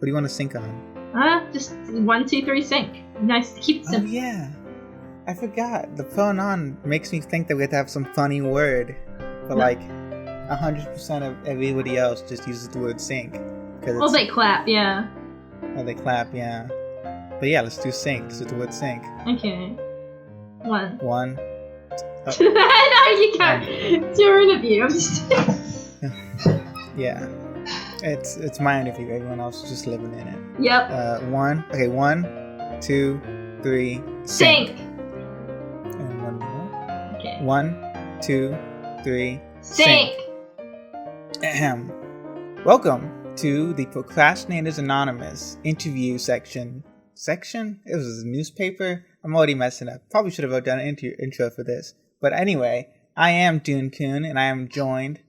What do you want to sync on? Just 1, 2, 3 sync. Nice to keep it simple. Oh yeah, I forgot. The pronoun makes me think that we have to have some funny word, but like 100% of everybody else just uses the word sync. Well, they clap, yeah. Oh, they clap, yeah. But yeah, let's do sync. This is the word sync. Okay. 1. 1. No, you can't. It's your interview. I'm just. Yeah. It's my interview. Everyone else is just living in it. Yep. 1. Okay, 1, 2, 3. Sync. And one more. Okay. 1, 2, 3. Sync. Ahem. Welcome to the Procrastinators Anonymous interview section. It was a newspaper. I'm already messing up. Probably should have wrote down an intro for this. But anyway, I am Dune Kun, and I am joined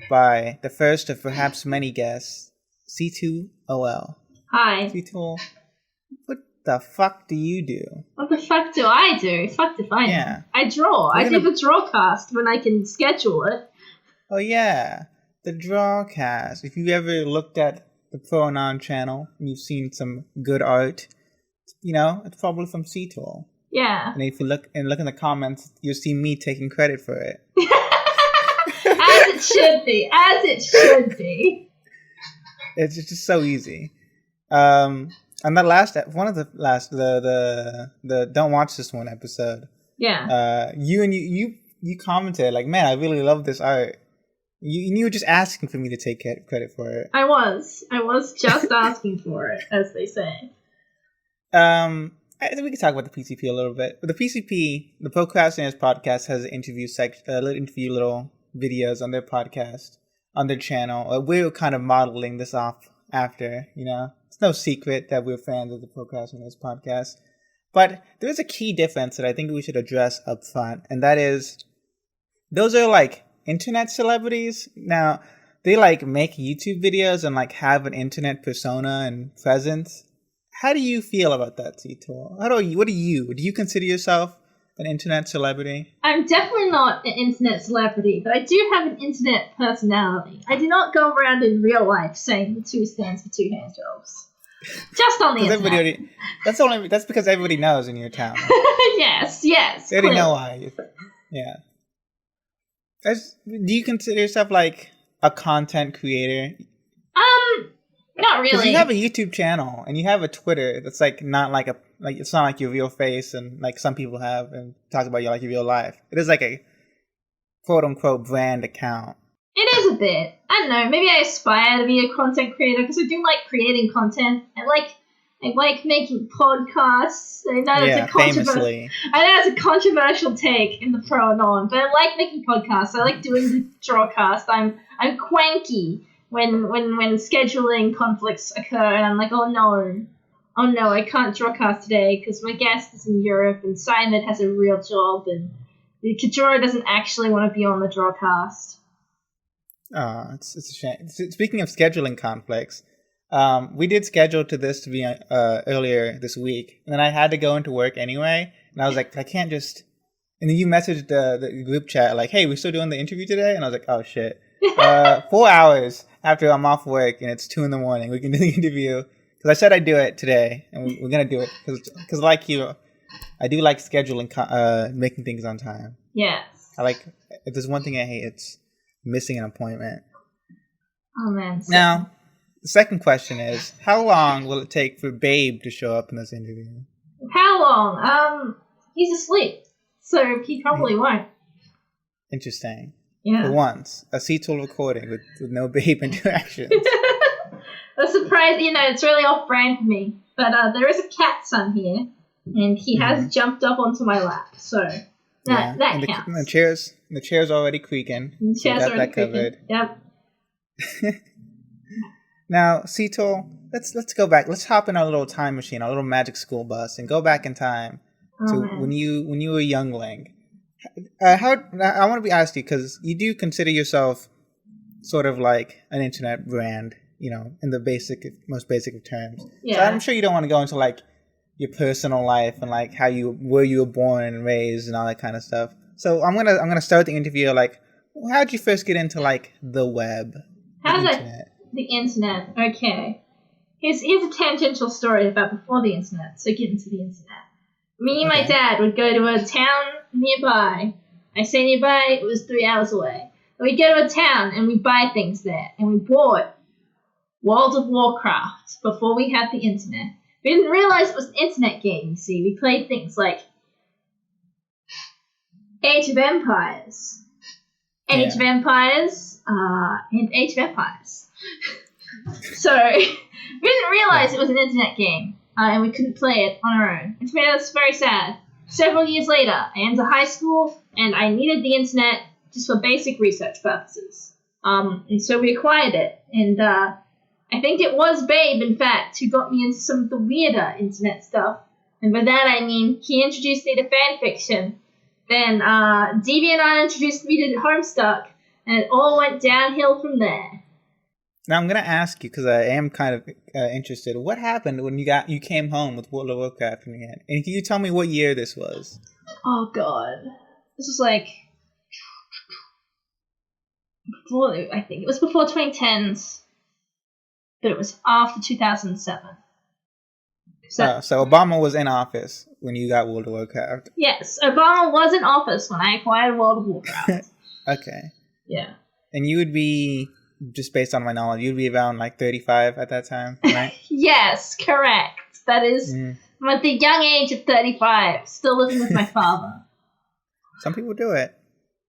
by the first of perhaps many guests, C2ol. Hi. C2ol, what the fuck do you do? What the fuck do I do? Fuck if I know. Yeah. I draw. I do the drawcast when I can schedule it. Oh yeah, the drawcast. If you ever looked at the Pronon channel and you've seen some good art, you know, it's probably from C2ol. Yeah. And if you look in the comments, you'll see me taking credit for it. As it should be. As it should be. It's just so easy. And the last the Don't Watch This One episode. Yeah. You commented like, man, I really love this art. You were just asking for me to take credit for it. I was just asking for it, as they say. I think we can talk about the PCP a little bit. But the PCP, the Procrastinators podcast, has an interview little videos on their podcast, on their channel. We're kind of modeling this off after, you know. It's no secret that we're fans of the Procrastinators podcast. But there is a key difference that I think we should address up front, and that is, those are like internet celebrities. Now, they like make YouTube videos and like have an internet persona and presence. How do you feel about that, C2ol? What do you consider yourself an internet celebrity? I'm definitely not an internet celebrity, but I do have an internet personality. I do not go around in real life saying the 2 stands for 2 hand jobs. Just on the internet. That's because everybody knows in your town. Yes. They already know why. Yeah. Do you consider yourself like a content creator? Not really. Because you have a YouTube channel and you have a Twitter that's like it's not like your real face and like some people have and talk about your real life. It is like a quote unquote brand account. It is a bit. I don't know. Maybe I aspire to be a content creator because I do like creating content. I like making podcasts. I know it's a controversial take in the pro and on, but I like making podcasts. I like doing the drawcast. I'm cranky when scheduling conflicts occur, and I'm like, oh no, I can't drawcast today because my guest is in Europe and Simon has a real job and the Kajora doesn't actually want to be on the drawcast. Oh, it's a shame. Speaking of scheduling conflicts, we did schedule this to be earlier this week, and then I had to go into work anyway, and I was like, I can't just. And then you messaged the group chat like, hey, we're still doing the interview today, and I was like, oh shit. 4 hours after I'm off work and it's 2 a.m, we can do the interview because I said I'd do it today, and we're gonna do it because like you, I do like scheduling, making things on time. Yes. If there's one thing I hate, it's missing an appointment. Oh man. Now, the second question is, how long will it take for Babe to show up in this interview? How long? He's asleep, so he probably won't. Interesting. Yeah. For once, a C2ol recording with no Babe interactions. A surprise, it's really off-brand for me. But there is a cat son here, and he has jumped up onto my lap, so that counts. And the chair's already creaking. The chair's already creaking. Covered. Yep. Now, C2ol, let's go back. Let's hop in our little time machine, our little magic school bus, and go back in time to when you were a youngling. I want to ask you, because you do consider yourself sort of like an internet brand, in the most basic of terms. Yeah. So I'm sure you don't want to go into like your personal life and like where you were born and raised and all that kind of stuff. So I'm gonna start the interview like, how'd you first get into like the web? The internet? Okay. Here's a tangential story about before the internet, so get into the internet. Me and my dad would go to a town nearby. I say nearby, it was 3 hours away. And we'd go to a town and we'd buy things there. And we bought World of Warcraft before we had the internet. We didn't realize it was an internet game, you see. We played things like Age of Empires, and Age of Empires. So we didn't realize it was an internet game, and we couldn't play it on our own. It made us very sad. Several years later, I entered high school, and I needed the internet just for basic research purposes. And so we acquired it, and I think it was Babe, in fact, who got me into some of the weirder internet stuff. And by that I mean he introduced me to fanfiction. Then DeviantArt introduced me to Homestuck, and it all went downhill from there. Now I'm gonna ask you, because I am kind of interested. What happened when you came home with World of Warcraft in your hand? And can you tell me what year this was? Oh God, this was like before. I think it was before 2010s, but it was after 2007. So Obama was in office when you got World of Warcraft. Yes, Obama was in office when I acquired World of Warcraft. Okay. Yeah. And you would be, just based on my knowledge, you'd be around like 35 at that time, right? Yes, correct. That is I'm at the young age of 35, still living with my father. Some people do it,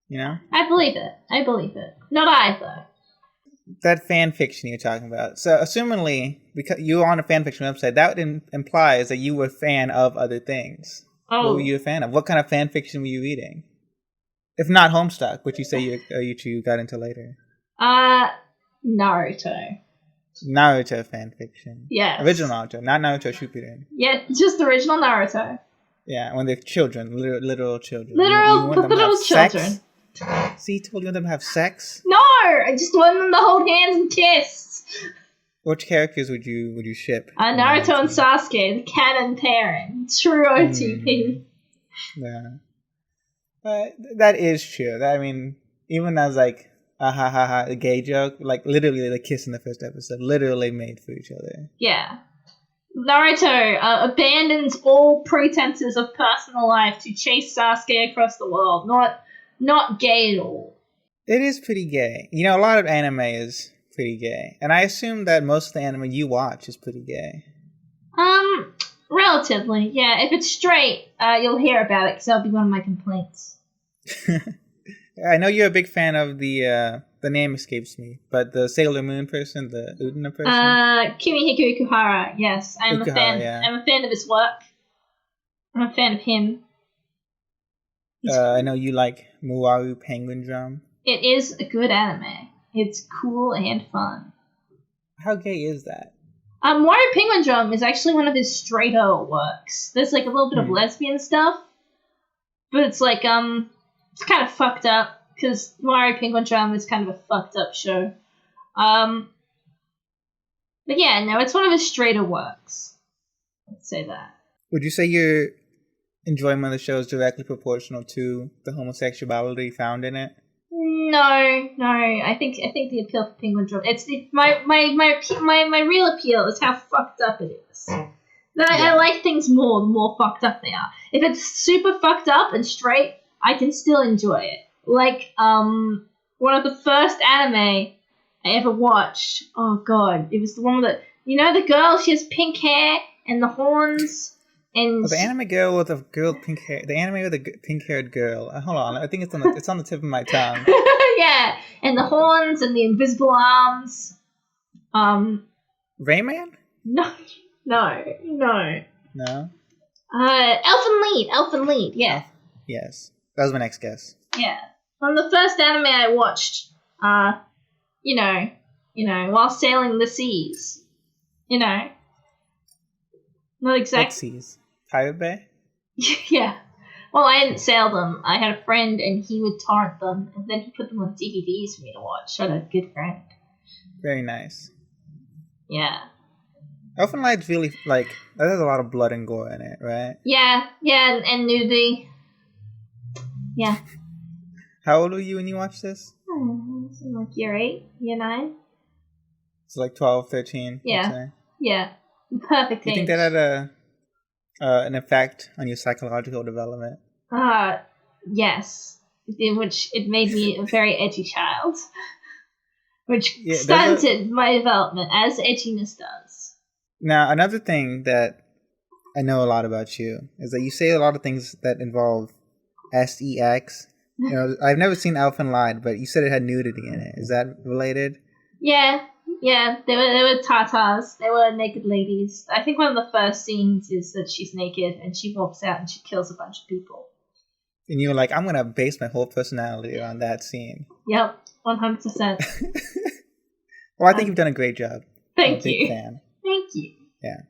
you know? I believe it. Not I, though. That fan fiction you're talking about. So, assumingly, because you were on a fan fiction website, that implies that you were a fan of other things. Oh. What were you a fan of? What kind of fan fiction were you reading? If not Homestuck, which you say you two got into later. Naruto. Naruto fan fiction. Yes. Original Naruto, not Naruto Shippuden. Yeah, just original Naruto. Yeah, when they're children, literal children. Literal children. C2ol, you want them to have sex? No, I just want them to hold hands and kiss. Which characters would you ship? Naruto and Sasuke, the canon pairing. True OTP. Yeah. That is true. I mean, even as like a gay joke, like literally the kiss in the first episode, literally made for each other. Yeah. Naruto abandons all pretenses of personal life to chase Sasuke across the world. Not gay at all. It is pretty gay. You know, a lot of anime is pretty gay. And I assume that most of the anime you watch is pretty gay. Relatively, yeah. If it's straight, you'll hear about it, because that'll be one of my complaints. I know you're a big fan of the name escapes me, but the Sailor Moon person, the Utena person? Kumihiko Ikuhara, yes. I'm a fan. Yeah. I'm a fan of his work. I'm a fan of him. I know you like Muwaru Penguin Drum. It is a good anime. It's cool and fun. How gay is that? Muwaru Penguin Drum is actually one of his straighter works. There's like a little bit of lesbian stuff, but it's like it's kind of fucked up, because Muwaru Penguin Drum is kind of a fucked up show. But yeah, no, it's one of his straighter works. Let's say that. Would you say your enjoyment of the show is directly proportional to the homosexuality found in it? No. I think the appeal for Penguin Drum. It's my real appeal is how fucked up it is. I like things more the more fucked up they are. If it's super fucked up and straight, I can still enjoy it. Like one of the first anime I ever watched. Oh god, it was the one with the girl. She has pink hair and the horns. And the anime girl with the pink hair. The anime with the pink-haired girl. Hold on, I think it's on the tip of my tongue. Yeah, and the horns and the invisible arms. Rayman? No. Elfen Lied. Yeah. Yes, that was my next guess. Yeah, from the first anime I watched. While sailing the seas. Not exactly. What seas? Pirate Bay? Yeah. Well, I didn't sail them. I had a friend, and he would torrent them, and then he put them on DVDs for me to watch. I had a good friend. Very nice. Yeah. Elfen Lied's really, there's a lot of blood and gore in it, right? Yeah, and nudity. Yeah. How old were you when you watched this? Like year 8, year 9. So 12, 13? Yeah. Yeah. Perfect. Do you think that had an effect on your psychological development? Yes. In which it made me a very edgy child. Which stunted my development, as edginess does. Now, another thing that I know a lot about you is that you say a lot of things that involve sex. I've never seen Elfen Lied, but you said it had nudity in it. Is that related? Yeah. There were Tatars. There were naked ladies. I think one of the first scenes is that she's naked and she walks out and she kills a bunch of people. And you were like, I'm gonna base my whole personality on that scene. Yep, 100%. Well, I think you've done a great job. Thank you. Big fan. Thank you. Yeah.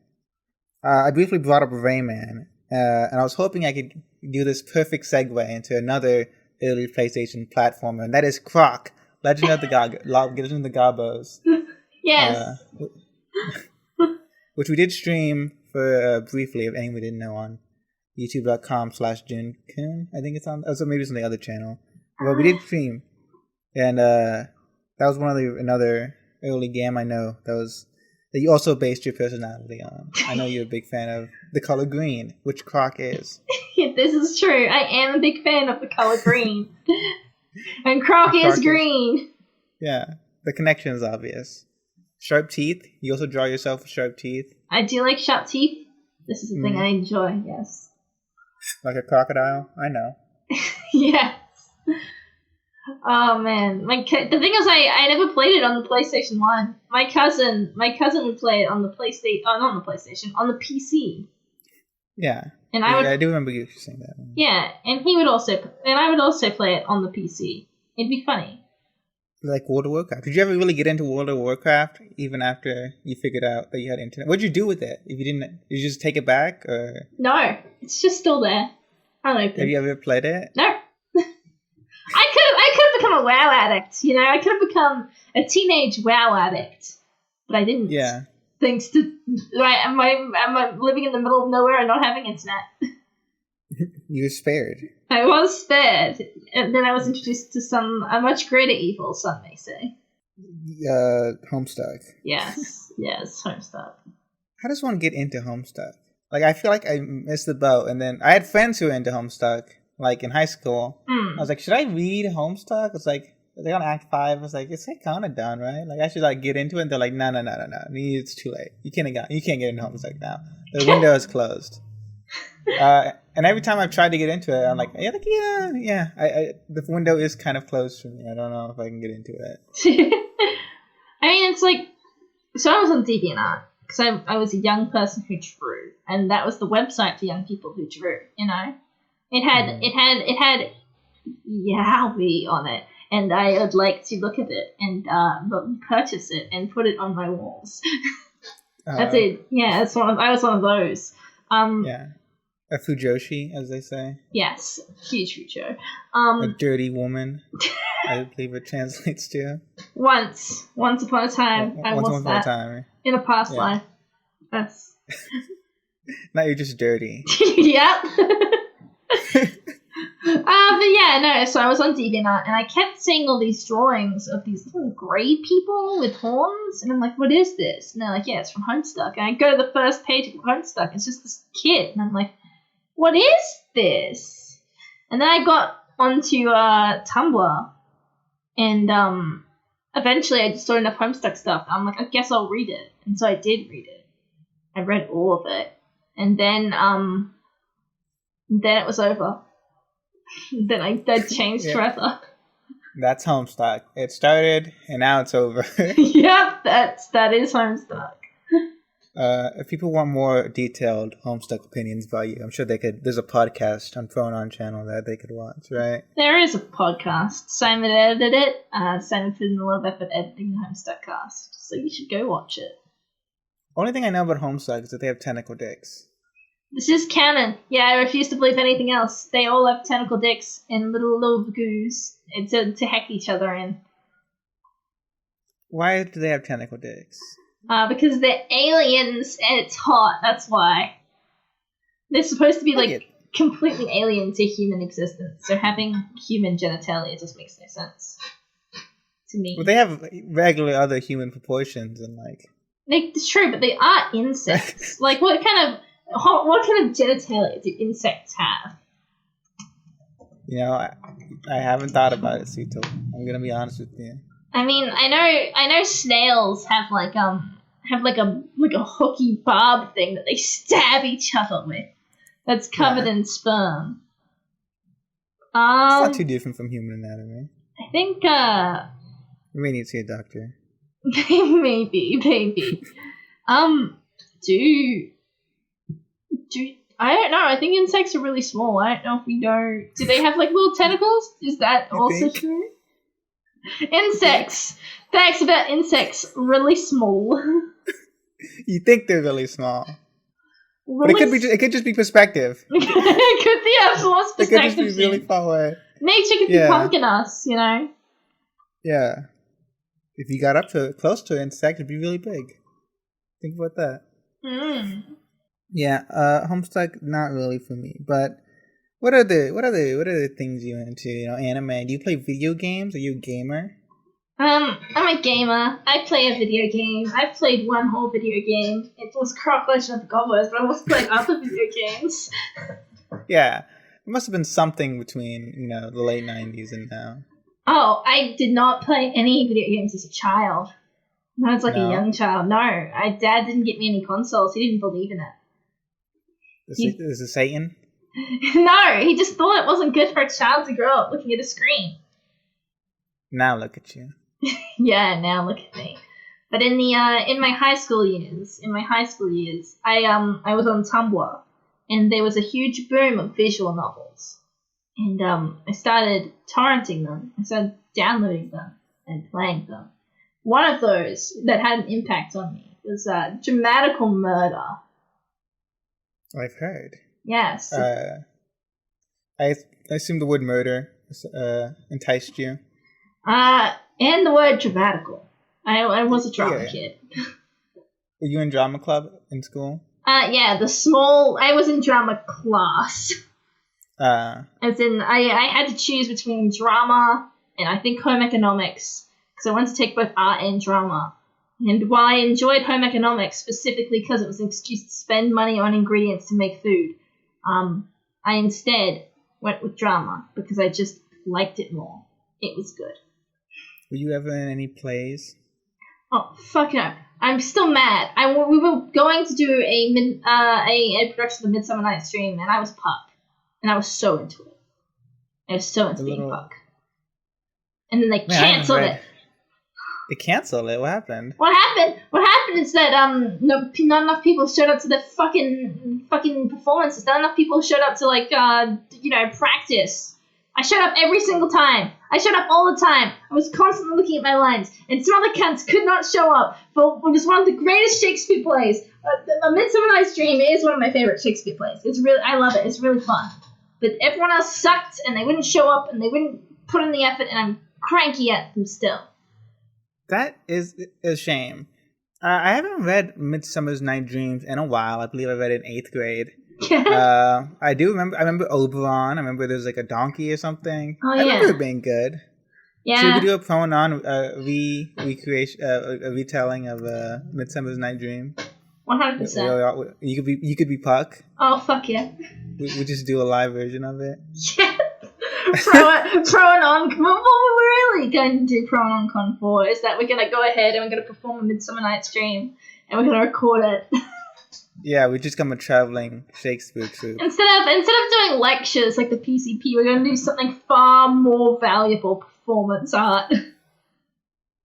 I briefly brought up Rayman, and I was hoping I could do this perfect segue into another early PlayStation platformer, and that is Croc, Legend of the Gobos. Yes. Which we did stream for briefly, if anyone didn't know, on youtube.com/JinKun. I think it's on, so maybe it's on the other channel. Well, we did stream, and that was another early game I know that you also based your personality on. I know you're a big fan of the color green, which Croc is. This is true. I am a big fan of the color green. And Croc is green. Yeah, the connection is obvious. Sharp teeth. You also draw yourself with sharp teeth. I do like sharp teeth. This is a thing I enjoy, yes. Like a crocodile? I know. Yes. Oh man, the thing is, I never played it on the PlayStation 1. My cousin would play it on the PlayStation. Oh, not on the PlayStation, on the PC. Yeah. And I do remember you saying that. Yeah, and I would also play it on the PC. It'd be funny. Like World of Warcraft. Did you ever really get into World of Warcraft even after you figured out that you had internet? What'd you do with it? If you didn't, did you just take it back, or? No, it's just still there. Unopened. Have you ever played it? No. I could have become a WoW addict. I could have become a teenage WoW addict, but I didn't. Yeah. Thanks to am I living in the middle of nowhere and not having internet? You were spared. I was spared, and then I was introduced to a much greater evil, some may say. Homestuck. Yes, Homestuck. How does one get into Homestuck? Like, I feel like I missed the boat, and then I had friends who were into Homestuck, like in high school. I was like, should I read Homestuck? It's like, they're on Act 5. I was like, it's like kind of done, right? Like, I should like get into it. And they're like, no. It's too late. You can't get into Homestuck now. The window is closed. And every time I've tried to get into it, I'm like, yeah. The window is kind of closed for me. I don't know if I can get into it. I mean, it's like, so I was on DeviantArt because I was a young person who drew, and that was the website for young people who drew. It had Yowie on it, and I would like to look at it and purchase it and put it on my walls. That's it. Yeah, I was one of those. Yeah. A Fujoshi, as they say. Yes, huge Fujo. A dirty woman, I believe it translates to. Once upon a time, I was that. In a past life. That's. Now you're just dirty. Yep. But yeah, no, so I was on DeviantArt, and I kept seeing all these drawings of these little grey people with horns, and I'm like, what is this? And they're like, yeah, it's from Homestuck. And I go to the first page of Homestuck, it's just this kid, and I'm like, what is this? And then I got onto Tumblr, and eventually I just saw enough Homestuck stuff. I'm like, I guess I'll read it. And so I did read it. I read all of it. And then it was over. Then I changed forever. That's Homestuck. It started, and now it's over. Yep, that is Homestuck. If people want more detailed Homestuck opinions about you, I'm sure they could. There's a podcast on Pronon channel that they could watch, right? There is a podcast. Simon edited it. Simon put in a lot of effort editing the Homestuck cast, so you should go watch it. Only thing I know about Homestuck is that they have tentacle dicks. This is canon. Yeah, I refuse to believe anything else. They all have tentacle dicks and little goos to heck each other in. Why do they have tentacle dicks? Because they're aliens and it's hot. That's why. They're supposed to be completely alien to human existence. So having human genitalia just makes no sense to me. Well, they have regular other human proportions and It's true, but they are insects. Like, what kind of genitalia do insects have? I haven't thought about it, C2ol. I'm gonna be honest with you. I mean, I know snails have like a hooky barb thing that they stab each other with. That's covered in sperm. It's not too different from human anatomy. I think we may need to see a doctor. maybe. I don't know. I think insects are really small. I don't know if we know. Do they have like little tectacles? Is that also true? Insects. Facts about insects. Really small. You think they're really small. But it could just be perspective. It could be a false perspective. It could just be really far away. Nature could be punking us, Yeah. If you got close to an insect, it'd be really big. Think about that. Yeah, Homestuck, not really for me. But what are the things you into? Anime. Do you play video games? Are you a gamer? I'm a gamer. I play a video game. I've played one whole video game. It was Croc Legend of the Goblins, but I was playing other video games. Yeah. It must have been something between, the late 90s and now. Oh, I did not play any video games as a child. I was like a young child. No, Dad didn't get me any consoles. He didn't believe in it. Is it Satan? No, he just thought it wasn't good for a child to grow up looking at a screen. Now look at you. Yeah, now look at me. But in my high school years, I was on Tumblr, and there was a huge boom of visual novels, and I started torrenting them. I started downloading them and playing them. One of those that had an impact on me was Dramatical Murder. I've heard. Yes. I assume the word murder enticed you. And the word dramatical. I was a drama kid. Were you in drama club in school? Yeah, I was in drama class. As in, I had to choose between drama and I think home economics, because I wanted to take both art and drama. And while I enjoyed home economics specifically because it was an excuse to spend money on ingredients to make food, I instead went with drama because I just liked it more. It was good. Were you ever in any plays? Oh, fuck no. I'm still mad. We were going to do a production of Midsummer Night's Dream, and I was Puck. And I was so into it. I was so into being Puck. And then they cancelled it. They canceled it? What happened? What happened is that not enough people showed up to the fucking performances. Not enough people showed up to practice. I showed up every single time. I showed up all the time. I was constantly looking at my lines, and some other cunts could not show up for what was one of the greatest Shakespeare plays. A Midsummer Night's Dream is one of my favorite Shakespeare plays. I love it. It's really fun. But everyone else sucked, and they wouldn't show up, and they wouldn't put in the effort, and I'm cranky at them still. That is a shame. I haven't read Midsummer Night's Dream in a while. I believe I read it in 8th grade. I do remember. I remember Oberon. I remember there's like a donkey or something. Oh, I remember it being good. Yeah. Should we do a pronoun recreation, a retelling of Midsummer Night's Dream? 100%. You could be Puck. Oh fuck yeah. We just do a live version of it. Yeah. Pro-on. What we're really going to do Pro-on Con for is that we're going to go ahead and we're going to perform a Midsummer Night's Dream and we're going to record it. Yeah, we just become a traveling Shakespeare troupe. Instead of doing lectures like the PCP, we're going to do something far more valuable: performance art.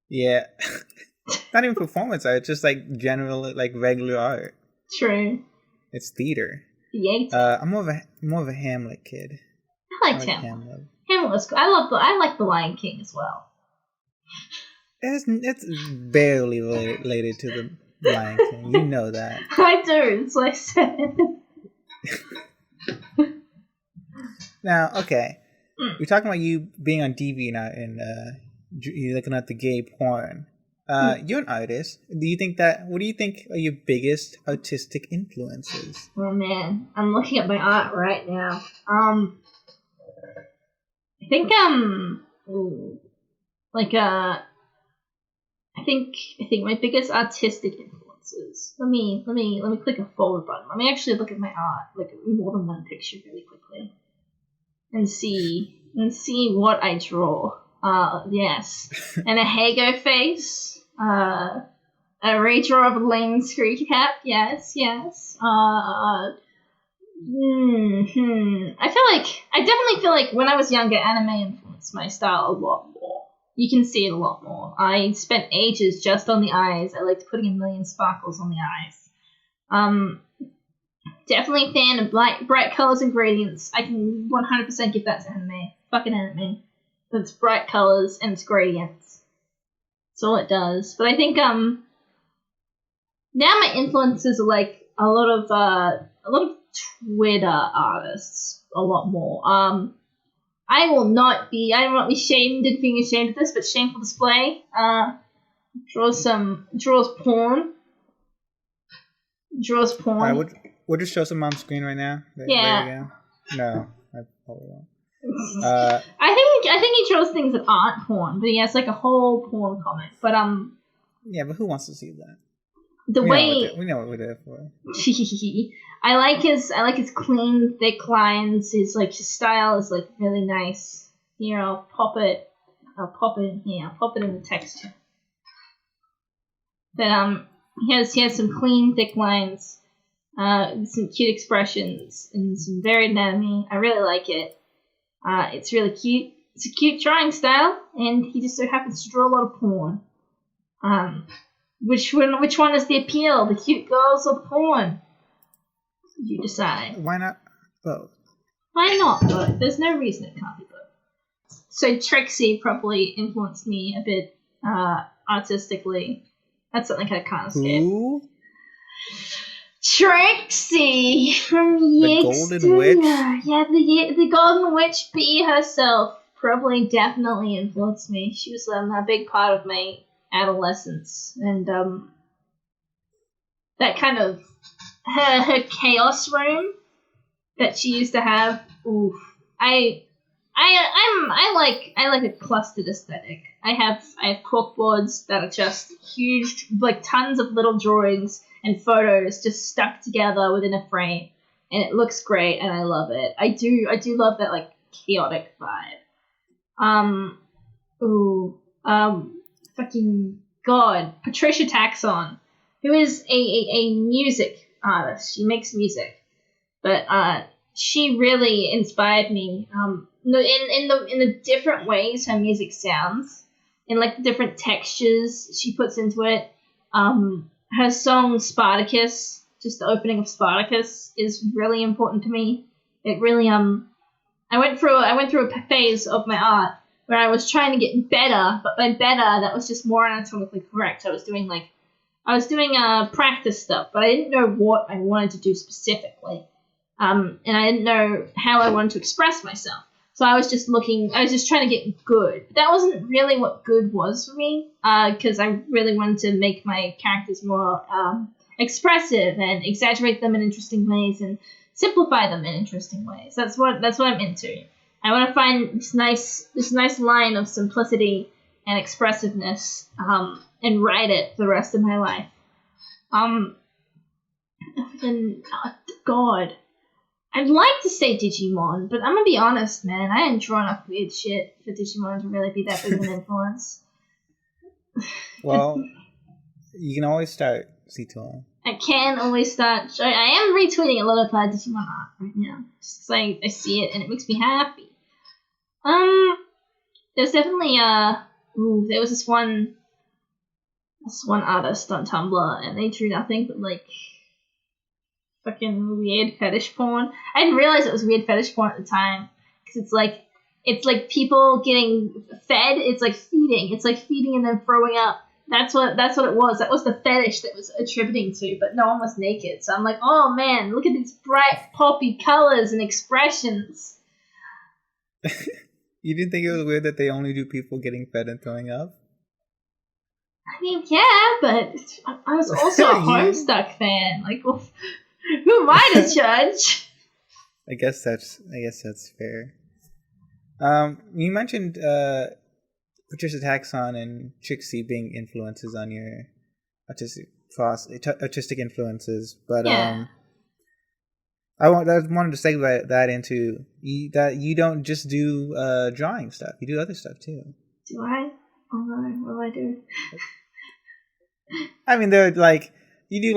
Yeah, not even performance art; just like general, like regular art. True. It's theater. Theater. I'm more of a Hamlet kid. I liked Hamlet. Hamlet was cool. I like the Lion King as well. It's barely related to the Lion King. You know that. I do. It's like I said. Now, okay. We're talking about you being on DeviantArt and you're looking at the gay porn. You're an artist. What do you think are your biggest artistic influences? Oh man, I'm looking at my art right now. I think I think my biggest artistic influence influences. Let me click a forward button. Let me actually look at my art, like more than one picture, really quickly, and see what I draw. Yes, and a Hago face. A redraw of a lame screech cap. Yes. I definitely feel like when I was younger, anime influenced my style a lot more. You can see it a lot more. I spent ages just on the eyes. I liked putting a million sparkles on the eyes. Definitely a fan of bright colors and gradients. I can 100% give that to anime. Fucking anime. It's bright colors and it's gradients. That's all it does. But I think now my influences are like a lot of Twitter artists, a lot more. I will not be shamed in being ashamed of this, but Shameful Display draws porn. We'll just show some on screen right now. Yeah. No, I probably won't. I think he draws things that aren't porn, but he has like a whole porn comic. But yeah, but who wants to see that? We know what we're there for. I like his clean, thick lines. His style is like really nice. Here, I'll pop it in here. I'll pop it in the texture. But he has some clean, thick lines, some cute expressions, and some varied anatomy. I really like it. It's really cute. It's a cute drawing style, and he just so happens to draw a lot of porn. Which one is the appeal? The cute girls or the porn? You decide. Why not both? Why not both? There's no reason it can't be both. So Trixie probably influenced me a bit artistically. That's something I can't escape. Who? Trixie from the Golden Witch? Yeah, the Golden Witch bee herself probably definitely influenced me. She was a big part of my adolescence, and that kind of her chaos room that she used to have. Oof, I like a clustered aesthetic. I have corkboards that are just huge, like tons of little drawings and photos just stuck together within a frame, and it looks great, and I love it. I do love that like chaotic vibe. Fucking God, Patricia Taxon, who is a music artist. She makes music, but she really inspired me. In the different ways her music sounds, in like the different textures she puts into it. Her song Spartacus, just the opening of Spartacus, is really important to me. It really I went through a phase of my art where I was trying to get better, but by better, that was just more anatomically correct. I was doing practice stuff, but I didn't know what I wanted to do specifically. And I didn't know how I wanted to express myself. So I was just trying to get good. But that wasn't really what good was for me, because I really wanted to make my characters more expressive and exaggerate them in interesting ways and simplify them in interesting ways. That's what I'm into. I want to find this nice line of simplicity and expressiveness, and write it for the rest of my life. God, I'd like to say Digimon, but I'm gonna be honest, man. I didn't draw enough weird shit for Digimon to really be that big of an influence. Well, you can always start C2ol. I can always start. I am retweeting a lot of Digimon art right now, just because I see it and it makes me happy. There's definitely there was this one artist on Tumblr, and they drew nothing but like fucking weird fetish porn. I didn't realize it was weird fetish porn at the time, because it's like people getting fed. It's like feeding and then throwing up. That's what it was. That was the fetish that was attributing to, but no one was naked. So I'm like, oh man, look at these bright poppy colors and expressions. You didn't think it was weird that they only do people getting fed and throwing up? I mean, yeah, but I was also a Homestuck fan. Like, well, who am I to judge? I guess that's fair. You mentioned Patricia Taxon and Trixie being influences on your artistic artistic influences, but I wanted to segue that into that you don't just do drawing stuff; you do other stuff too. Do I? Oh no, what do I do? I mean, they're like you do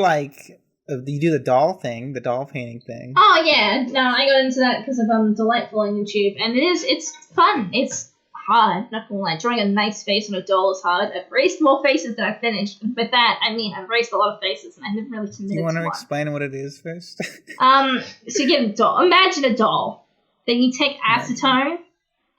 the doll thing, the doll painting thing. Oh yeah, no, I got into that because of Delightful on YouTube, and it's fun. It's hard, not gonna lie. Drawing a nice face on a doll is hard. I've erased more faces than I've finished. With that, I mean I've erased a lot of faces, and I never really committed to one. You want to explain what it is first? So you get a doll. Imagine a doll. Then you take acetone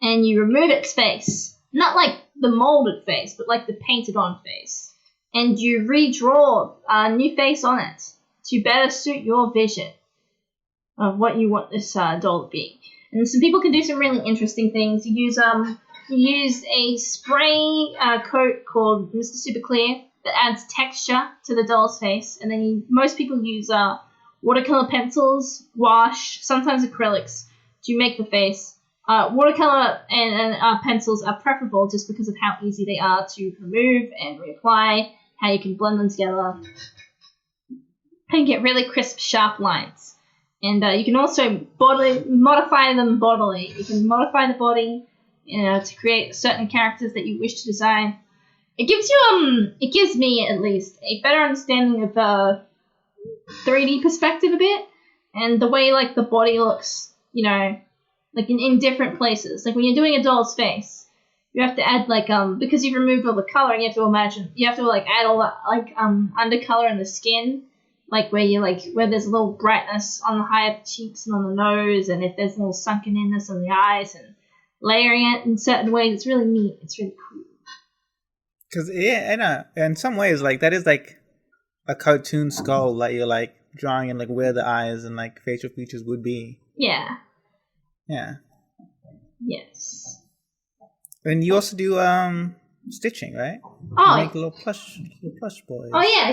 and you remove its face, not like the molded face, but like the painted on face, and you redraw a new face on it to better suit your vision of what you want this doll to be. And some people can do some really interesting things. You use a spray coat called Mr. Super Clear that adds texture to the doll's face, and then most people use watercolor pencils, gouache, sometimes acrylics to make the face. Watercolor and pencils are preferable just because of how easy they are to remove and reapply, how you can blend them together and get really crisp, sharp lines. And you can also modify them bodily. You can modify the body, to create certain characters that you wish to design. It gives me at least a better understanding of the 3D perspective a bit, and the way like the body looks, like in different places. Like when you're doing a doll's face, you have to add because you've removed all the color, you have to add all that undercolor in the skin. Like where there's a little brightness on the higher cheeks and on the nose, and if there's a little sunken-inness on the eyes, and layering it in certain ways, it's really neat. It's really cool. Because in some ways, like that is like a cartoon skull that you're like drawing in, like where the eyes and like facial features would be. Yeah. Yeah. Yes. And you also do stitching, right? Oh, you make little plush boys. Oh yeah,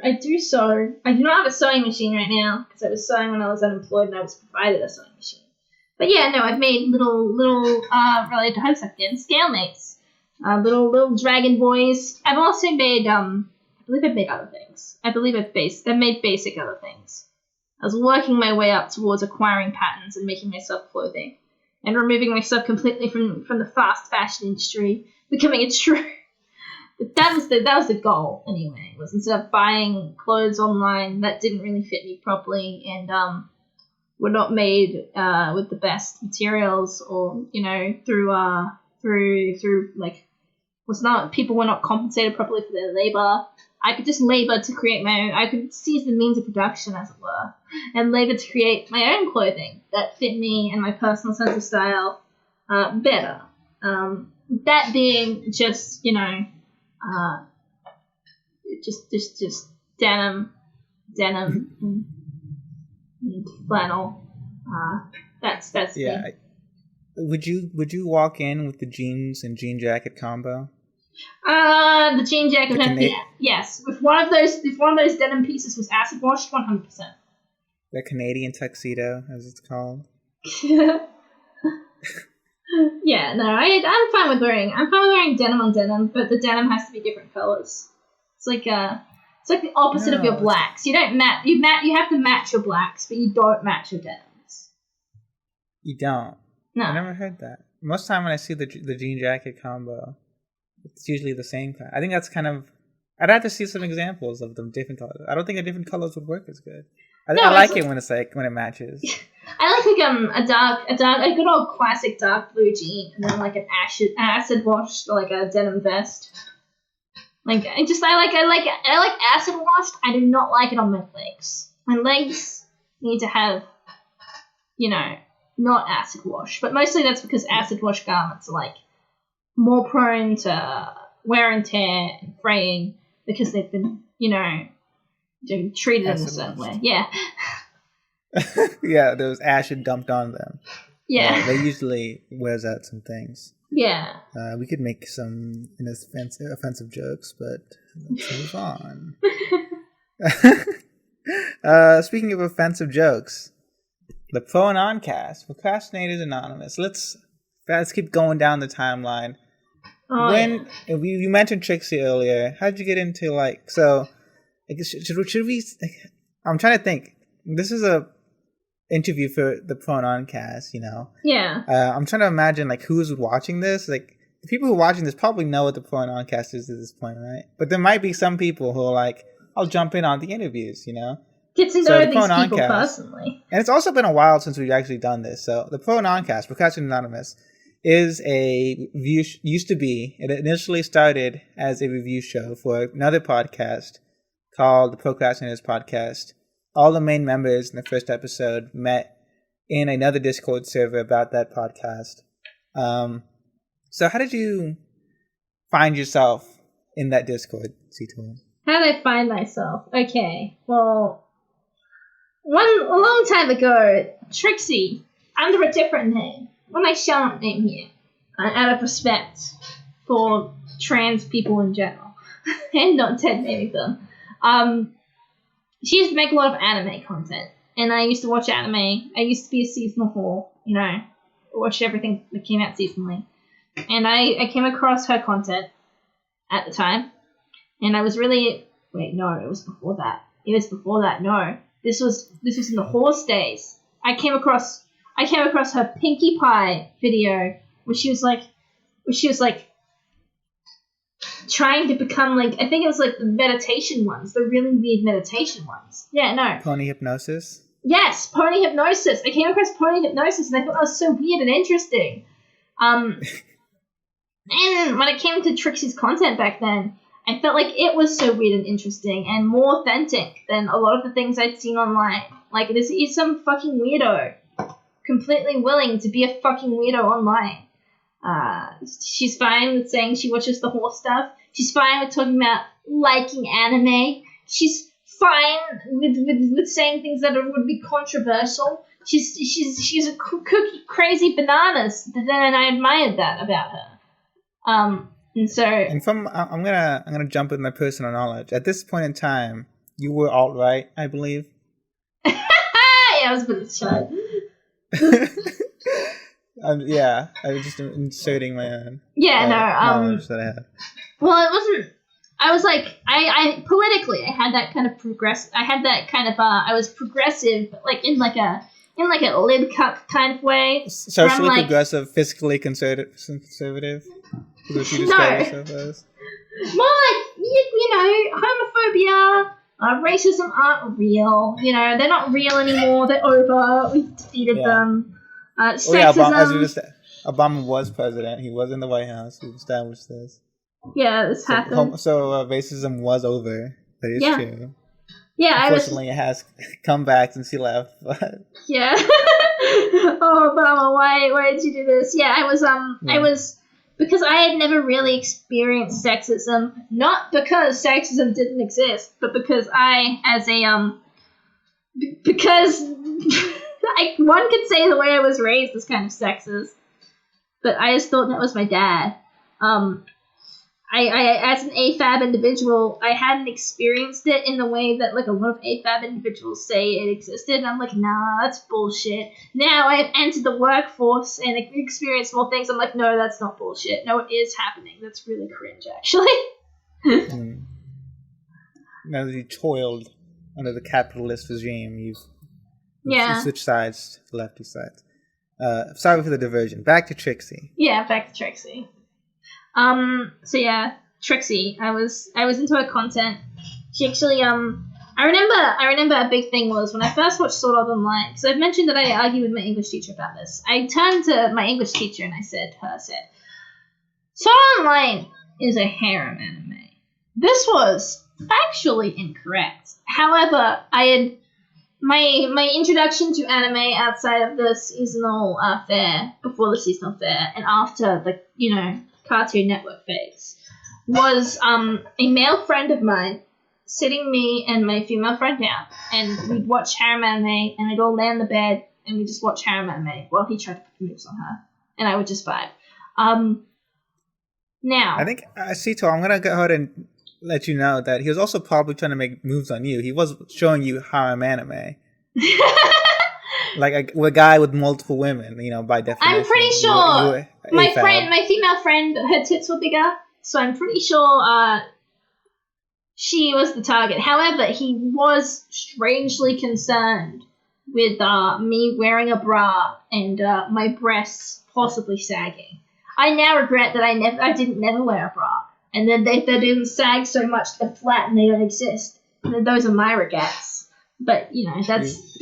I do sew. I do not have a sewing machine right now because I was sewing when I was unemployed and I was provided a sewing machine. But yeah, no, I've made little related to Homestuck scale mates, little dragon boys. I've also made I believe I've made other things. I've made basic other things. I was working my way up towards acquiring patterns and making myself clothing, and removing myself completely from the fast fashion industry, becoming a true. But that was the goal anyway. Was instead of buying clothes online that didn't really fit me properly and were not made with the best materials, or through like people were not compensated properly for their labor. I could just labor to create my own. I could seize the means of production, as it were, and labor to create my own clothing that fit me and my personal sense of style better. That being just just denim and flannel. That's yeah. me. Would you walk in with the jeans and jean jacket combo? The jean jacket. Yes. If one of those denim pieces was acid washed, 100%. The Canadian tuxedo, as it's called. Yeah, no, I'm fine with wearing denim on denim, but the denim has to be different colors. It's like the opposite of your blacks. You don't you have to match your blacks, but you don't match your denims. You don't. No. I never heard that. Most time when I see the jean jacket combo, it's usually the same kind. I think that's kind of. I'd have to see some examples of them different colors. I don't think the different colors would work as good. I like it when it matches. I like a good old classic dark blue jean, and then like an acid washed, like a denim vest. Like I like acid washed. I do not like it on my legs. My legs need to have, not acid wash. But mostly that's because acid wash garments are like more prone to wear and tear and fraying because they've been, treated in a certain way. Yeah. Yeah, there was acid dumped on them. Yeah. They usually wears out some things. Yeah. We could make some offensive jokes, but let's move on. Speaking of offensive jokes, the Pro and Oncast, Procrastinators Anonymous. Let's keep going down the timeline. You mentioned Trixie earlier. How'd you get into Like, should we? I'm trying to think. This is a interview for the Prononcast, you know. Yeah. I'm trying to imagine like who's watching this. Like the people who are watching this probably know what the Prononcast is at this point, right? But there might be some people who are like, I'll jump in on the interviews, you know. Get to know these people personally. And it's also been a while since we've actually done this. So the Prononcast, Procrastinators Anonymous, is a review. Used to be. It initially started as a review show for another podcast called the Procrastinators Podcast. All the main members in the first episode met in another Discord server about that podcast. So how did you find yourself in that Discord, C2ol? How did I find myself? Okay, well, a long time ago, Trixie, under a different name, not my shout name here, out of respect for trans people in general, and not Ted naming them, she used to make a lot of anime content, and I used to watch anime. I used to be a seasonal whore, you know, watch everything that came out seasonally, and I came across her content at the time. And I was really... Wait, no, it was before that. No. This was in the horse days. I came across her Pinkie Pie video where she was like trying to become like, I think it was like the meditation ones, the really weird meditation ones. Yeah, no. Pony hypnosis? Yes, pony hypnosis. I came across pony hypnosis and I thought that was so weird and interesting. And when it came to Trixie's content back then, I felt like it was so weird and interesting and more authentic than a lot of the things I'd seen online. Like, this is some fucking weirdo. Completely willing to be a fucking weirdo online. She's fine with saying she watches the horse stuff. She's fine with talking about liking anime. She's fine with saying things that would be controversial. She's a cookie crazy bananas. And I admired that about her. And from I'm gonna jump with my personal knowledge. At this point in time, you were alt-right, I believe. Yeah, I was a bit shy. Yeah, I was just inserting my own. Yeah, knowledge that I had. Well, it wasn't. I was like, I politically, I had that kind of I was progressive, but like in like a lib cuck kind of way. Socially progressive, fiscally conservative. What you describe yourself as? More like, you know, homophobia, racism aren't real. You know, they're not real anymore. They're over. We defeated them. Sexism. Obama was president. He was in the White House. We established this. Yeah, this happened. So racism was over. That is true. Yeah, unfortunately, it has come back since he left. But... Yeah. Oh, Obama, why did you do this? Yeah, I was. Because I had never really experienced sexism, not because sexism didn't exist, but because one could say the way I was raised is kind of sexist, but I just thought that was my dad. I as an AFAB individual, I hadn't experienced it in the way that like a lot of AFAB individuals say it existed. And I'm like, nah, that's bullshit. Now I've entered the workforce and experienced more things. I'm like, no, that's not bullshit. No, it is happening. That's really cringe, actually. Now that you toiled under the capitalist regime, you switched sides to lefty sides. Sorry for the diversion. Back to Trixie. Yeah, back to Trixie. So yeah, Trixie, I was into her content. She actually, I remember a big thing was when I first watched C2ol Online, because I've mentioned that I argued with my English teacher about this. I turned to my English teacher and I said, C2ol Online is a harem anime. This was factually incorrect. However, I had my introduction to anime outside of the seasonal fair, before the seasonal fair, and after the, you know, Cartoon Network phase, was a male friend of mine sitting me and my female friend down, and we'd watch harem anime, and we'd all lay on the bed, and we'd just watch harem anime while he tried to put moves on her, and I would just vibe. Now, I think C2ol, I'm gonna go ahead and let you know that he was also probably trying to make moves on you. He was showing you harem anime. Like a guy with multiple women, you know, by definition. I'm pretty sure my female friend, her tits were bigger, so I'm pretty sure she was the target. However, he was strangely concerned with me wearing a bra and my breasts possibly sagging. I now regret that I didn't never wear a bra, and then they didn't sag so much they're flat and they don't exist. And those are my regrets. But that's.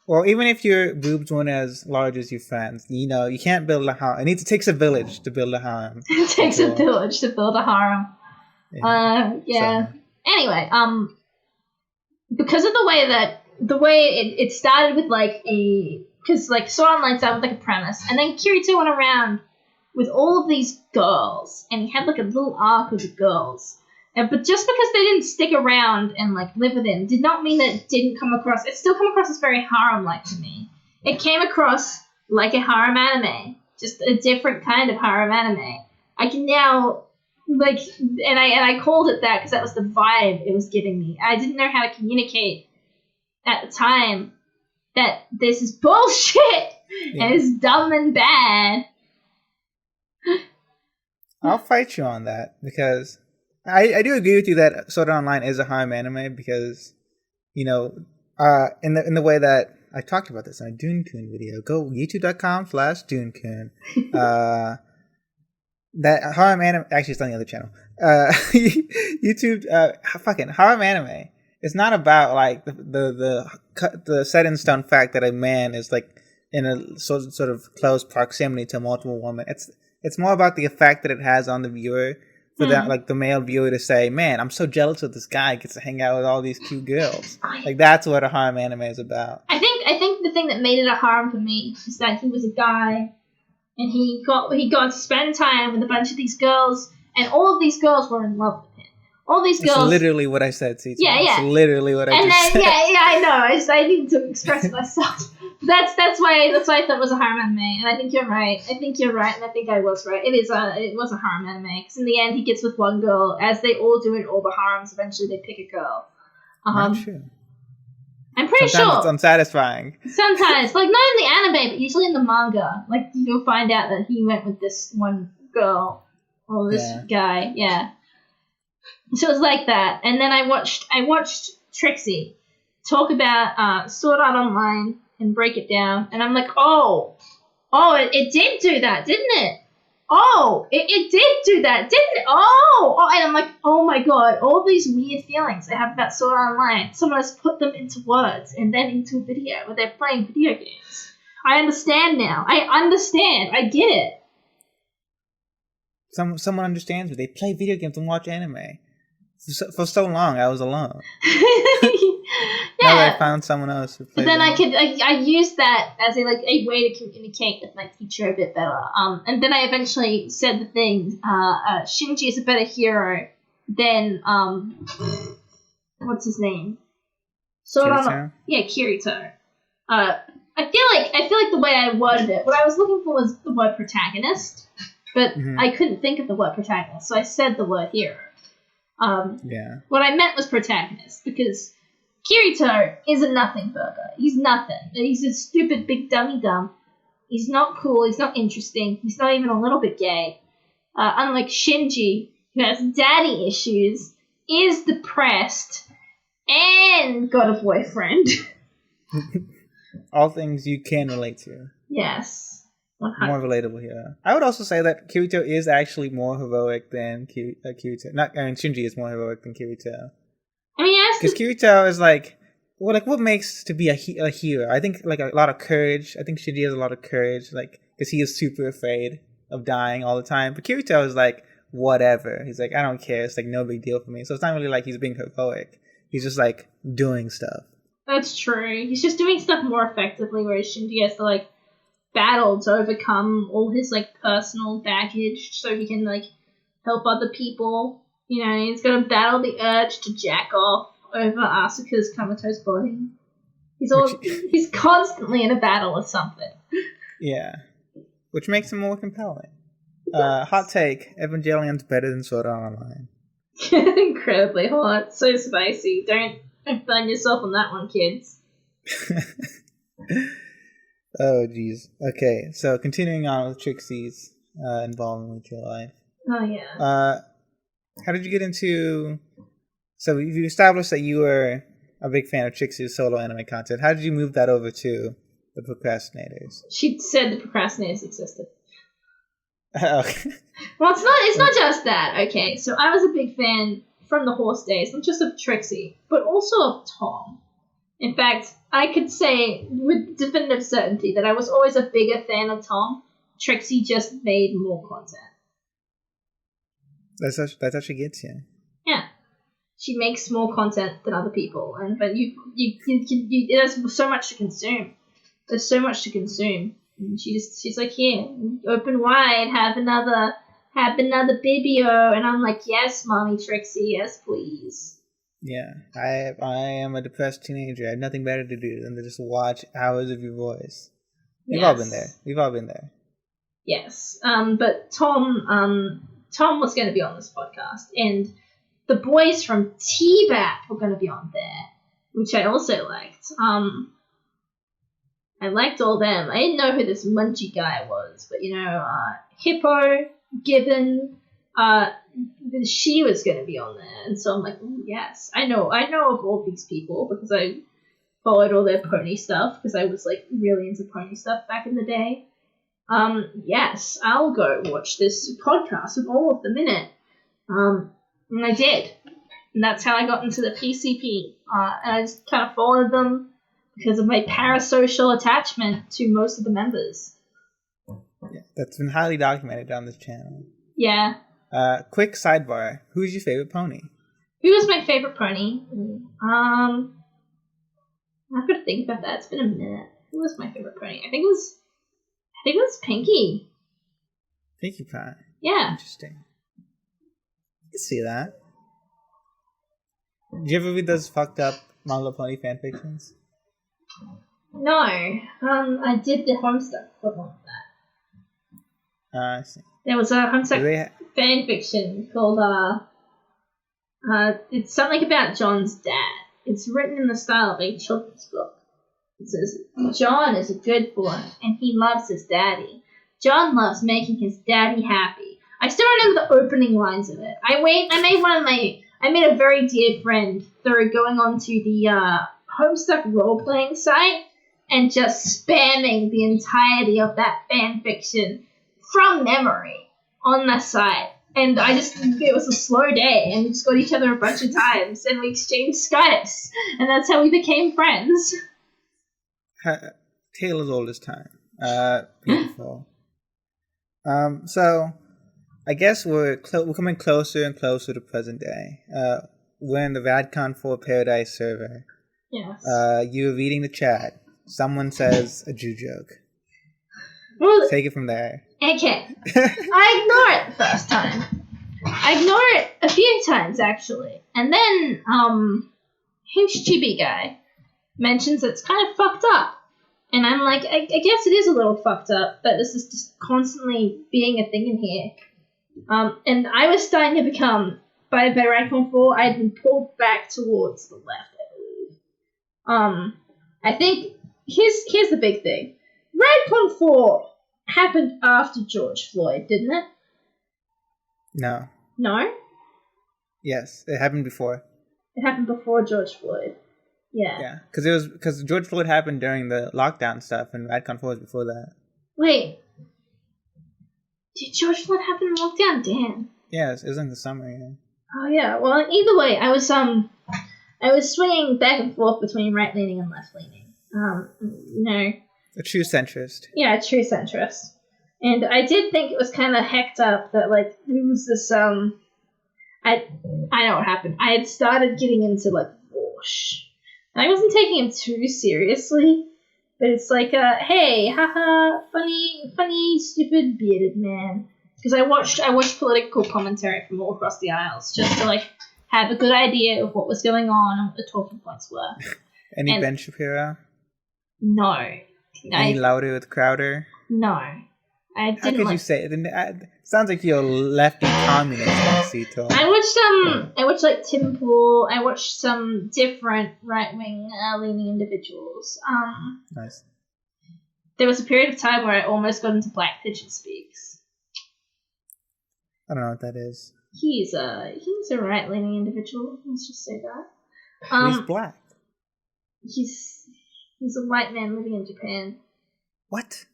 Well, even if your boobs weren't as large as your friends, you can't build a harem. It takes a village to build a harem. It takes a village to build a harem. Yeah. So. Anyway, because of the way it started with because Sword Art Online started with a premise, and then Kirito went around with all of these girls, and he had a little arc with the girls. But just because they didn't stick around and live with him did not mean that it didn't come across. It still come across as very harem-like to me. It came across like a harem anime, just a different kind of harem anime. I can now and I called it that because that was the vibe it was giving me. I didn't know how to communicate at the time that this is bullshit and it's dumb and bad. I'll fight you on that because. I do agree with you that Sword Art Online is a harem anime because, in the way that I talked about this in a Dune-kun video. Go youtube.com/Dune-kun. That harem anime, actually it's on the other channel. YouTube, harem anime. It's not about the set in stone fact that a man is in a sort of close proximity to multiple women. It's more about the effect that it has on the viewer. For that, the male viewer to say, "Man, I'm so jealous of this guy. Gets to hang out with all these cute girls." That's what a harem anime is about. I think the thing that made it a harem for me is that he was a guy, and he got to spend time with a bunch of these girls, and all of these girls were in love with him. All these girls. It's literally what I said, C2ol. Yeah. It's literally what I just said. Yeah, I know. I need to express myself. That's why I thought it was a harem anime, and I think you're right. And I think I was right. It was a harem anime because in the end he gets with one girl, as they all do in all the harems. Eventually they pick a girl. I'm sure. I'm pretty Sometimes it's unsatisfying. Sometimes, not in the anime, but usually in the manga, you'll find out that he went with this one girl or this guy. Yeah. So it was like that, and then I watched Trixie talk about Sword Art Online and break it down, and I'm like, it did do that, didn't it? It did do that, didn't it? And I'm like, oh my god, all these weird feelings I have about Sword Art Online, someone has put them into words and then into a video where they're playing video games. I understand now. I get it. Someone understands me. They play video games and watch anime. For so long, I was alone. Now that I found someone else who plays. Then I used that as a way to communicate with my teacher a bit better. And then I eventually said the thing. Shinji is a better hero than what's his name? Kirito? Kirito. I feel like the way I worded it, what I was looking for was the word protagonist, but I couldn't think of the word protagonist, so I said the word hero. What I meant was protagonist, because Kirito is a nothing burger. He's nothing. He's a stupid big dummy dumb. He's not cool. He's not interesting. He's not even a little bit gay. Unlike Shinji, who has daddy issues, is depressed, and got a boyfriend. All things you can relate to. Yes. 100%. More relatable here. I would also say that Kirito is actually more heroic than Kirito. Shinji is more heroic than Kirito. I mean, yes. Because Kirito is what makes to be a hero? I think a lot of courage. I think Shinji has a lot of courage, because he is super afraid of dying all the time. But Kirito is whatever. He's I don't care. It's no big deal for me. So it's not really he's being heroic. He's just doing stuff. That's true. He's just doing stuff more effectively, whereas Shinji has to battle to overcome all his personal baggage so he can help other people. He's got to battle the urge to jack off over Asuka's comatose body. He's constantly in a battle with something. Yeah. Which makes him more compelling. Hot take, Evangelion's better than Sword Art Online. Incredibly hot. So spicy. Don't burn yourself on that one, kids. Oh, jeez. Okay, so continuing on with Trixie's involvement with your life. Oh, yeah. How did you get into... So you established that you were a big fan of Trixie's solo anime content. How did you move that over to the Procrastinators? She said the Procrastinators existed. Okay. Well, it's not just that, okay? So I was a big fan from the horse days, not just of Trixie, but also of Tom. In fact, I could say with definitive certainty that I was always a bigger fan of Tom. Trixie just made more content. That's actually gets you. Yeah. She makes more content than other people, but there's so much to consume. There's so much to consume. And she's like, here, open wide, have another Bibio, and I'm like, yes, mommy Trixie, yes, please. Yeah, I am a depressed teenager. I have nothing better to do than to just watch hours of your voice. We've all been there. Yes. But Tom was going to be on this podcast, and the boys from T-Bat were going to be on there, which I also liked. I liked all them. I didn't know who this Munchie guy was, but Hippo, Gibbon, she was going to be on there, and so I'm like, ooh, yes, I know of all these people because I followed all their pony stuff because I was like really into pony stuff back in the day. Yes, I'll go watch this podcast with all of them in it. And I did, and that's how I got into the PCP. And I just kind of followed them because of my parasocial attachment to most of the members. Yeah, that's been highly documented on this channel. Yeah. Quick sidebar: who's your favorite pony? Who was my favorite pony? I've got to think about that. It's been a minute. Who was my favorite pony? I think it was Pinkie. Pinkie Pie. Yeah. Interesting. I can see that. Did you ever read those fucked up My Little Pony fanfictions? No. I did the Homestuck equivalent of that. I see. There was a Homestuck fanfiction called it's something about John's dad. It's written in the style of a children's book. It says, John is a good boy, and he loves his daddy. John loves making his daddy happy. I still remember the opening lines of it. I made a very dear friend through going onto the Homestuck role-playing site and just spamming the entirety of that fanfiction from memory on the site. And it was a slow day, and we just got each other a bunch of times, and we exchanged Skypes, and that's how we became friends. Tale as old as time. Beautiful. So, I guess we're coming closer and closer to present day. We're in the VadCon 4 Paradise server. Yes. You're reading the chat. Someone says a Jew joke. Well, take it from there. Okay. I ignored it the first time. I ignored it a few times, actually. And then, Hinch Chibi guy mentions it's kind of fucked up. And I'm like, I guess it is a little fucked up, but this is just constantly being a thing in here. And I was starting to become, by Radcon 4, I had been pulled back towards the left, I believe. I think, here's the big thing. Radcon 4 happened after George Floyd, didn't it? No. No? Yes, it happened before. It happened before George Floyd. Yeah. Yeah, because George Floyd happened during the lockdown stuff, and Radcon 4 was before that. Wait. Did George Floyd happen in lockdown? Damn. Yeah, it was in the summer, yeah. Oh, yeah. Well, either way, I was swinging back and forth between right-leaning and left-leaning. A true centrist. Yeah, a true centrist. And I did think it was kind of hecked up that, like, there was this, I know what happened. I had started getting into, like, Warsh. And I wasn't taking him too seriously, but it's like, hey, haha, funny, stupid, bearded man. Because I watched political commentary from all across the aisles, just to, like, have a good idea of what was going on and what the talking points were. Any Ben Shapiro? No. Any Louder with Crowder? No. I didn't. How could you say it? It sounds like you're lefty communist on C2ol. I watched like Tim Pool. I watched some different right-wing leaning individuals. Nice. There was a period of time where I almost got into Black Pigeon Speaks. I don't know what that is. He's a right-leaning individual. Let's just say that. He's black. He's a white man living in Japan. What?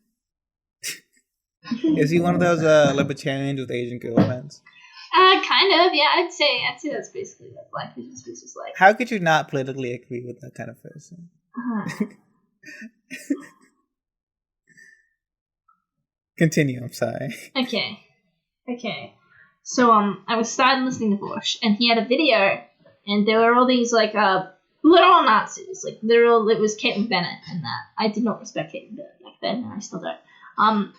Is he one of those libertarians with Asian girlfriends? Kind of, yeah. I'd say that's basically what black Asian speech is like. How could you not politically agree with that kind of person? Continue. I'm sorry. Okay. So I was starting listening to Bush, and he had a video, and there were all these like literal Nazis, like literal. It was Caitlin Bennett and that. I did not respect Caitlin Bennett back then, and I still don't.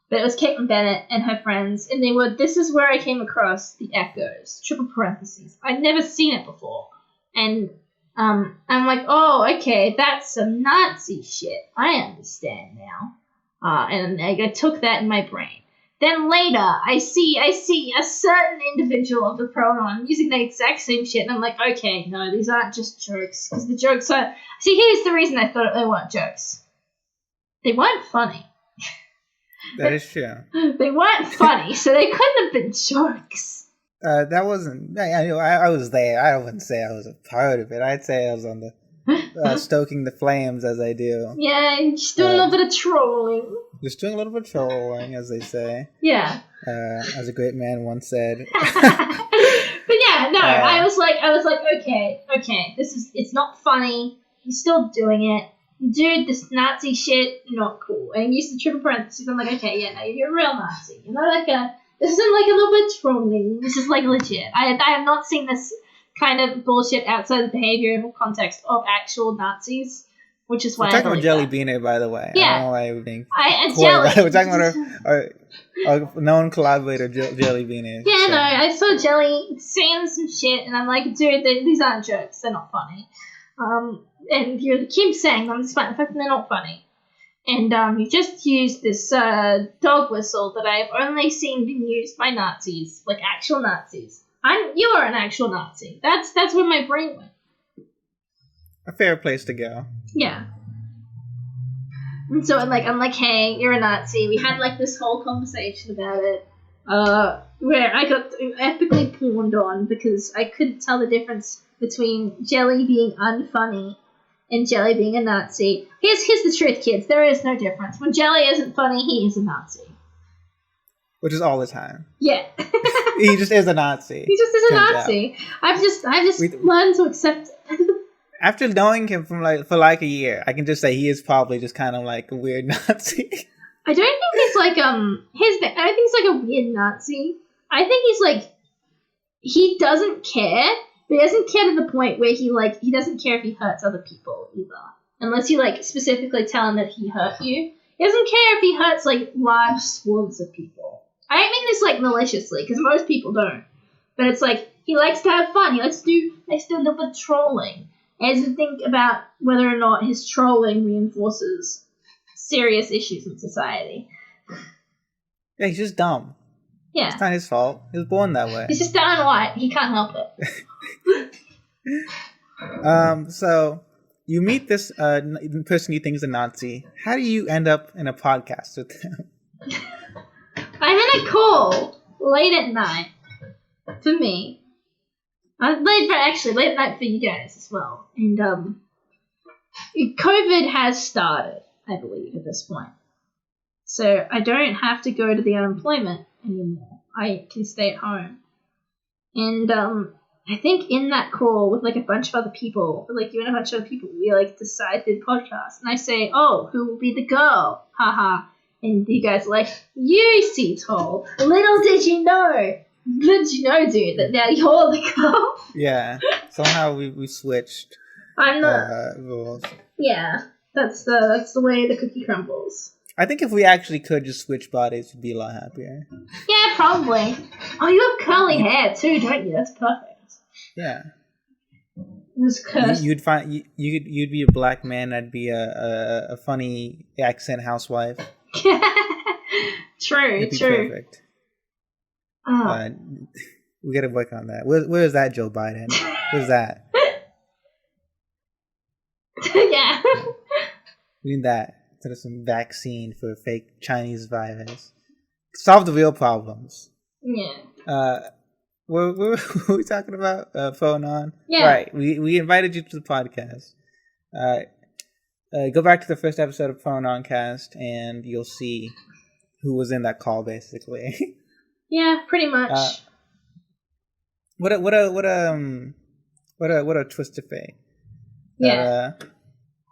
But it was Caitlin Bennett and her friends, and they were. This is where I came across the echoes. Triple parentheses. I'd never seen it before, and I'm like, oh, okay, that's some Nazi shit. I understand now. And I took that in my brain. Then later, I see a certain individual of the pronoun using the exact same shit, and I'm like, okay, no, these aren't just jokes, because the jokes are... See, here's the reason I thought they weren't jokes. They weren't funny. That is true. They weren't funny, so they couldn't have been jokes. That wasn't... I was there. I wouldn't say I was a part of it. I'd say I was on the... stoking the flames as I do. Yeah, just doing a little bit of trolling. Just doing a little bit of trolling, as they say. Yeah. As a great man once said. But yeah, no, I was like, okay, it's not funny. He's still doing it. Dude, this Nazi shit, not cool. And he used the triple parentheses. I'm like, okay, yeah, no, you're a real Nazi. You're not this isn't like a little bit trolling. This is like legit. I have not seen this kind of bullshit outside the behavioral context of actual Nazis, which is why we're talking about Jelly Beaner, by the way. Yeah. I don't know why we're being Jelly. We're talking about our known collaborator, Jelly Beaner. Yeah, so. No, I saw Jelly saying some shit, and I'm like, dude, these aren't jokes. They're not funny. And you keep saying them despite the fact that they're not funny. And you just used this dog whistle that I've only seen been used by Nazis, like actual Nazis. You are an actual Nazi. That's where my brain went. A fair place to go. Yeah. And so I'm like, hey, you're a Nazi. We had like this whole conversation about it, where I got epically pawned on because I couldn't tell the difference between Jelly being unfunny and Jelly being a Nazi. Here's the truth, kids. There is no difference. When Jelly isn't funny, he is a Nazi. Which is all the time. Yeah. He just is a Nazi. He just is a Nazi. I've just learned to accept it. After knowing him for like a year, I can just say he is probably just kind of like a weird Nazi. I don't think he's like I don't think he's like a weird Nazi. I think he's like he doesn't care, but he doesn't care to the point where he doesn't care if he hurts other people either. Unless you like specifically tell him that he hurt you. He doesn't care if he hurts like large swaths of people. I don't mean this like maliciously, because most people don't. But it's like he likes to have fun. He likes to do a little bit of trolling. And he has to think about whether or not his trolling reinforces serious issues in society. Yeah, he's just dumb. Yeah. It's not his fault. He was born that way. He's just dumb and white. He can't help it. So you meet this person you think is a Nazi. How do you end up in a podcast with them? I'm in a call late at night for me. Late at night for you guys as well. And COVID has started, I believe, at this point. So I don't have to go to the unemployment anymore. I can stay at home. And I think in that call with like a bunch of other people, like you and a bunch of other people, we like decide the podcast. And I say, oh, who will be the girl? Haha. And you guys are like, you, C2ol. Little did you know. Did you know, dude, that now you're the girl? Yeah. Somehow we switched. I'm not. Rules. Yeah. That's the way the cookie crumbles. I think if we actually could just switch bodies, we'd be a lot happier. Yeah, probably. Oh, you have curly hair too, don't you? That's perfect. Yeah. It was cursed. You'd be a black man. I'd be a funny accent housewife. True. Perfect. Oh. We gotta work on that. Where is that, Joe Biden? Where's that? Yeah. We need that. Instead of some vaccine for a fake Chinese virus. Solve the real problems. Yeah. What were we talking about? Phone on? Yeah. Right. We invited you to the podcast. Go back to the first episode of Phone On Cast, and you'll see who was in that call, basically. Yeah, pretty much. What a twist of fate. Yeah.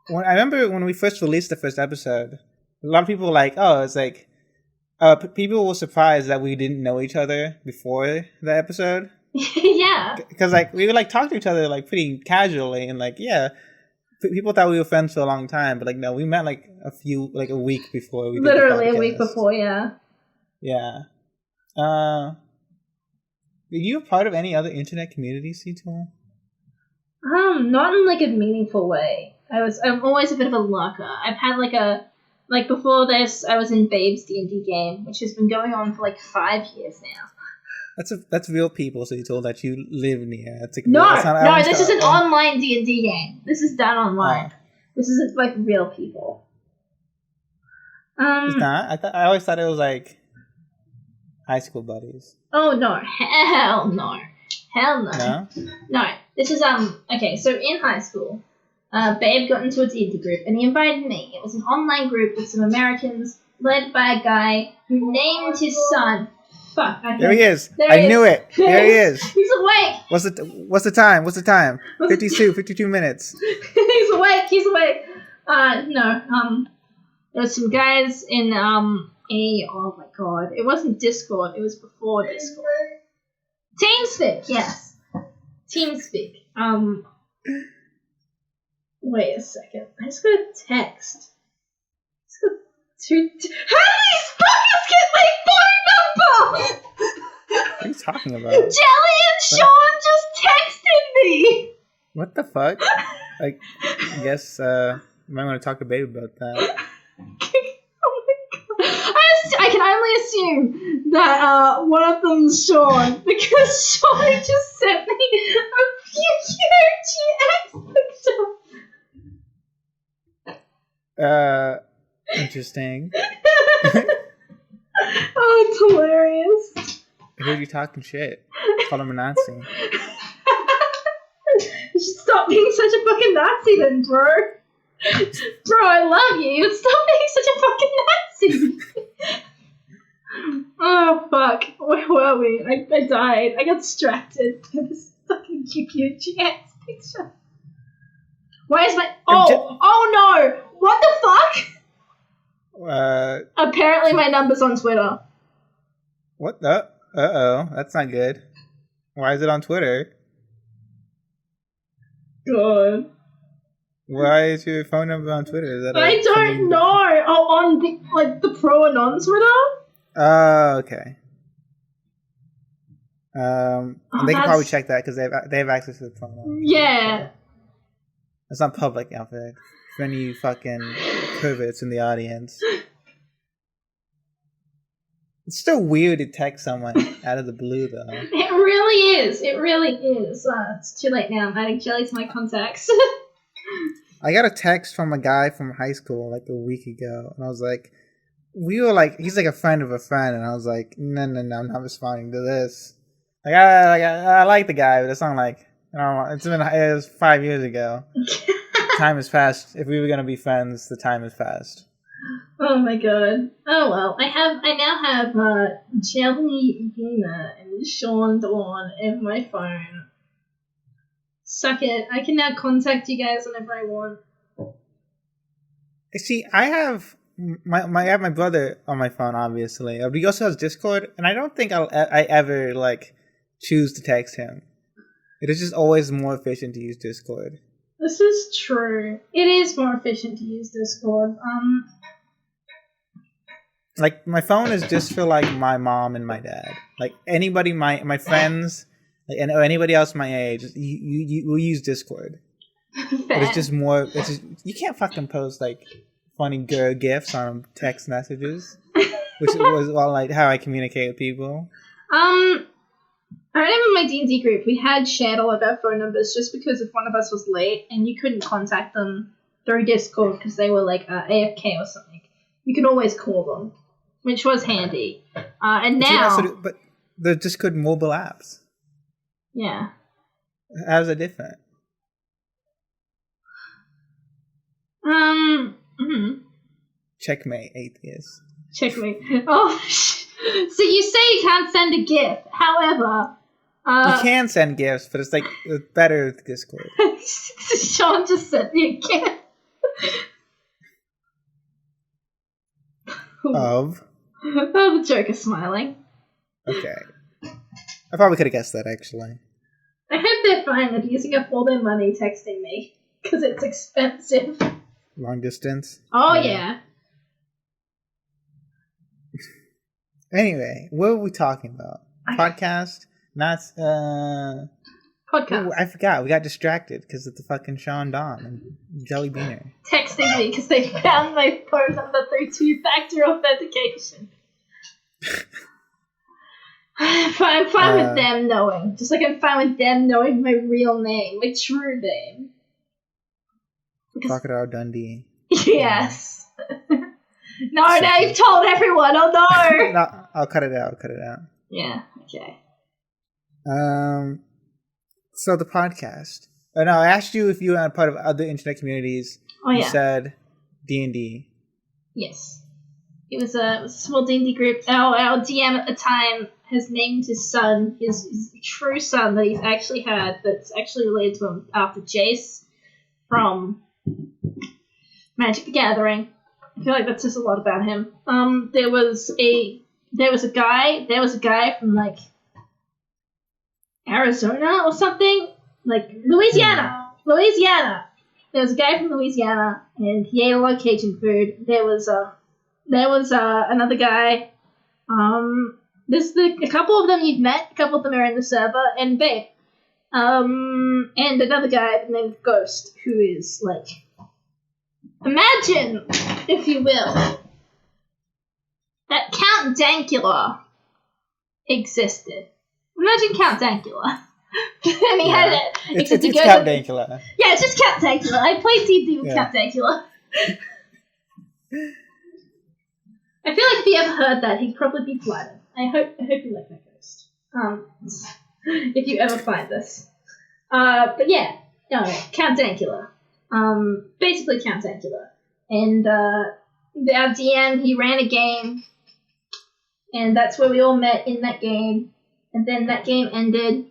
I remember when we first released the first episode, a lot of people were like, oh, it's like, people were surprised that we didn't know each other before the episode. Yeah. Because, like, we would, like, talk to each other, like, pretty casually, and, like, yeah, people thought we were friends for a long time, but, like, no, we met, like, a week before we did Literally a week before, yeah. Yeah. Are you a part of any other internet communities, C2ol? Not in, like, a meaningful way. I'm always a bit of a lurker. I've had, like, before this, I was in Babe's D&D game, which has been going on for, like, 5 years now. That's real people, C2ol, that you live near. It's like, This is an online D&D game. This is done online. This isn't, like, real people. It's not? I always thought it was, like, high school buddies. Oh, no. Hell no. Hell no. No? No. This is, okay, so in high school, Babe got into a D&D group, and he invited me. It was an online group with some Americans, led by a guy who named his son... Fuck. There he is. I knew it. There he is. He's awake. What's the time? 52 minutes. He's awake. No. There was some guys in, oh my god. It wasn't Discord. It was before Discord. TeamSpeak, yes. TeamSpeak. Wait a second. I just got a text. How did these fuckers get my phone number? What are you talking about? Jelly and Sean just texted me. What the fuck? Like, I guess you might want to talk to Babe about that. Oh my god. I can only assume that one of them's Sean, because Sean just sent me a PQGX picture. Interesting. Oh, it's hilarious. I heard you talking shit. Call him a Nazi. You should stop being such a fucking Nazi then, bro. Bro, I love you. Stop being such a fucking Nazi. Oh, fuck. Where were we? I died. I got distracted by this fucking QQGX picture. Why is my... Oh no! What the fuck? Apparently my number's on Twitter. What the? Uh-oh. That's not good. Why is it on Twitter? God. Why is your phone number on Twitter? Is that I don't know. Oh, on the pro and on Twitter? Oh, okay. And they can probably check that because they have access to the phone. Yeah. It's not public, Alfred. For any fucking perverts in the audience. It's still weird to text someone out of the blue, though. It really is. It's too late now. I'm adding Jelly to my contacts. I got a text from a guy from high school like a week ago, and I was like, he's like a friend of a friend, and I was like, no, I'm not responding to this. Like, I like the guy, but it's not like, I don't know, it was 5 years ago. Time has passed. If we were gonna be friends, the time has passed. Oh my god. Oh well. I now have Jelly Gina and Sean Dawn in my phone. Suck it. I can now contact you guys whenever I want. See, I have my brother on my phone, obviously, but he also has Discord, and I don't think I ever like choose to text him. It is just always more efficient to use Discord. This is true. It is more efficient to use Discord. Like, my phone is just for, like, my mom and my dad. Like, anybody, my friends, like, or anybody else my age, we use Discord. But it's just more, you can't fucking post, like, funny girl gifs on text messages. Which was, well, like, how I communicate with people. I remember in my D&D group, we had shared all of our phone numbers just because if one of us was late and you couldn't contact them through Discord because they were, like, AFK or something, you could always call them, which was handy. And now... But there's Discord mobile apps. Yeah. How's it different? Checkmate, atheist. Checkmate. Oh, so you say you can't send a GIF. However, you can send GIFs, but it's like better with Discord. Sean just sent me a GIF. Of the Joker smiling. Okay. I probably could have guessed that, actually. I hope they're fine with using up all their money texting me, because it's expensive. Long distance? Oh, yeah. Anyway, what were we talking about? Podcast? Not, Podcast. Ooh, I forgot. We got distracted because of the fucking Sean Don and Jelly Beaner. Texting me because they found my phone number through two-factor authentication. I'm fine with them knowing. Just like I'm fine with them knowing my real name, my true name. Crocodile Dundee. Yes. No, you've told everyone. Oh no. No, I'll cut it out. Yeah. Okay. So the podcast. Oh, no, I asked you if you were part of other internet communities. Oh yeah. You said D&D. Yes. It was a small D&D group. Our DM at the time has named his son, his true son that he's actually had, that's actually related to him after Jace from Magic the Gathering. I feel like that says a lot about him. There was a guy from like Arizona or something, like Louisiana. There was a guy from Louisiana, and he ate a lot of Cajun food. There was another guy. There's a couple of them you've met. A couple of them are in the server, and Babe. And another guy named Ghost, who is like, imagine, if you will, that Count Dankula existed. Imagine Count Dankula. And he had it. It's Count Dankula. Yeah, it's just Count Dankula. I played D&D with Count Dankula. I feel like if he ever heard that, he'd probably be flattered. I hope you like that Ghost. If you ever find this. But yeah, no, Count Dankula. Basically Count Dankula. And our DM, he ran a game, and that's where we all met in that game. And then that game ended,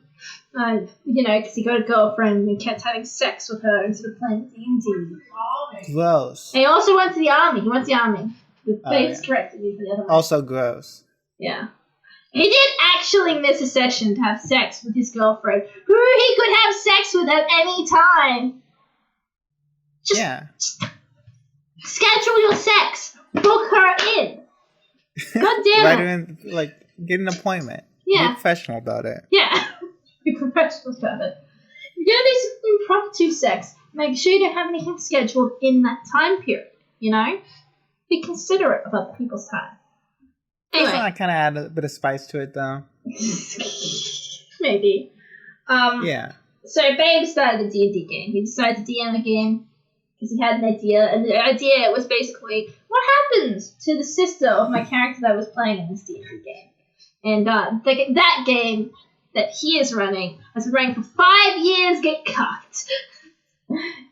because he got a girlfriend and kept having sex with her instead of playing D&D. Gross. And he also went to the army. The face corrected me for the other one. Also gross. Yeah. He did actually miss a session to have sex with his girlfriend, who he could have sex with at any time. Just schedule your sex. Book her in. God damn it. Write her in, get an appointment. Yeah. Be professional about it. Yeah. Be professional about it. If you're going to do some impromptu sex, make sure you don't have anything scheduled in that time period, Be considerate of other people's time. Anyway. Doesn't that kind of add a bit of spice to it, though? Maybe. Yeah. So Babe started a D&D game. He decided to DM a game because he had an idea, and the idea was basically, what happens to the sister of my character that was playing in this D&D game? And that game that he is running has been running for 5 years, get cucked.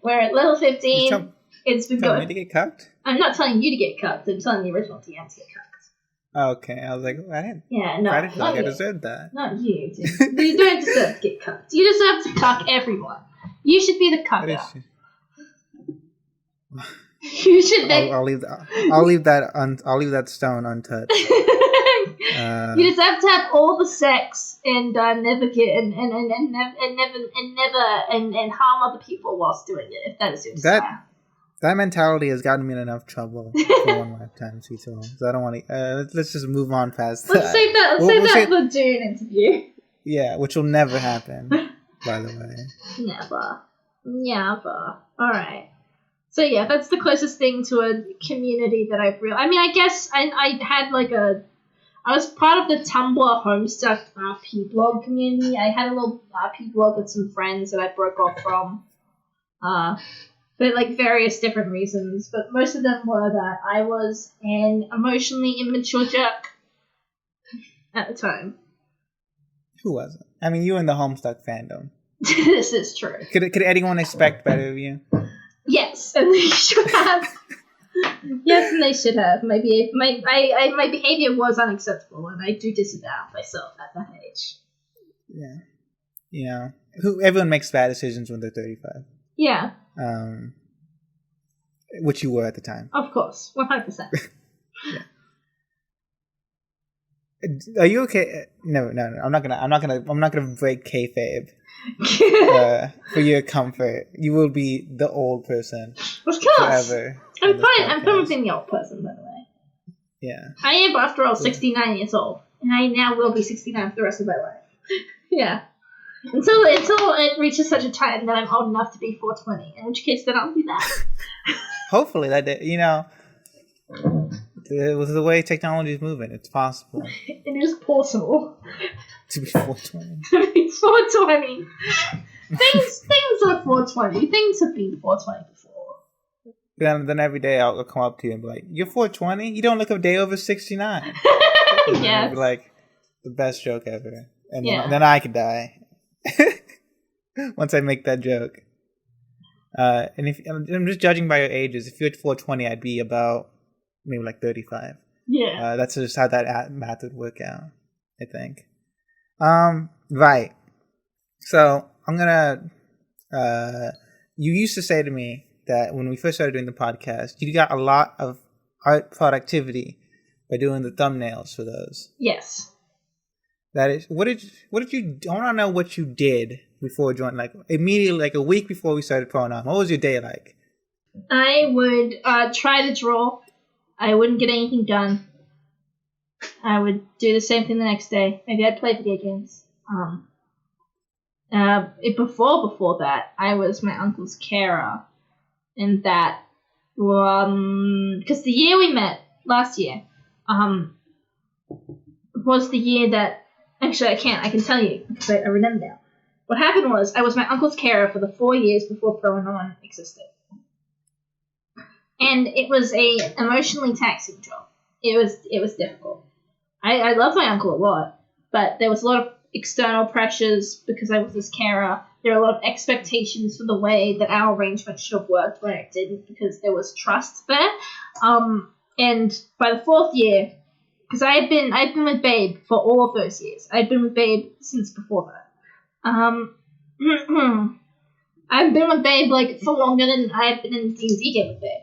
We're at level 15. It's been going. Me to get cucked? I'm not telling you to get cucked. I'm telling the original DM to get cucked. Okay, I was like, I didn't. Yeah, no, I didn't feel like I you. deserved that. Not you. You don't deserve to get cucked. You deserve to cuck everyone. You should be the cucker. You should. I'll leave that stone untouched. You deserve to have all the sex and never get and harm other people whilst doing it, if that is your style. That mentality has gotten me in enough trouble for one lifetime, C2ol. So I don't want to. Let's just move on past that. Let's save that for the Dune interview. Yeah, which will never happen, by the way. Never. All right. So yeah, that's the closest thing to a community that I've realized. I mean, I guess I had I was part of the Tumblr Homestuck RP blog community. I had a little RP blog with some friends that I broke off from. For various different reasons, but most of them were that I was an emotionally immature jerk at the time. Who wasn't? I mean, you're in the Homestuck fandom. This is true. Could anyone expect better of you? Yes, and they should have. Yes, and they should have. My behavior was unacceptable, and I do disavow myself at that age. Yeah. Yeah. Everyone makes bad decisions when they're 35. Yeah. Which you were at the time. Of course, 100%. Yeah. Are you okay? No. I'm not gonna break kayfabe for your comfort. You will be the old person. Of course. Forever. I'm fine being the old person, by the way. Yeah. I am, after all, 69 years old, and I now will be 69 for the rest of my life. Yeah. Until it reaches such a time that I'm old enough to be 420, in which case then I'll be that. Hopefully that day, with the way technology is moving, it's possible. It is possible. To be 420. It's 420. Things are 420. Things have been 420 before. Then every day I'll come up to you and be like, "You're 420? You don't look a day over 69." Yeah. Be like, the best joke ever. And then I could die. Once I make that joke. And if I'm just judging by your ages, if you're at 420, I'd be about maybe like 35. Yeah. That's just how that math would work out, I think. Right. So I'm gonna. You used to say to me that when we first started doing the podcast, you got a lot of art productivity by doing the thumbnails for those. Yes. That is, what did you? I want to know what you did before joining. Like immediately, like a week before we started throwing on. What was your day like? I would try to draw. I wouldn't get anything done. I would do the same thing the next day. Maybe I'd play video games. Before that, I was my uncle's carer, and that because the year we met last year, was the year that. Actually, I can tell you, because I remember now. What happened was, I was my uncle's carer for the 4 years before Pro and On existed. And it was a emotionally taxing job. It was difficult. I love my uncle a lot, but there was a lot of external pressures because I was his carer. There were a lot of expectations for the way that our arrangement should have worked when it didn't, because there was trust there. And by the 4th year, because I'd been with Babe for all of those years. I'd been with Babe since before that. I've been with Babe like for longer than I've been in the D&D game with Babe.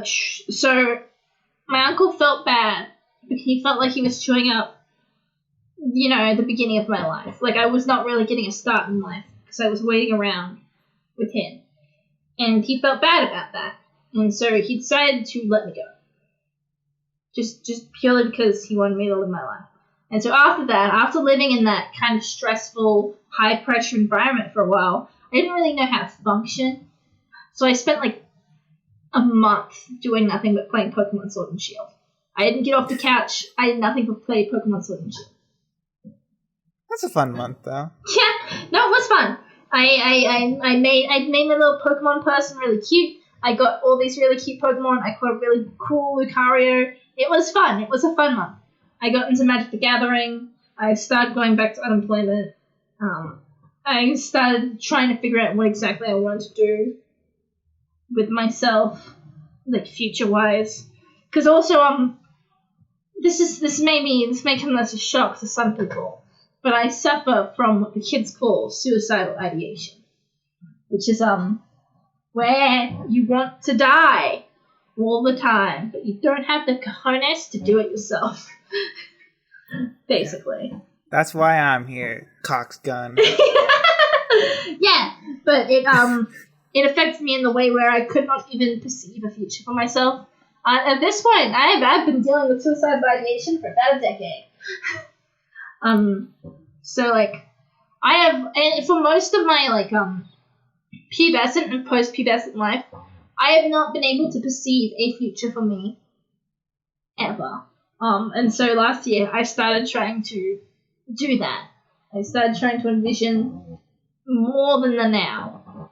So my uncle felt bad. He felt like he was chewing up, the beginning of my life. Like I was not really getting a start in life because I was waiting around with him, and he felt bad about that. And so he decided to let me go. Just purely because he wanted me to live my life. And so after that, after living in that kind of stressful, high-pressure environment for a while, I didn't really know how to function. So I spent like a month doing nothing but playing Pokemon Sword and Shield. I didn't get off the couch. I did nothing but play Pokemon Sword and Shield. That's a fun month, though. Yeah, no, it was fun. I made my little Pokemon person really cute. I got all these really cute Pokemon. I caught a really cool Lucario. It was fun. It was a fun month. I got into Magic the Gathering. I started going back to unemployment. I started trying to figure out what exactly I wanted to do with myself, like future-wise. Because also, this may come as a shock to some people, but I suffer from what the kids call suicidal ideation, which is where you want to die all the time, but you don't have the cojones to do it yourself. Basically. That's why I'm here, coxgun. Yeah, but it affects me in the way where I could not even perceive a future for myself. At this point, I've been dealing with suicidal ideation for about a decade. So like, I have, and for most of my like pubescent and post-pubescent life, I have not been able to perceive a future for me ever. And so last year I started trying to do that. I started trying to envision more than the now.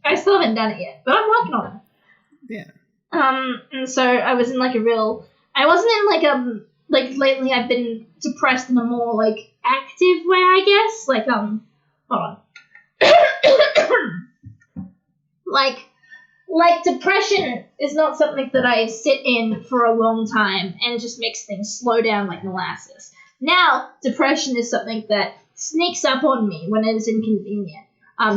I still haven't done it yet, but I'm working on it. Yeah. And so I was in like a real I wasn't in like lately I've been depressed in a more like active way, I guess. Like hold on. like depression is not something that I sit in for a long time and it just makes things slow down like molasses. Now depression is something that sneaks up on me when it is inconvenient.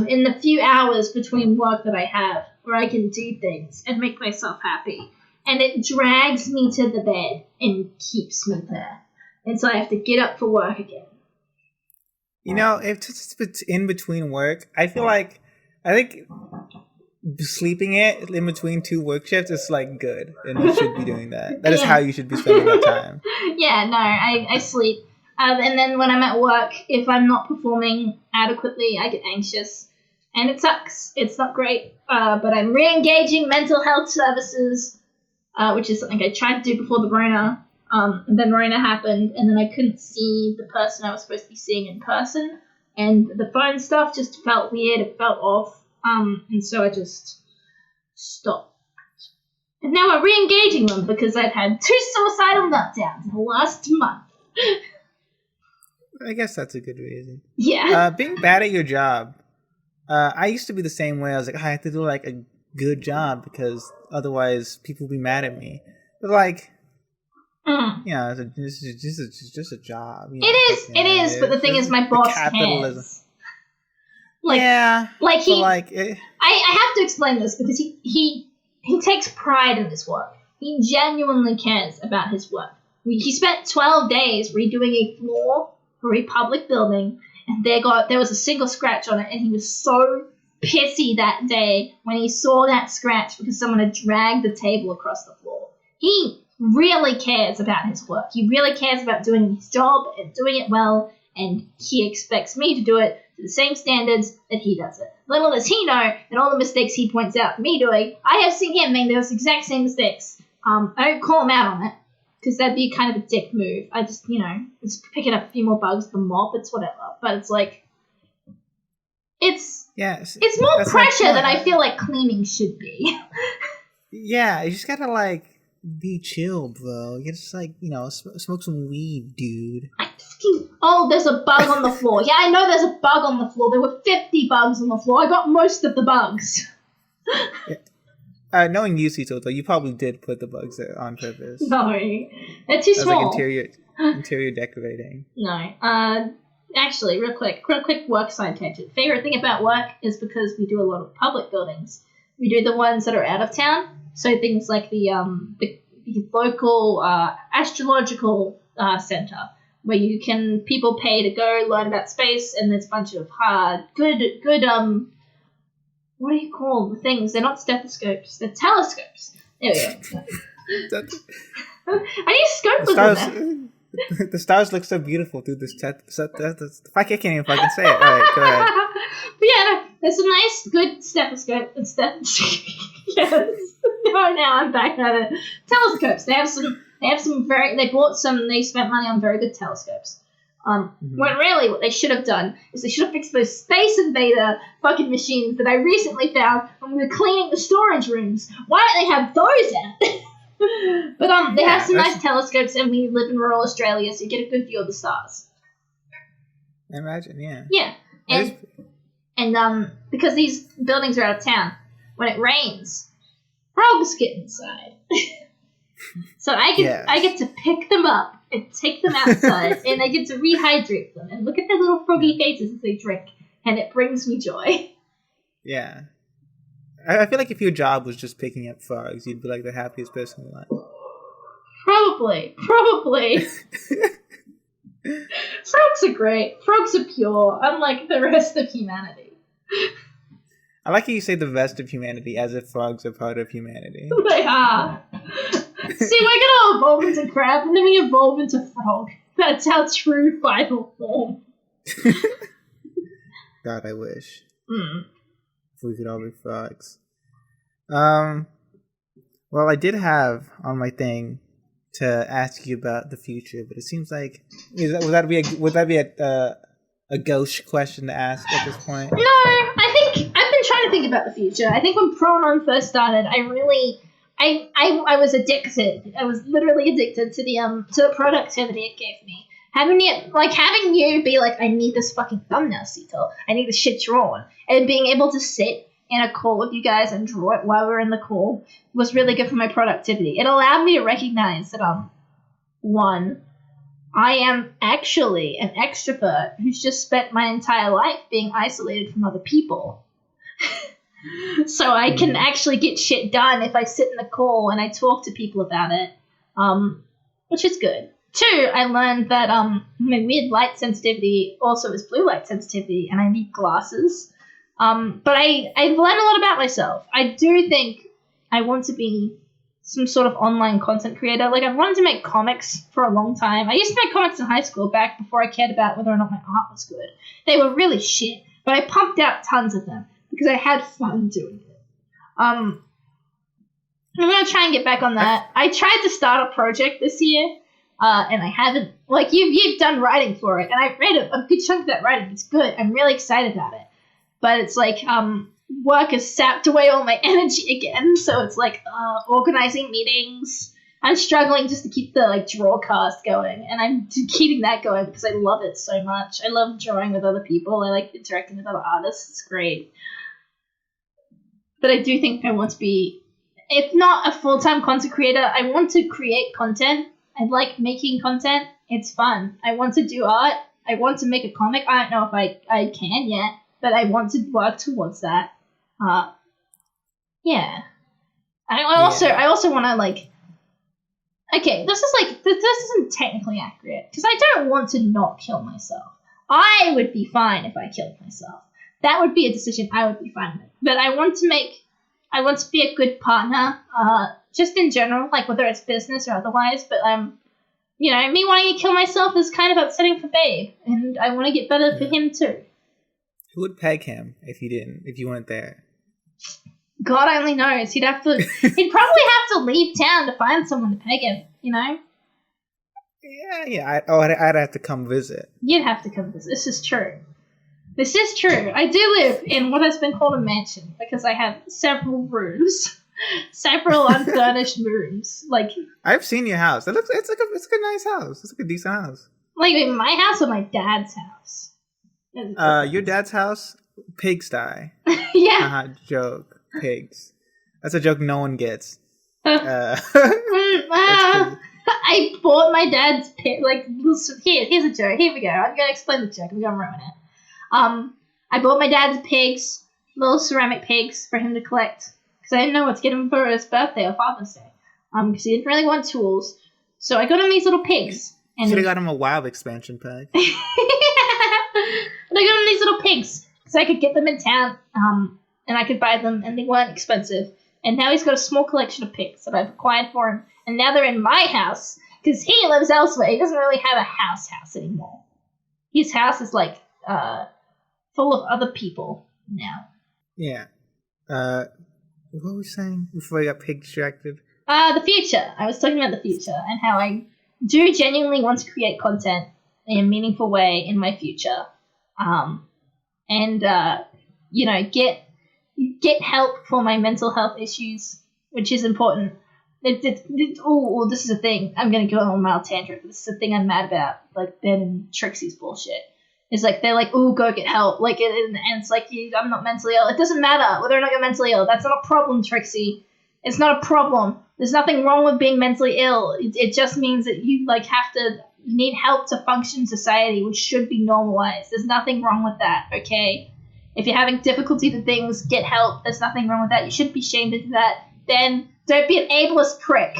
In the few hours between work that I have where I can do things and make myself happy. And it drags me to the bed and keeps me there. And so I have to get up for work again. You know, if it's in between work, I think sleeping it in between 2 work shifts is like good. And you should be doing that. That is how you should be spending your time. Yeah, no, I sleep. And then when I'm at work, if I'm not performing adequately, I get anxious. And it sucks. It's not great. But I'm re-engaging mental health services, which is something I tried to do before the Rona. And then Rona happened, and then I couldn't see the person I was supposed to be seeing in person. And the phone stuff just felt weird. It felt off. And so I just stopped. And now I'm re-engaging them because I've had 2 suicidal meltdowns in the last month. I guess that's a good reason. Yeah. Being bad at your job. I used to be the same way. I was like, I have to do like a good job because otherwise people will be mad at me. But like, yeah, this is just a job. You know, it is. But the thing is, my boss capitalism. cares. I have to explain this because he takes pride in his work. He genuinely cares about his work. He spent 12 days redoing a floor for a public building, and there was a single scratch on it, and he was so pissy that day when he saw that scratch because someone had dragged the table across the floor. He really cares about his work. He really cares about doing his job and doing it well, and he expects me to do it to the same standards that he does it. Little does he know that all the mistakes he points out me doing, I have seen him make those exact same mistakes. I don't call him out on it, because that'd be kind of a dick move. I just, just picking up a few more bugs with the mop, it's whatever. But it's like, it's more pressure than I feel like cleaning should be. Yeah, you just gotta, like, be chill, bro. You just, like, smoke some weed, dude. There's a bug on the floor. Yeah, I know there's a bug on the floor. There were 50 bugs on the floor. I got most of the bugs. Knowing you, C2ol, though, you probably did put the bugs there on purpose. No, they're too small. Like interior decorating. No. Actually, real quick work side tangent. Favorite thing about work is because we do a lot of public buildings. We do the ones that are out of town. So things like the local astrological center, where people pay to go learn about space, and there's a bunch of good what do you call the things? They're not stethoscopes. They're telescopes. There we go. I need a scope with them. The stars look so beautiful through this. I can't even fucking say it. All right, go ahead. But yeah, there's a nice, good stethoscope. Yes. Now I'm back at it. Telescopes. They spent money on very good telescopes. When really what they should have done is they should have fixed those Space Invader fucking machines that I recently found when we were cleaning the storage rooms. Why don't they have those out? But they have some nice telescopes, and we live in rural Australia, so you get a good view of the stars. I imagine, yeah. Yeah. And because these buildings are out of town, when it rains, frogs get inside. So I get to pick them up and take them outside, and I get to rehydrate them and look at their little froggy faces as they drink, and it brings me joy. Yeah. I feel like if your job was just picking up frogs, you'd be like the happiest person alive. Probably. Frogs are great. Frogs are pure, unlike the rest of humanity. I like how you say the rest of humanity as if frogs are part of humanity. They are. See, we're gonna evolve into crab, and then we evolve into frog. That's our true final form. God, I wish. If we could all be frogs. Well, I did have on my thing to ask you about the future, but it seems like would that be a gauche question to ask at this point? No, I think I've been trying to think about the future. I think when Pronon first started, I really I was addicted. I was literally addicted to the productivity it gave me. Having you be like, I need this fucking thumbnail, C2ol. I need this shit drawn. And being able to sit in a call with you guys and draw it while we're in the call was really good for my productivity. It allowed me to recognize that, one, I am actually an extrovert who's just spent my entire life being isolated from other people. So I can actually get shit done if I sit in a call and I talk to people about it, which is good. Two, I learned that my weird light sensitivity also is blue light sensitivity, and I need glasses. But I've learned a lot about myself. I do think I want to be some sort of online content creator. Like, I've wanted to make comics for a long time. I used to make comics in high school back before I cared about whether or not my art was good. They were really shit, but I pumped out tons of them because I had fun doing it. I'm going to try and get back on that. I tried to start a project this year, and I haven't. Like, you've done writing for it, and I've read a good chunk of that writing. It's good. I'm really excited about it. But it's like, work has sapped away all my energy again, so it's like, organizing meetings. I'm struggling just to keep the, drawcast going, and I'm keeping that going because I love it so much. I love drawing with other people. I like interacting with other artists. It's great. But I do think I want to be, if not a full-time content creator, I want to create content. I like making content. It's fun. I want to do art. I want to make a comic. I don't know if I can yet, but I want to work towards that. Yeah. I also want to, okay, this isn't technically accurate, because I don't want to not kill myself. I would be fine if I killed myself. That would be a decision I would be fine with. But I want to be a good partner, just in general, whether it's business or otherwise, but, me wanting to kill myself is kind of upsetting for Babe, and I want to get better for him too. Who would peg him if you weren't there? God only knows. He'd probably have to leave town to find someone to peg him, Yeah. I'd have to come visit. You'd have to come visit. This is true. I do live in what has been called a mansion because I have several rooms, several unfurnished rooms. I've seen your house. It's a nice house. It's a decent house. In my house or my dad's house? Your dad's house, pigsty. Yeah. Joke. Pigs. That's a joke no one gets. I bought my dad's pig. Here's a joke. Here we go. I'm gonna explain the joke. I'm gonna ruin it. I bought my dad's pigs, little ceramic pigs, for him to collect because I didn't know what to get him for his birthday or Father's Day. Because he didn't really want tools, so I got him these little pigs. And should have got him a wild expansion pack. But I got him these little pigs so I could get them in town, and I could buy them, and they weren't expensive. And now he's got a small collection of pigs that I've acquired for him, and now they're in my house because he lives elsewhere. He doesn't really have a house anymore. His house is full of other people now. Yeah. What were we saying before I got pig distracted? The future. I was talking about the future and how I do genuinely want to create content in a meaningful way in my future. Get help for my mental health issues, which is important. This is a thing. I'm going to go on a mild tangent, but this is a thing I'm mad about, Ben and Trixie's bullshit. It's they're ooh, go get help. And it's I'm not mentally ill. It doesn't matter whether or not you're mentally ill. That's not a problem, Trixie. It's not a problem. There's nothing wrong with being mentally ill. It just means that you you need help to function in society, which should be normalized. There's nothing wrong with that, okay? If you're having difficulty with things, get help. There's nothing wrong with that. You shouldn't be shamed into that. Then don't be an ableist prick.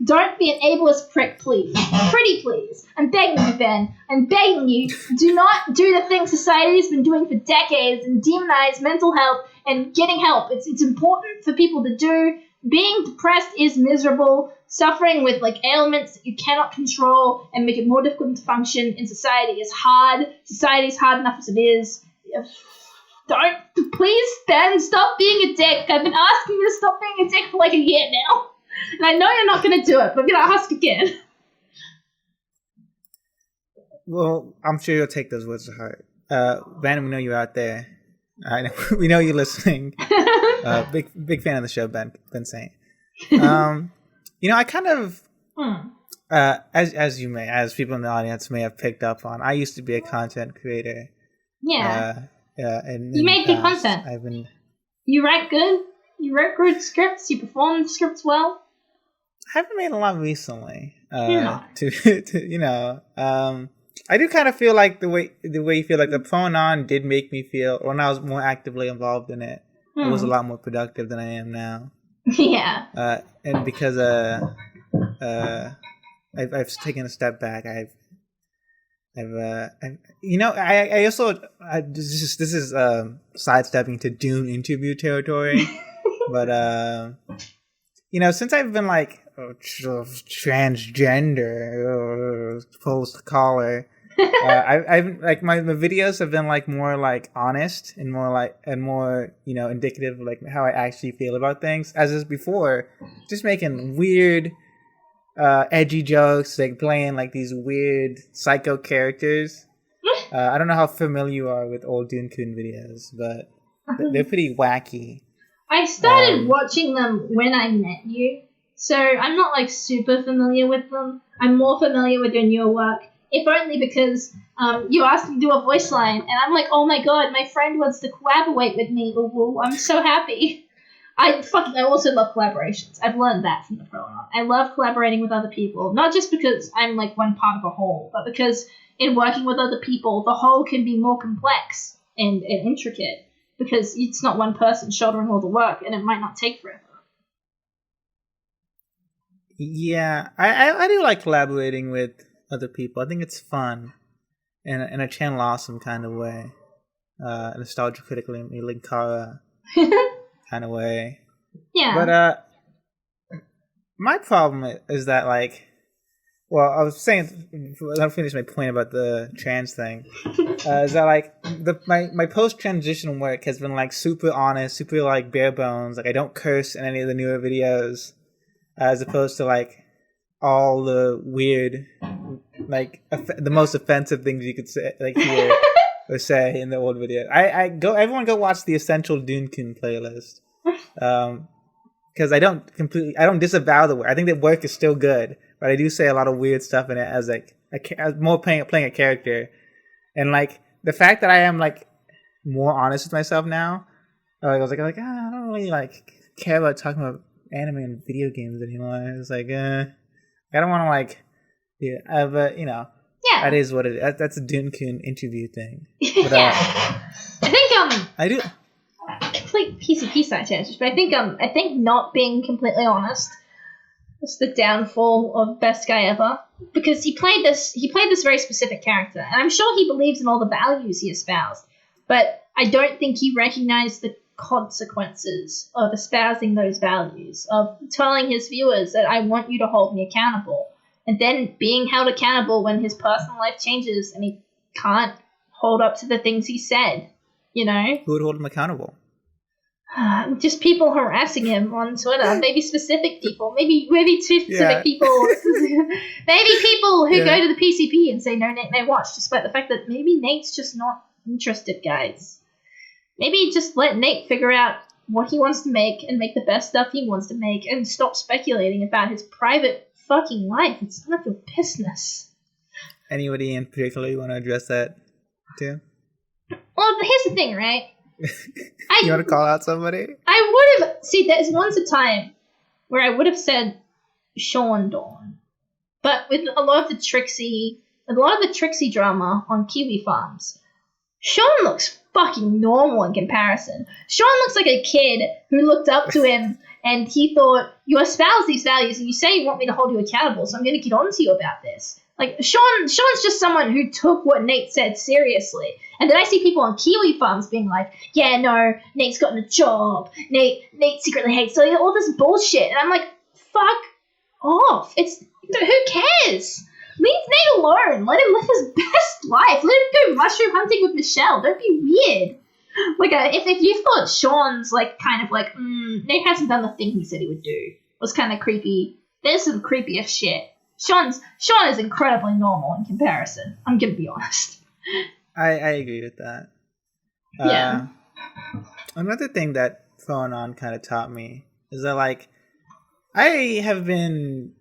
Don't be an ableist prick, please. Pretty please. I'm begging you, Ben. I'm begging you. Do not do the things society's been doing for decades and demonize mental health and getting help. It's important for people to do. Being depressed is miserable. Suffering with ailments that you cannot control and make it more difficult to function in society is hard. Society's hard enough as it is. Please, Ben, stop being a dick. I've been asking you to stop being a dick for a year now. And I know you're not going to do it, but I'm going to ask again. Well, I'm sure you'll take those words to heart. Ben, we know you're out there. We know you're listening. Big fan of the show, Ben Saint. I kind of, as people in the audience may have picked up on, I used to be a content creator. Yeah. You made good content. You write good. You wrote good scripts. You performed scripts well. I haven't made a lot recently. I do kind of feel like the way you feel like the Phone-On did make me feel when I was more actively involved in it. I was a lot more productive than I am now. Yeah. And because I've taken a step back. I also this is sidestepping to Dune interview territory, but since I've been like transgender, post collar, I've like my videos have been like more like honest and more indicative of like how I actually feel about things. As is before, just making weird, edgy jokes, like playing like these weird psycho characters. I don't know how familiar you are with old Dune-kun videos, but they're pretty wacky. I started watching them when I met you, so I'm not like super familiar with them. I'm more familiar with your newer work, if only because you asked me to do a voice line, and I'm like, oh my god, my friend wants to collaborate with me. Ooh, I'm so happy. I also love collaborations. I've learned that from the Phone-On. I love collaborating with other people, not just because I'm like one part of a whole, but because in working with other people, the whole can be more complex and intricate. Because it's not one person shouldering all the work, and it might not take forever. Yeah, I do like collaborating with other people. I think it's fun, in a Channel Awesome kind of way, a nostalgia critically Linkara kind of way. Yeah. But my problem is that like. Well, I was saying, I'll finish my point about the trans thing. Is that like my post-transition work has been like super honest, super like bare bones. Like I don't curse in any of the newer videos, as opposed to like all the weird, like the most offensive things you could say, like hear or say in the old video. Everyone go watch the Essential Dune-kun playlist, because I don't disavow the work. I think the work is still good. But I do say a lot of weird stuff in it as like more playing a character, and like the fact that I am like more honest with myself now. I was like I don't really like care about talking about anime and video games anymore. It's like I don't want to like but that is what it is. That's a Dune-kun interview thing. But, I think I do. It's like PCP side tangents, but I think not being completely honest. It's the downfall of Best Guy Ever, because he played this very specific character, and I'm sure he believes in all the values he espoused, but I don't think he recognized the consequences of espousing those values, of telling his viewers that I want you to hold me accountable, and then being held accountable when his personal life changes and he can't hold up to the things he said, Who would hold him accountable? Just people harassing him on Twitter. Maybe specific people. Maybe two specific people. Maybe people who go to the PCP and say, no, Nate, no, watch, despite the fact that maybe Nate's just not interested, guys. Maybe just let Nate figure out what he wants to make and make the best stuff he wants to make and stop speculating about his private fucking life. It's none of your business. Anybody in particular you want to address that too? Well, here's the thing, right? You want to call out somebody? I would have... See, there's once a time where I would have said Sean Dawn. But with a lot of the Trixie drama on Kiwi Farms, Sean looks fucking normal in comparison. Sean looks like a kid who looked up to him and he thought, you espouse these values and you say you want me to hold you accountable, so I'm going to get on to you about this. Like, Sean's just someone who took what Nate said seriously. And then I see people on Kiwi Farms being like, yeah, no, Nate's gotten a job. Nate secretly hates all this bullshit. And I'm like, fuck off. Who cares? Leave Nate alone. Let him live his best life. Let him go mushroom hunting with Michelle. Don't be weird. Like, if you thought Sean's, like, kind of like, Nate hasn't done the thing he said he would do, was kind of creepy, there's some creepier shit. Sean is incredibly normal in comparison. I'm gonna be honest. I agree with that. Yeah. Another thing that Phone-On kind of taught me is that, like, I have been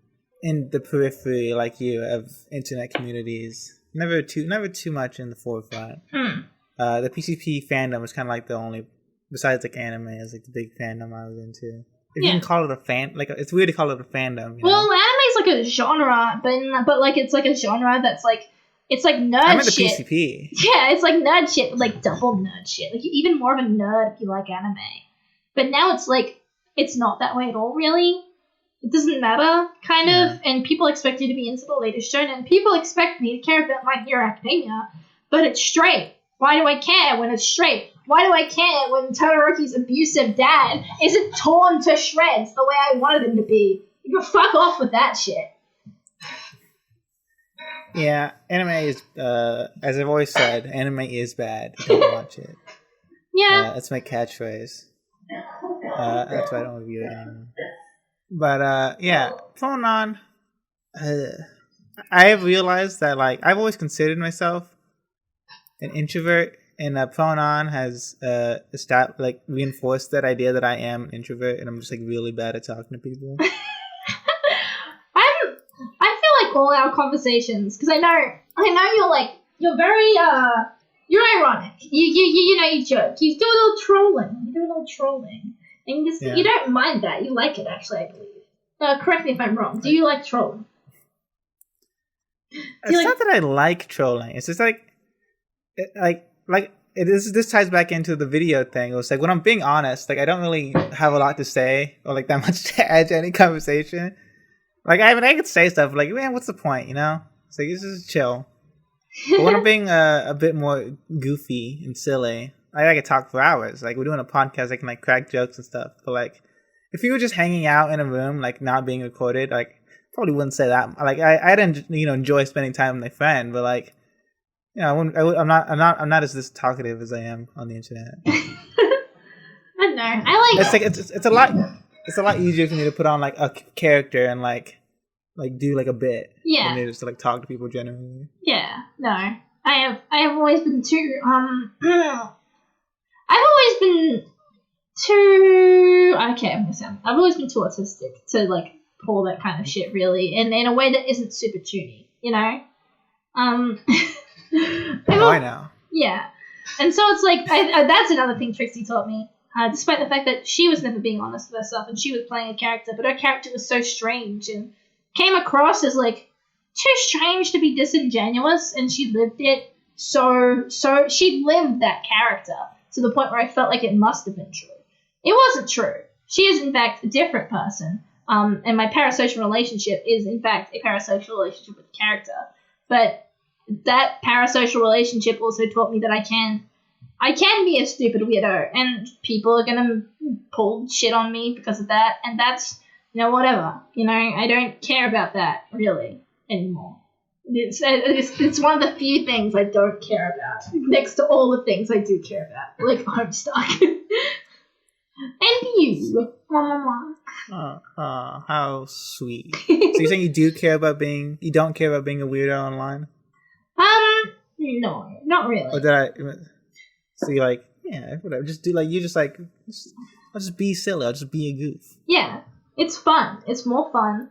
in the periphery, like you, of internet communities. Never too much in the forefront. The PCP fandom is kind of like the only, besides like anime, is like the big fandom I was into. If you can call it a fan, like it's weird to call it a fandom. Well, anime is like a genre, but like it's like a genre that's like it's like nerd shit. I'm at the PCP. Yeah, it's like nerd shit, like double nerd shit. Like you're even more of a nerd if you like anime. But now it's like it's not that way at all, really. It doesn't matter, kind of, and people expect you to be into the latest shonen. People expect me to care about My Hero Academia, but it's straight. Why do I care when it's straight? Why do I care when Todoroki's abusive dad isn't torn to shreds the way I wanted him to be? You can fuck off with that shit. Yeah, anime is, as I've always said, anime is bad. Don't watch it. Yeah. That's my catchphrase. That's why I don't review it anymore. But, yeah, phone on. I have realized that, like, I've always considered myself an introvert, and Pronon has reinforced that idea that I am an introvert, and I'm just like really bad at talking to people. I feel like all our conversations, because I know you're very you're ironic. You joke. You do a little trolling. And you don't mind that. You like it, actually, I believe. Correct me if I'm wrong. Do you like trolling? Not that I like trolling. It's just this ties back into the video thing. It was like, when I'm being honest, like I don't really have a lot to say or like that much to add to any conversation. Like I could say stuff like, man, what's the point? You know? It's like, this is chill. But when I'm being a bit more goofy and silly, I could talk for hours. Like we're doing a podcast, I can like crack jokes and stuff. But like, if you were just hanging out in a room, like not being recorded, like probably wouldn't say that. Like I didn't, enjoy spending time with my friend, but like, I'm not as this talkative as I am on the internet. I know. I like. It's a lot easier for me to put on like a character and like do like a bit. Yeah. Than just to like talk to people generally. Yeah. No. I have always been too I've always been too I've always been too autistic to like pull that kind of shit really, and in a way that isn't super toony, I know. Yeah. And so it's like, that's another thing Trixie taught me, despite the fact that she was never being honest with herself and she was playing a character, but her character was so strange and came across as like too strange to be disingenuous, and she lived it so she lived that character to the point where I felt like it must have been true. It wasn't true. She is in fact a different person, and my parasocial relationship is in fact a parasocial relationship with the character, but that parasocial relationship also taught me that I can be a stupid weirdo, and people are gonna pull shit on me because of that, and that's, whatever. I don't care about that really anymore. It's one of the few things I don't care about, next to all the things I do care about, like Homestuck. And you, how sweet. So you're saying you don't care about being a weirdo online? No, not really. Or did I? So you're like, yeah, whatever. Just do like you just like. I'll just be silly. I'll just be a goof. Yeah, it's fun. It's more fun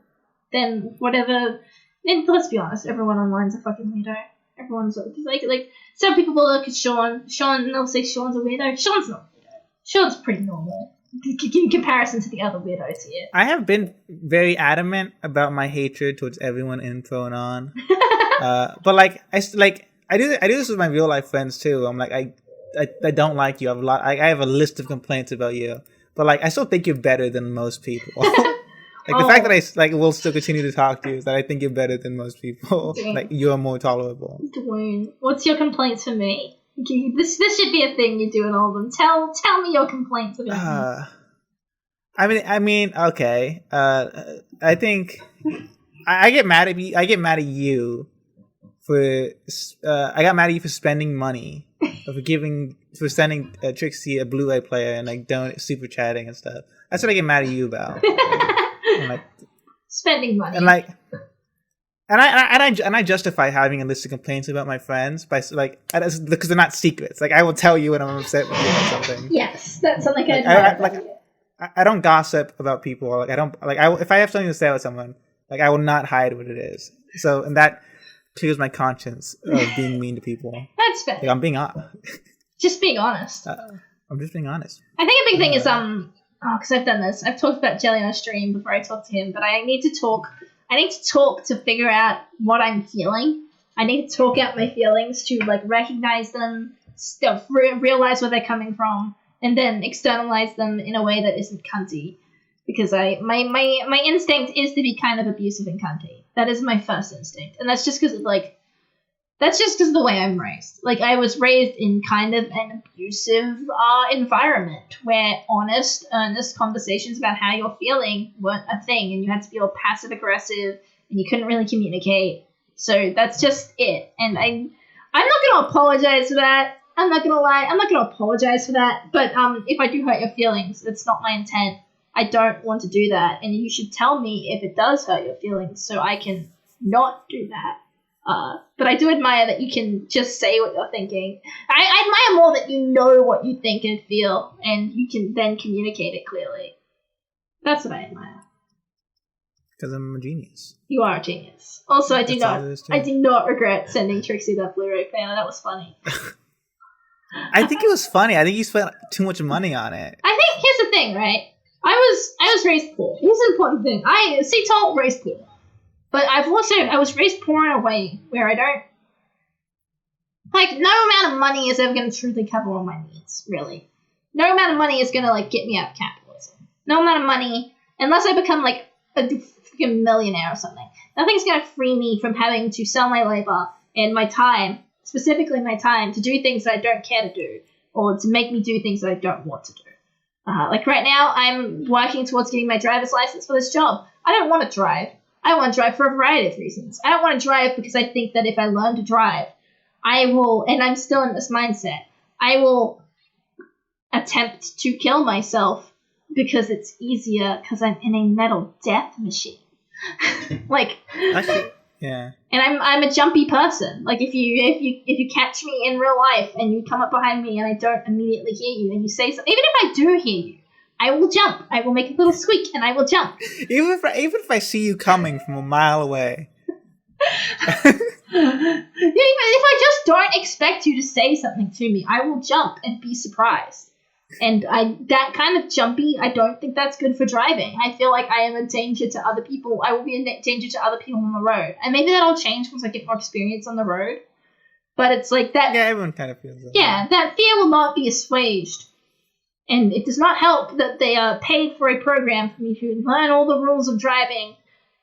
than whatever. And let's be honest, everyone online's a fucking weirdo. Everyone's like some people will look at Sean, and they'll say Sean's a weirdo. Sean's not a weirdo. Sean's pretty normal in comparison to the other weirdos here. I have been very adamant about my hatred towards everyone in Pronon. But like I do this with my real life friends too. I'm like I don't like you. I have a list of complaints about you, but like I still think you're better than most people. The fact that I will still continue to talk to you is that I think you're better than most people. Dang. Like you're more tolerable. Dwayne, what's your complaints for me? This should be a thing you do in all of them. Tell me your complaints about me. I mean, okay. I think I get mad at you. I got mad at you for spending money, for sending Trixie a Blu-ray player and like super chatting and stuff. That's what I get mad at you about. Like, spending money. And like, and I justify having a list of complaints about my friends by like, because they're not secrets. Like I will tell you when I'm upset with you or something. Yes, that's something I I don't gossip about people. Like I don't like if I have something to say about someone, like I will not hide what it is. So and that clears my conscience of being mean to people. That's fair. Like I'm being just being honest. I'm just being honest. I think a big thing is because I've done this. I've talked about Jelly on a stream before I talk to him, but I need to talk to figure out what I'm feeling. I need to talk out my feelings to like recognize them, realize where they're coming from, and then externalize them in a way that isn't cunty. Because my instinct is to be kind of abusive and cunty. That is my first instinct, and that's just because of the way I'm raised. Like I was raised in kind of an abusive environment where honest, earnest conversations about how you're feeling weren't a thing, and you had to be all passive aggressive, and you couldn't really communicate. So that's just it. And I'm not gonna apologize for that. I'm not gonna lie. I'm not gonna apologize for that. But if I do hurt your feelings, that's not my intent. I don't want to do that, and you should tell me if it does hurt your feelings so I can not do that. But I do admire that you can just say what you're thinking. I admire more that you know what you think and feel, and you can then communicate it clearly. That's what I admire. Because I'm a genius. You are a genius. Also, I do not regret sending Trixie that Blu-ray player. That was funny. I think it was funny. I think you spent too much money on it. I think here's the thing, right? I was raised poor. Here's the important thing. C2ol raised poor. But I was raised poor in a way where I don't, like, no amount of money is ever going to truly cover all my needs, really. No amount of money is going to, like, get me out of capitalism. No amount of money, unless I become, like, a freaking millionaire or something, nothing's going to free me from having to sell my labor and my time, specifically my time, to do things that I don't care to do, or to make me do things that I don't want to do. Like, right now, I'm working towards getting my driver's license for this job. I don't want to drive. I want to drive for a variety of reasons. I don't want to drive because I think that if I learn to drive, I will, and I'm still in this mindset, I will attempt to kill myself because it's easier because I'm in a metal death machine. Like, actually, yeah. And I'm a jumpy person. Like if you catch me in real life and you come up behind me and I don't immediately hear you and you say something, even if I do hear you, I will jump. I will make a little squeak and I will jump. Even if I see you coming from a mile away. Even if I just don't expect you to say something to me, I will jump and be surprised. And that kind of jumpy, I don't think that's good for driving. I feel like I am a danger to other people. I will be a danger to other people on the road. And maybe that'll change once I get more experience on the road. But it's like that. Yeah, everyone kind of feels that. Yeah, that fear will not be assuaged. And it does not help that they are paid for a program for me to learn all the rules of driving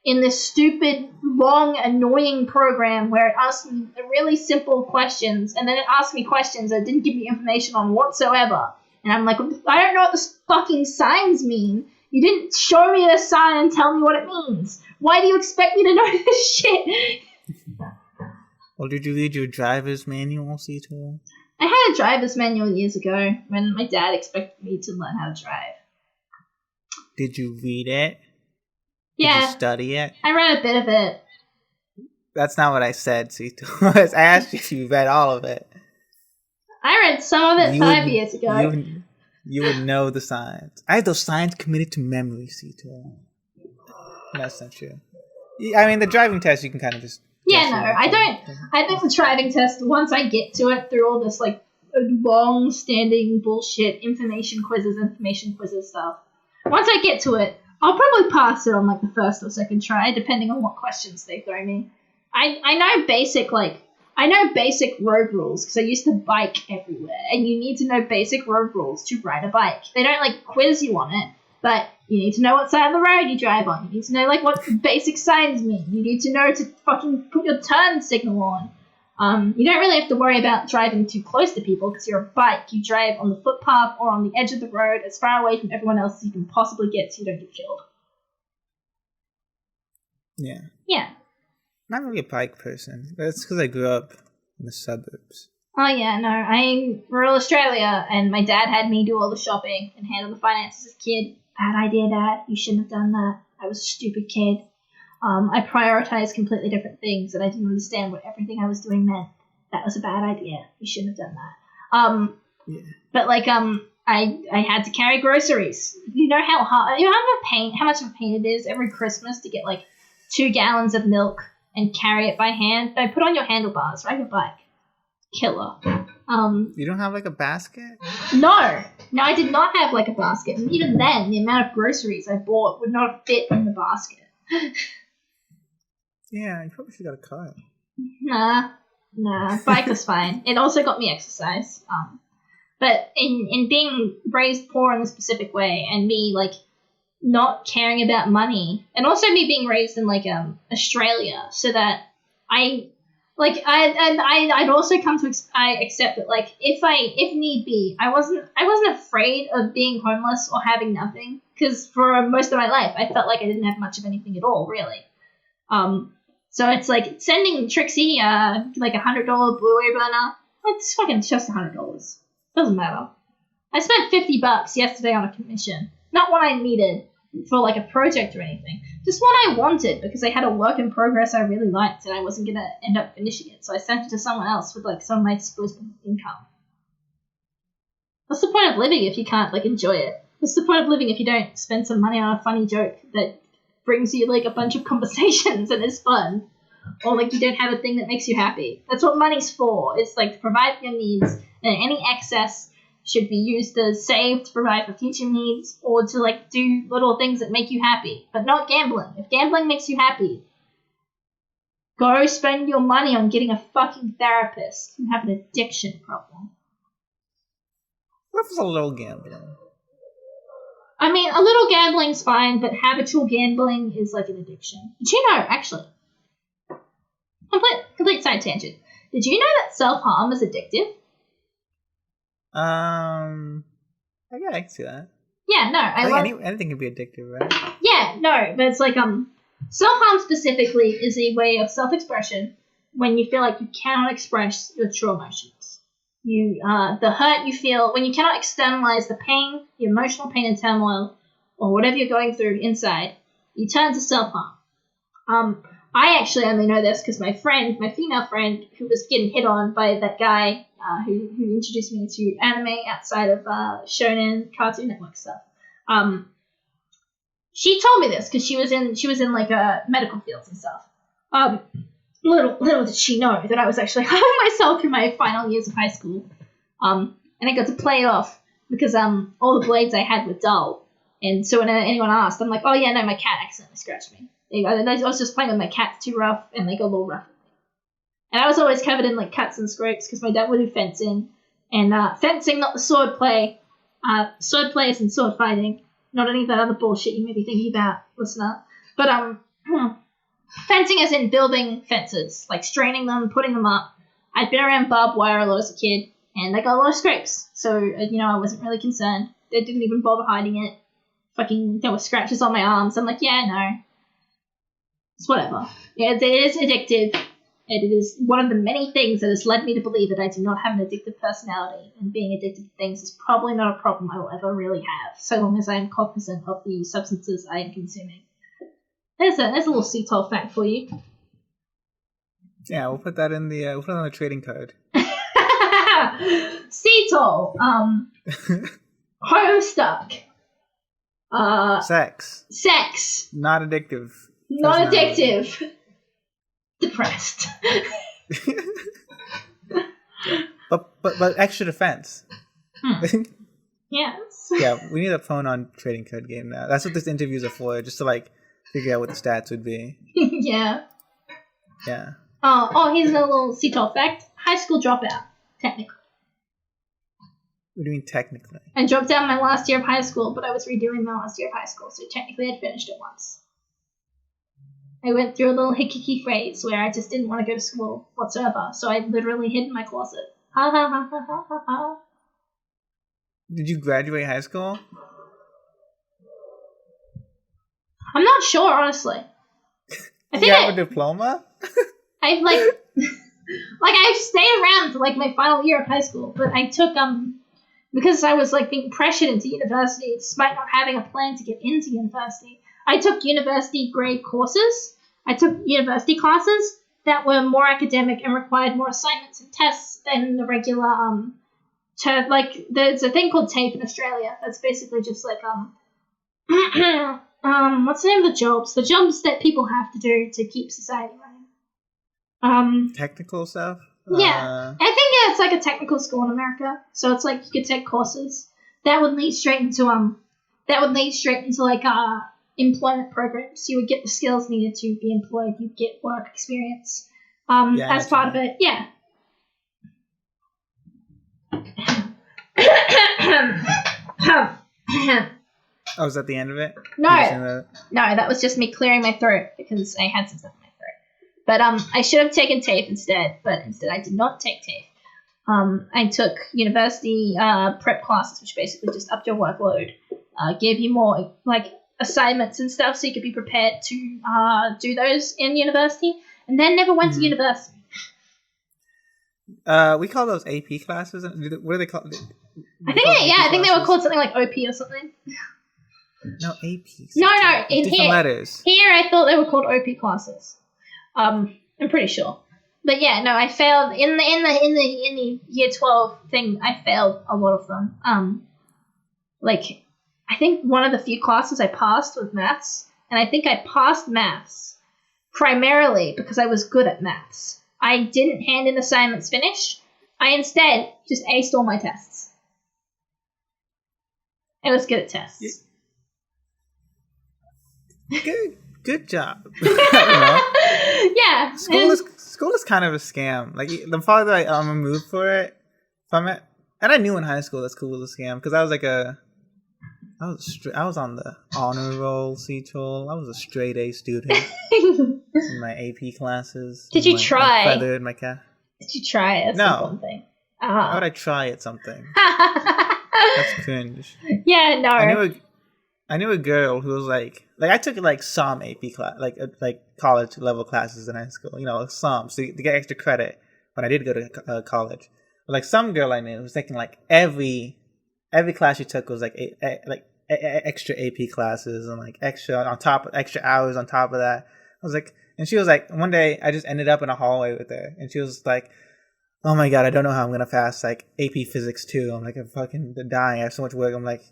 in this stupid, long, annoying program where it asks me really simple questions, and then it asks me questions that didn't give me information on whatsoever. And I'm like, I don't know what this fucking signs mean. You didn't show me the sign and tell me what it means. Why do you expect me to know this shit? Well, did you read your driver's manual, C2ol? I had a driver's manual years ago when my dad expected me to learn how to drive. Did you read it? Yeah. Did you study it? I read a bit of it. That's not what I said, C2ol. I asked you if you read all of it. I read some of it 5 years ago. You would know the signs. I have those signs committed to memory, C2ol. That's not true. I mean, the driving test, you can kind of just... Yeah, no, I don't... I think the driving test, once I get to it through all this, like, long-standing bullshit information quizzes stuff, once I get to it, I'll probably pass it on, like, the first or second try, depending on what questions they throw me. I know basic road rules because I used to bike everywhere, and you need to know basic road rules to ride a bike. They don't, like, quiz you on it, but you need to know what side of the road you drive on. You need to know, like, what basic signs mean. You need to know to fucking put your turn signal on. You don't really have to worry about driving too close to people because you're a bike. You drive on the footpath or on the edge of the road as far away from everyone else as you can possibly get so you don't get killed. Yeah. Yeah. Not really a bike person. That's because I grew up in the suburbs. Oh, yeah, no. I'm in rural Australia, and my dad had me do all the shopping and handle the finances as a kid. Bad idea, Dad. You shouldn't have done that. I was a stupid kid. I prioritized completely different things, and I didn't understand what everything I was doing meant. That was a bad idea. You shouldn't have done that. Yeah. But, like, I had to carry groceries. You know how hard, how much of a pain it is every Christmas to get like 2 gallons of milk and carry it by hand. They put on your handlebars, ride your bike. Killer. You don't have like a basket? No, I did not have like a basket. And even then, the amount of groceries I bought would not fit in the basket. Yeah, you probably should have got a car. Nah, bike was fine. It also got me exercise. But in being raised poor in a specific way, and me like not caring about money, and also me being raised in like Australia, so that I'd also come to accept that like if need be, I wasn't afraid of being homeless or having nothing, because for most of my life I felt like I didn't have much of anything at all, really. So it's like sending Trixie like $100 Blu-ray burner. It's fucking just $100. Doesn't matter. I spent $50 yesterday on a commission. Not what I needed for like a project or anything. Just what I wanted, because I had a work in progress I really liked and I wasn't going to end up finishing it. So I sent it to someone else with like some of my disposable income. What's the point of living if you can't like enjoy it? What's the point of living if you don't spend some money on a funny joke that brings you like a bunch of conversations and is fun? Or like you don't have a thing that makes you happy. That's what money's for. It's like to provide your needs, and any excess should be used to save to provide for future needs, or to like do little things that make you happy, but not gambling. If gambling makes you happy, go spend your money on getting a fucking therapist. You have an addiction problem. What if it's a little gambling? I mean, a little gambling's fine, but habitual gambling is like an addiction. Did you know, actually? Complete side tangent. Did you know that self-harm is addictive? Yeah, I can see that. Yeah, no, anything can be addictive, right? Yeah, no, but it's like self-harm specifically is a way of self-expression when you feel like you cannot express your true emotions. The hurt you feel when you cannot externalize the pain, the emotional pain and turmoil, or whatever you're going through inside, you turn to self-harm. I actually only know this because my female friend, who was getting hit on by that guy who introduced me to anime outside of Shonen Cartoon Network stuff, she told me this because she was in like medical fields and stuff. Little did she know that I was actually harming myself through my final years of high school, and I got to play it off because all the blades I had were dull, and so when anyone asked, I'm like, oh yeah, no, my cat accidentally scratched me. I was just playing with my cats too rough, and they got a little rough. And I was always covered in like cuts and scrapes because my dad would do fencing, and fencing, not the sword play. Sword play isn't sword fighting, not any of that other bullshit you may be thinking about, listener. But fencing is in building fences, like straining them, putting them up. I'd been around barbed wire a lot as a kid, and I got a lot of scrapes, so I wasn't really concerned. They didn't even bother hiding it. Fucking, there were scratches on my arms. I'm like, yeah, no. It's whatever. Yeah, it is addictive. And it is one of the many things that has led me to believe that I do not have an addictive personality, and being addicted to things is probably not a problem I will ever really have, so long as I am cognizant of the substances I am consuming. There's a little C2ol fact for you. Yeah, we'll put that in we'll put it on the trading card. C2ol. Homestuck. Sex. Not addictive. Not addictive. Depressed. but extra defense. Yes. Yeah, we need a phone on trading card game now. That's what this interviews are for, just to like figure out what the stats would be. Yeah. Yeah. Oh, here's another little C2ol fact. High school dropout, technically. What do you mean technically? I dropped out my last year of high school, but I was redoing my last year of high school, so technically I'd finished it once. I went through a little hickey phase where I just didn't want to go to school whatsoever, so I literally hid in my closet. Ha ha ha ha ha ha ha. Did you graduate high school? I'm not sure, honestly. I think you have a diploma? I've I've stayed around for like my final year of high school, but I took because I was like being pressured into university despite not having a plan to get into university. I took university grade courses. I took university classes that were more academic and required more assignments and tests than the regular there's a thing called TAFE in Australia. That's basically just like what's the name of the jobs? The jobs that people have to do to keep society running. Technical stuff. Yeah, I think it's like a technical school in America. So it's like you could take courses that would lead straight into like employment programs. You would get the skills needed to be employed. You'd get work experience. As part of it, yeah. Oh, was that the end of it? No, that was just me clearing my throat because I had some stuff in my throat. But I should have taken TAFE instead, but instead I did not take TAFE. I took university prep classes, which basically just upped your workload, gave you more like assignments and stuff so you could be prepared to do those in university, and then never went to university. We call those AP classes. What are they called? I think they were called something like OP or something. No, AP. No. In here, letters. Here, I thought they were called OP classes. I'm pretty sure. But yeah, no, I failed in the year 12 thing. I failed a lot of them. I think one of the few classes I passed was maths, and I think I passed maths primarily because I was good at maths. I didn't hand in assignments finished. I instead just aced all my tests. I was good at tests. Good job. Yeah. School is kind of a scam. Like the farther I'm moved for it from it, and I knew in high school that school was a scam because I was like I was on the honor roll, C2ol. I was a straight A student in my AP classes. Did you try? Feathered my cat. Did you try it? Something? How would I try at something? That's cringe. Yeah, no. I knew a girl who was like I took like some AP class, like college level classes in high school. You know, some to get extra credit when I did go to college. But like some girl I knew was taking like every class she took was like extra AP classes and like extra hours on top of that. I was like, and she was like, one day I just ended up in a hallway with her, and she was like, "Oh my god, I don't know how I'm gonna pass like AP Physics 2. I'm like, I'm fucking dying. I have so much work." I'm like,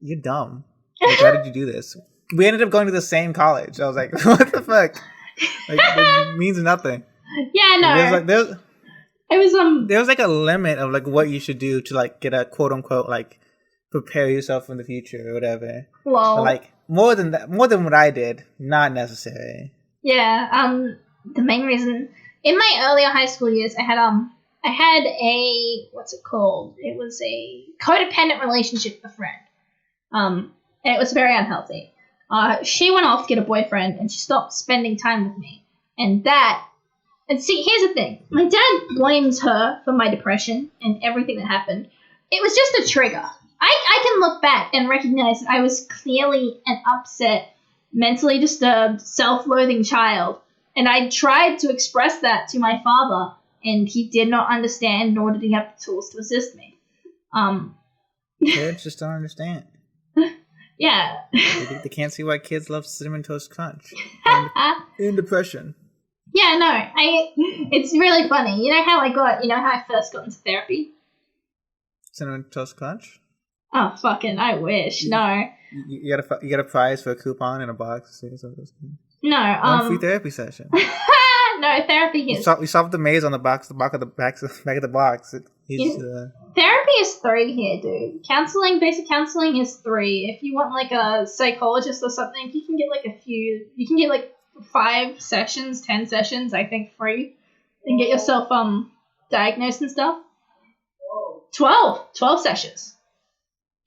"You're dumb. Like, why did you do this?" We ended up going to the same college. I was like, "What the fuck? Like, it means nothing." Yeah, no. There was like a limit of like what you should do to like get a quote unquote like prepare yourself in the future or whatever. Well, but, like more than what I did, not necessary. Yeah. The main reason in my earlier high school years, I had a what's it called? It was a codependent relationship with a friend. And it was very unhealthy. She went off to get a boyfriend, and she stopped spending time with me. And see, here's the thing. My dad blames her for my depression and everything that happened. It was just a trigger. I can look back and recognize that I was clearly an upset, mentally disturbed, self-loathing child. And I tried to express that to my father, and he did not understand, nor did he have the tools to assist me. Kids just don't understand. Yeah. They can't see why kids love Cinnamon Toast Crunch. In depression. Yeah, no. It's really funny. You know how I first got into therapy? Cinnamon Toast Crunch? Oh, fucking, I wish. No. You got a prize for a coupon in a box. No. One free therapy session. No, therapy is... We solved the maze on the back of the box. Therapy is 3 here, dude. Basic counseling is 3. If you want like a psychologist or something, you can get like 5 sessions, 10 sessions, I think, free, and get yourself diagnosed and stuff. 12 sessions.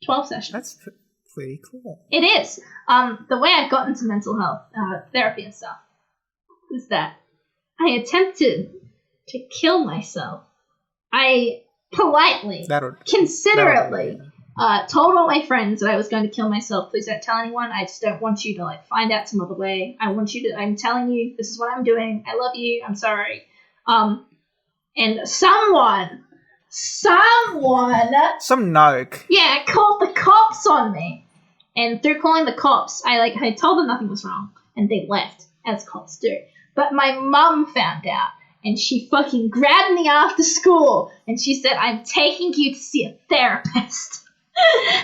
12 sessions. That's pretty cool. It is. The way I got into mental health therapy and stuff is that I attempted to kill myself. I politely, considerately told all my friends that I was going to kill myself. Please don't tell anyone. I just don't want you to like find out some other way. I'm telling you, this is what I'm doing. I love you. I'm sorry. And some narc. Yeah, called the cops on me. And through calling the cops, I told them nothing was wrong, and they left, as cops do. But my mum found out, and she fucking grabbed me after school, and she said, "I'm taking you to see a therapist."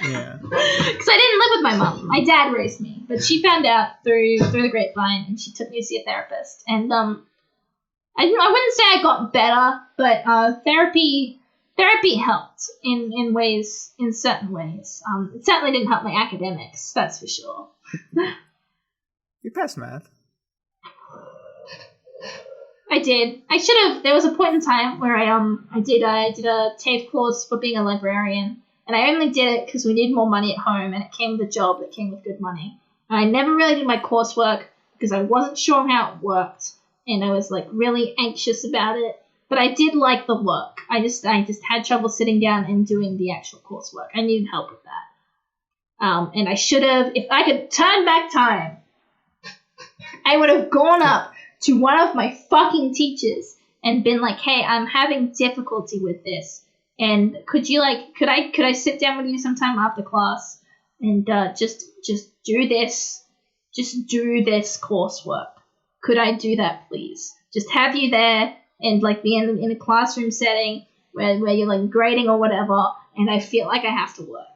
Yeah. Because I didn't live with my mum. My dad raised me, but she found out through the grapevine, and she took me to see a therapist. And I wouldn't say I got better, but therapy helped in certain ways. It certainly didn't help my academics, that's for sure. You passed math. I did. I should have. There was a point in time where I did a TAFE course for being a librarian, and I only did it because we needed more money at home, and it came with a job that came with good money. And I never really did my coursework because I wasn't sure how it worked, and I was like really anxious about it. But I did like the work. I just had trouble sitting down and doing the actual coursework. I needed help with that. And I should have, if I could turn back time, I would have gone up to one of my fucking teachers and been like, "Hey, I'm having difficulty with this, and could I sit down with you sometime after class and just do this coursework? Could I do that, please? Just have you there and like be in a classroom setting where you're like grading or whatever, and I feel like I have to work."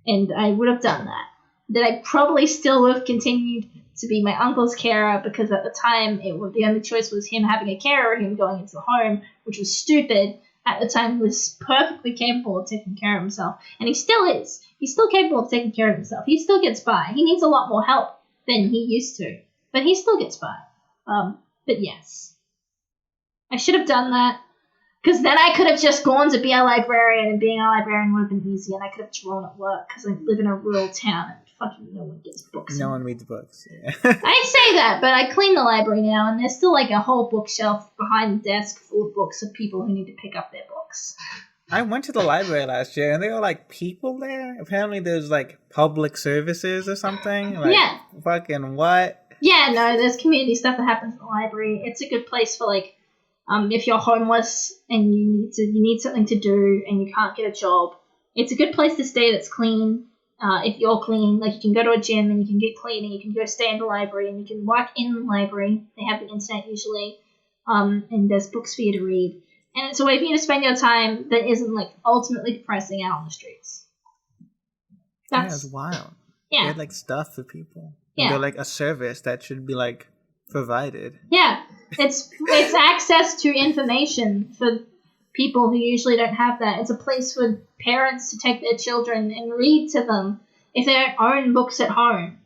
And I would have done that. Then I probably still would have continued to be my uncle's carer, because at the time the only choice was him having a carer or him going into the home, which was stupid. At the time, he was perfectly capable of taking care of himself, and he still is. He's still capable of taking care of himself. He still gets by. He needs a lot more help than he used to, but he still gets by. But yes, I should have done that, because then I could have just gone to be a librarian, and being a librarian would have been easy, and I could have drawn at work, because I live in a rural town and fucking no one gets books. No one reads books. Yeah. I say that, but I clean the library now, and there's still like a whole bookshelf behind the desk full of books of people who need to pick up their books. I went to the library last year, and there were like people there. Apparently, there's like public services or something. Like, yeah. Fucking what? Yeah, no, there's community stuff that happens in the library. It's a good place for like, if you're homeless and you need something to do and you can't get a job. It's a good place to stay that's clean. If you're clean, like you can go to a gym and you can get clean, and you can go stay in the library, and you can work in the library. They have the internet usually, and there's books for you to read. And it's a way for you to spend your time that isn't like ultimately depressing out on the streets. That's wild. Yeah. They had like stuff for people. Yeah. They're like a service that should be like provided. Yeah. It's access to information for people who usually don't have that. It's a place for parents to take their children and read to them if they don't own books at home,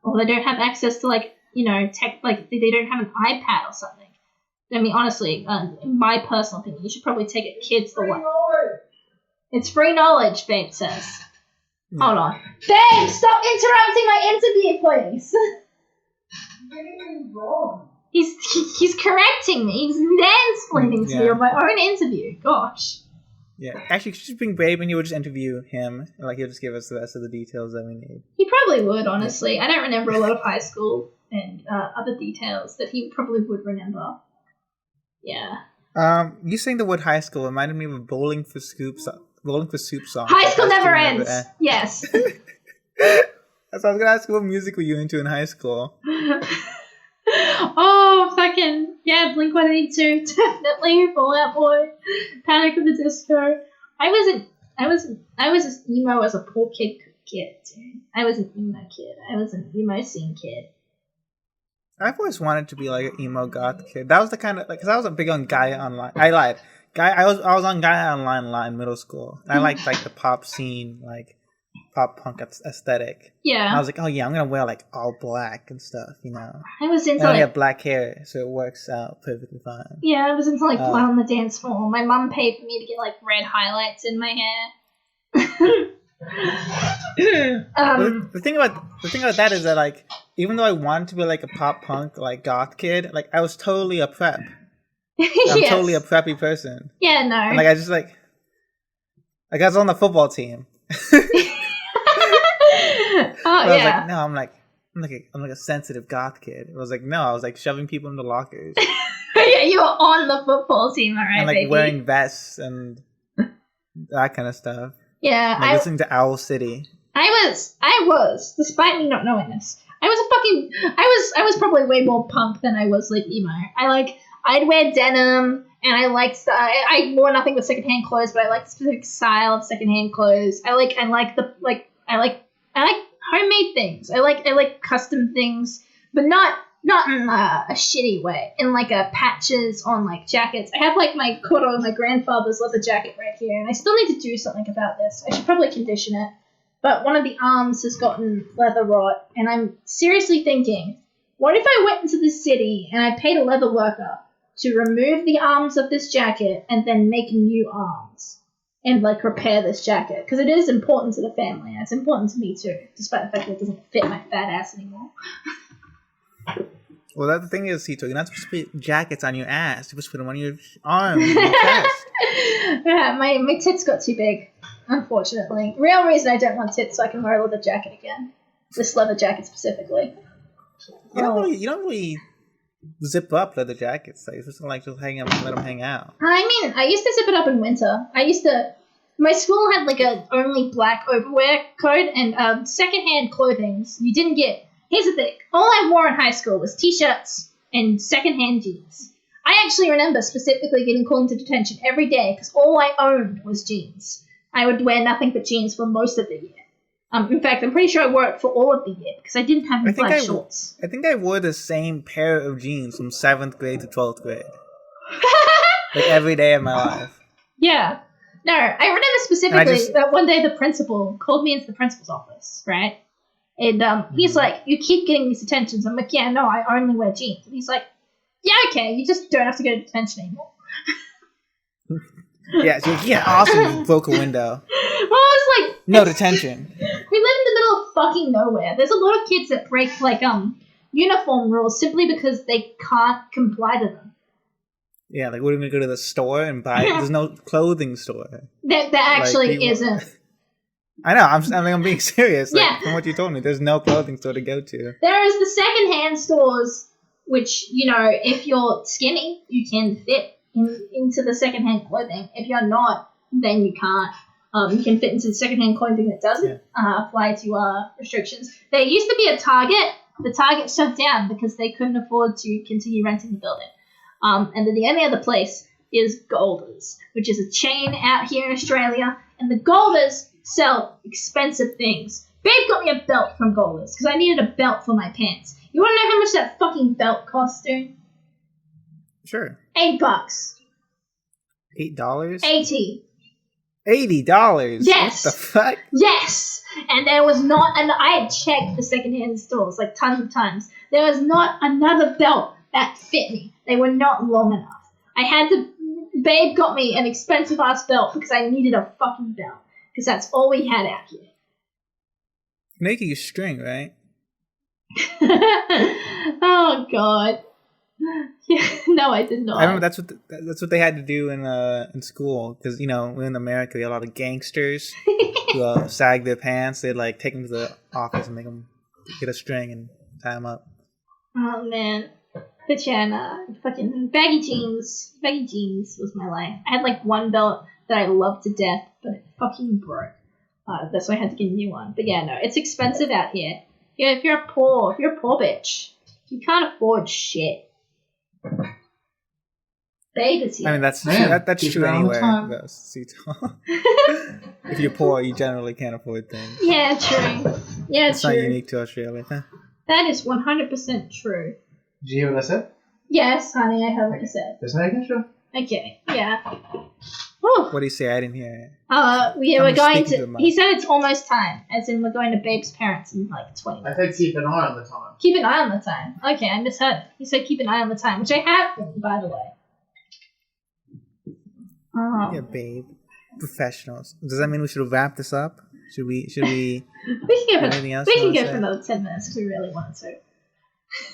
or they don't have access to like tech, like they don't have an iPad or something. I mean, honestly, in my personal opinion, you should probably take a kid's the way. It's free knowledge, Babe says. Yeah. Hold on, Babe, stop interrupting my interview, please. Wrong. He's correcting me. He's mansplaining to me on my own interview. Gosh. Yeah. Actually, you should just bring Babe and you would just interview him. And like he'll just give us the rest of the details that we need. He probably would, honestly. I don't remember a lot of high school and other details that he probably would remember. Yeah. You saying the word high school reminded me of a Bowling for Soup song. High school never ends. Yes. So I was gonna ask you, what music were you into in high school? Oh, fucking yeah, Blink-182, definitely, Fall Out Boy, Panic at the Disco. I was as emo as a poor kid could get, dude. I was an emo kid. I was an emo scene kid. I've always wanted to be like an emo goth kid. That was the kind of like, cause I was a big on Gaia Online. I lied. I was on Gaia Online in middle school. I liked like the pop scene, like pop punk aesthetic. Yeah. And I was like, oh yeah, I'm gonna wear like all black and stuff, I was into I have black hair, so it works out perfectly fine. Yeah, I was into like blood on the dance floor. My mum paid for me to get like red highlights in my hair. The thing about that is that like, even though I wanted to be like a pop punk like goth kid, like I was totally a prep. I'm totally a preppy person. Yeah, no. And, like I just like I was on the football team. I was like, no, I'm like a sensitive goth kid. It was like, no, I was like shoving people into lockers. Yeah, you were on the football team, alright, and like baby. wearing vests and that kind of stuff. Yeah, like listening to Owl City. I was, despite me not knowing this, I was probably way more punk than I was like emo. I'd wear denim, and I wore nothing but secondhand clothes, but I like the specific style of secondhand clothes. I like homemade things. I like custom things, but not in a shitty way. In like a patches on like jackets. I have like my grandfather's leather jacket right here, and I still need to do something about this. I should probably condition it. But one of the arms has gotten leather rot, and I'm seriously thinking, what if I went into the city and I paid a leather worker to remove the arms of this jacket and then make new arms and like repair this jacket? Because it is important to the family, and it's important to me too, despite the fact that it doesn't fit my fat ass anymore. Well, that's the thing is, C2ol, you're not supposed to put jackets on your ass. You're supposed to put them on your arms and your chest. Yeah, my tits got too big, unfortunately. Real reason I don't want tits so I can wear a leather jacket again. This leather jacket specifically. You don't really zip up leather jackets. Like, it's just like just hang up and let them hang out. I mean, I used to zip it up in winter. My school had like a only black overwear code, and secondhand clothing. You didn't get. Here's the thing. All I wore in high school was t-shirts and secondhand jeans. I actually remember specifically getting called into detention every day because all I owned was jeans. I would wear nothing but jeans for most of the year. In fact, I'm pretty sure I wore it for all of the year because I didn't have any black shorts. I think I wore the same pair of jeans from 7th grade to 12th grade. Like every day of my life. Yeah. No, I remember specifically that one day the principal called me into the principal's office, right? And he's like, you keep getting these detentions. I'm like, yeah, no, I only wear jeans. And he's like, yeah, okay, you just don't have to go to detention anymore. Yeah, so awesome, you broke a window. Well, I was like... No detention. We live in the middle of fucking nowhere. There's a lot of kids that break, like, uniform rules simply because they can't comply to them. Yeah, like, we're going to go to the store and buy... There's no clothing store. There actually isn't. I know, I'm being serious. Like, from what you told me, there's no clothing store to go to. There is the secondhand stores, which, you know, if you're skinny, you can fit into the secondhand clothing. If you're not, then you can't. You can fit into the secondhand clothing that doesn't apply to restrictions. There used to be a Target. The Target shut down because they couldn't afford to continue renting the building. And then the only other place is Golders, which is a chain out here in Australia. And the Golders sell expensive things. Babe got me a belt from Golders because I needed a belt for my pants. You want to know how much that fucking belt cost, dude? Sure. $8. $8? $80. $80? Yes. What the fuck? Yes. And there was not, and I had checked the secondhand stores like tons of times. There was not another belt that fit me. They were not long enough. Babe got me an expensive ass belt because I needed a fucking belt. Because that's all we had out here. Make you string, right? Oh God. Yeah, no, I did not. I remember that's what they had to do in school because in America we had a lot of gangsters who sag their pants. They'd like take them to the office and make them get a string and tie them up. Oh man, but yeah, fucking baggy jeans. Baggy jeans was my life. I had like one belt that I loved to death, but it fucking broke. That's why I had to get a new one. But yeah, no, it's expensive out here. Yeah, if you're a poor bitch, you can't afford shit. Babe is here. I mean, that's true anywhere. C2ol. If you're poor, you generally can't afford things. Yeah, true. Yeah, it's true. It's not unique to Australia. Huh? That is 100% true. Did you hear what I said? Yes, honey, I heard what you said. Just making sure. Okay, yeah. Whew. What do you say? I didn't hear it. We're going to... He said it's almost time, as in we're going to Babe's parents in like 20 minutes. I said keep an eye on the time. Keep an eye on the time. Okay, I misheard. He said keep an eye on the time, which I have been, by the way. Oh. Yeah, babe. Professionals. Does that mean we should wrap this up? Should we? We can go for another 10 minutes if we really wanted to.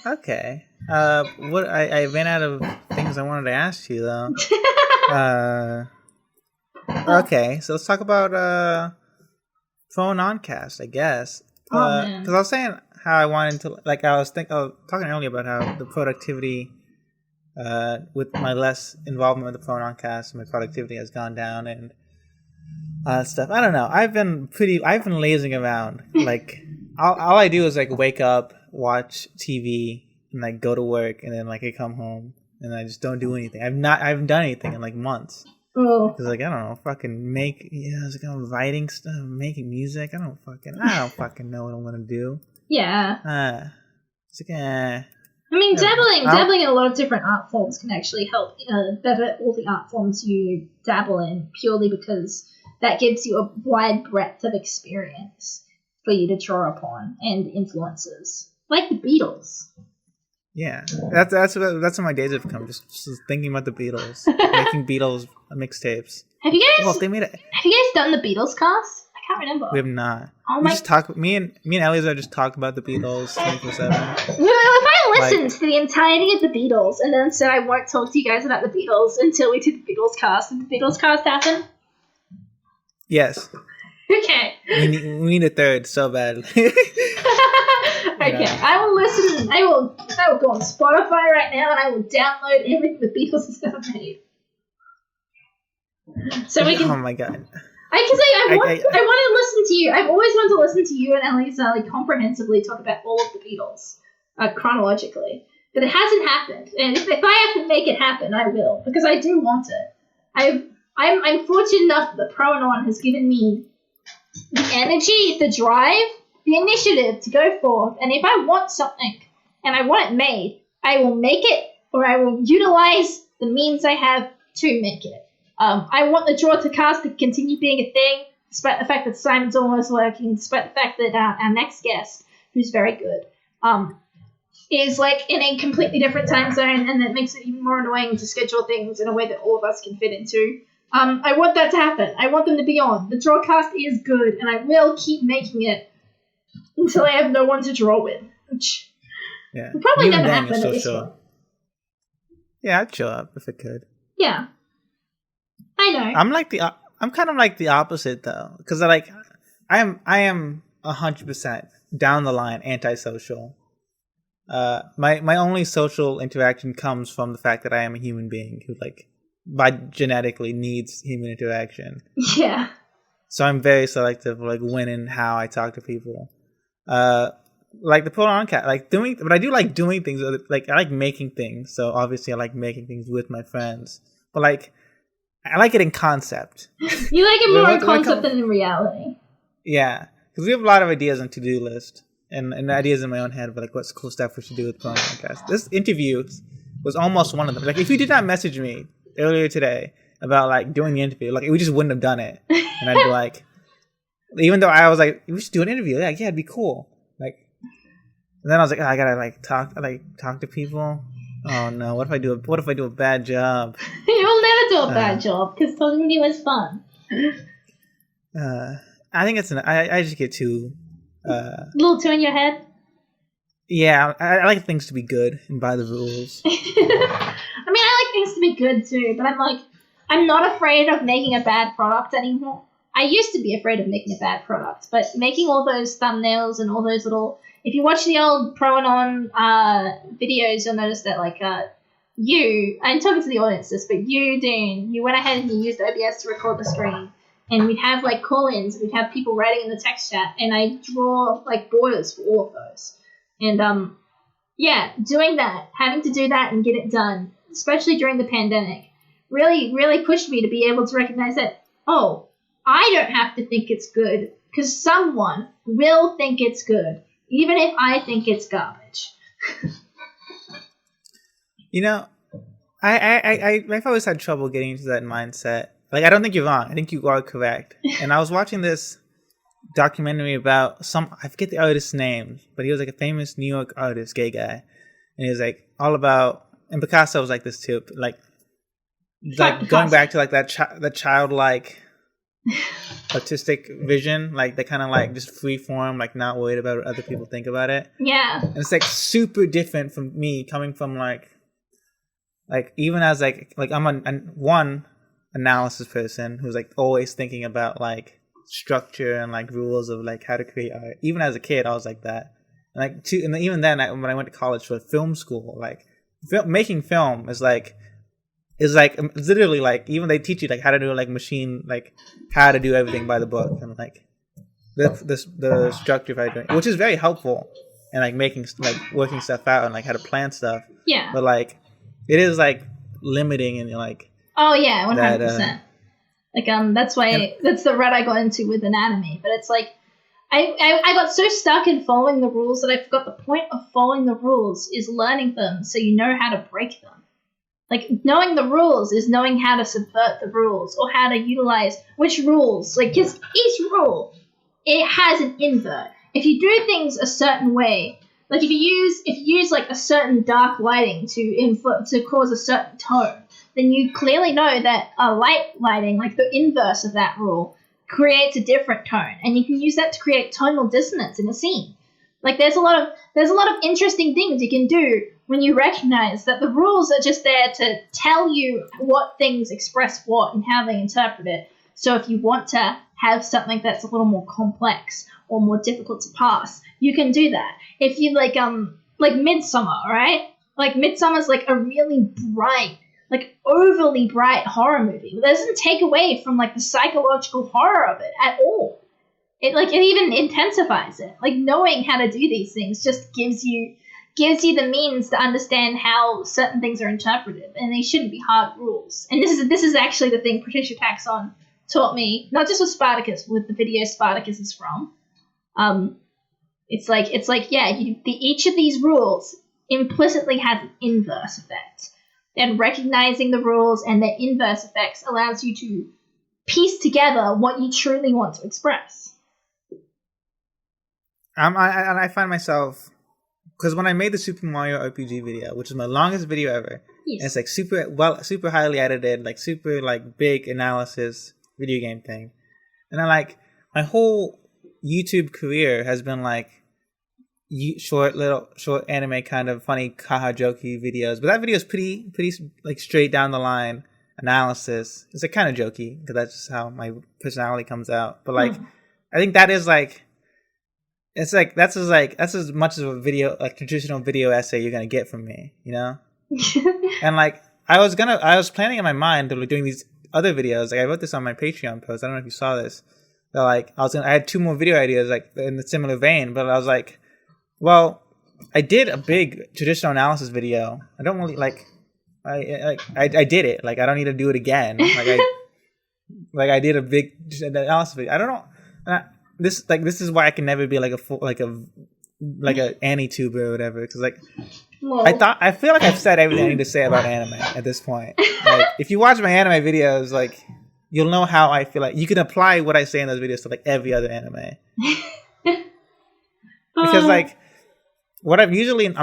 Okay. I ran out of things I wanted to ask you though. Okay, so let's talk about phone oncast, I guess. Because I was saying how I wanted to, like, I was talking earlier about how the productivity, with my less involvement with the phone oncast, my productivity has gone down and stuff. I don't know. I've been lazing around. Like, all I do is like wake up, watch TV, and like go to work, and then like I come home, and I just don't do anything. I haven't done anything in like months. Oh. Because like I don't know, fucking it's like I'm writing stuff, making music. I don't fucking know what I'm gonna do. Yeah. It's like I mean, dabbling in a lot of different art forms can actually help better all the art forms you dabble in, purely because that gives you a wide breadth of experience for you to draw upon and influences, like the Beatles. Yeah, that's what my days have become. Just thinking about the Beatles, making Beatles mixtapes. Have you guys? Well, they made it. Have you guys done the Beatles cast? I can't remember. We have not. Oh we just talk. Me and Eliezer just talk about the Beatles 24/7. Well, if I listened to the entirety of the Beatles and then said I won't talk to you guys about the Beatles until we did the Beatles cast, did the Beatles cast happen? Yes. Okay. We need a third so badly. Okay, yeah. I will listen. I will go on Spotify right now and I will download everything the Beatles has ever made. So we can. Oh my god. I want to listen to you. I've always wanted to listen to you and Elisa like comprehensively talk about all of the Beatles, chronologically. But it hasn't happened. And if I have to make it happen, I will, because I do want it. I'm fortunate enough that Proanon has given me the energy, the drive, the initiative to go forth. And if I want something and I want it made, I will make it, or I will utilize the means I have to make it. I want the Draw to Cast to continue being a thing, despite the fact that Simon's almost working, despite the fact that our next guest, who's very good, is like in a completely different time zone, and that makes it even more annoying to schedule things in a way that all of us can fit into. I want that to happen. I want them to be on. The Drawcast is good, and I will keep making it until I have no one to draw with. Which will probably never happen at this point. Yeah, I'd show up if it could. Yeah. I know. I'm kind of like the opposite though, because I am 100% down the line antisocial. My only social interaction comes from the fact that I am a human being who by genetically needs human interaction. Yeah. So I'm very selective, when and how I talk to people. Like the Proanon cat, but I do like doing things. I like making things. So obviously I like making things with my friends, but I like it in concept. You like it more in concept than in reality. Yeah, because we have a lot of ideas on to-do list and ideas in my own head, but what's cool stuff we should do with the podcast. This interview was almost one of them. If you did not message me earlier today about doing the interview, we just wouldn't have done it. And I'd be even though I was we should do an interview. Yeah, it'd be cool. And then I was I gotta talk to people. Oh no! What if I do a bad job? You'll never do a bad job because talking to you is fun. I think I just get too a little too in your head. Yeah, I like things to be good and by the rules. I mean, I like things to be good too, but I'm not afraid of making a bad product anymore. I used to be afraid of making a bad product, but making all those thumbnails and all those little. If you watch the old Proanon videos, you'll notice that, I'm talking to the audience but you, Dean, you went ahead and you used OBS to record the screen. And we'd have, call-ins, we'd have people writing in the text chat, and I draw, borders for all of those. And, doing that, having to do that and get it done, especially during the pandemic, really, really pushed me to be able to recognize that, I don't have to think it's good, because someone will think it's good. Even if I think it's garbage. I've always had trouble getting into that mindset. I don't think you're wrong. I think you are correct. And I was watching this documentary about I forget the artist's name, but he was a famous New York artist, gay guy. And he was all about, and Picasso was this too, going back to that childlike artistic vision, they kind of just free form, not worried about what other people think about it. Yeah. And it's super different from me coming from even as I'm one analysis person who's always thinking about structure and rules of how to create art. Even as a kid, I was like that. And and even then, when I went to college for film school, making film is literally even they teach you how to do machine how to do everything by the book and the structure of everything, which is very helpful in making working stuff out and how to plan stuff. Yeah. But it is like limiting and like. Oh yeah, 100%. That's why that's the rut I got into with anatomy. But it's like I got so stuck in following the rules that I forgot the point of following the rules is learning them so you know how to break them. Like, knowing the rules is knowing how to subvert the rules or how to utilize which rules. Like, because each rule, it has an invert. If you do things a certain way, like if you use like a certain dark lighting to cause a certain tone, then you clearly know that a lighting, like the inverse of that rule, creates a different tone, and you can use that to create tonal dissonance in a scene. Like there's a lot of interesting things you can do when you recognize that the rules are just there to tell you what things express what and how they interpret it. So if you want to have something that's a little more complex or more difficult to pass, you can do that. If you like Midsummer, right? Like Midsummer's like a really bright, like overly bright horror movie. It doesn't take away from like the psychological horror of it at all. It even intensifies it. Like knowing how to do these things just gives you the means to understand how certain things are interpreted, and they shouldn't be hard rules. And this is actually the thing Patricia Paxson taught me, not just with Spartacus, with the video Spartacus is from. Each of these rules implicitly has an inverse effect. And recognizing the rules and their inverse effects allows you to piece together what you truly want to express. I find myself, because when I made the Super Mario RPG video, which is my longest video ever, yes. And it's like super highly edited, like super like big analysis video game thing, and I like my whole YouTube career has been like short anime kind of funny haha jokey videos, but that video is pretty like straight down the line analysis. It's like kind of jokey because that's just how my personality comes out. But like I think that is like that's as much as a video, like traditional video essay you're gonna get from me, you know. And like I was planning in my mind that we're doing these other videos. Like I wrote this on my Patreon post. I don't know if you saw this. That like I had 2 more video ideas like in the similar vein, but I was like, well, I did a big traditional analysis video. I don't really like. I did it. Like I don't need to do it again. I did a big analysis video. I don't know. This is why I can never be like a anti-tuber or whatever. Because like I feel like I've said everything I need to say about anime at this point. Like if you watch my anime videos, like you'll know how I feel. Like you can apply what I say in those videos to like every other anime. Because like what I'm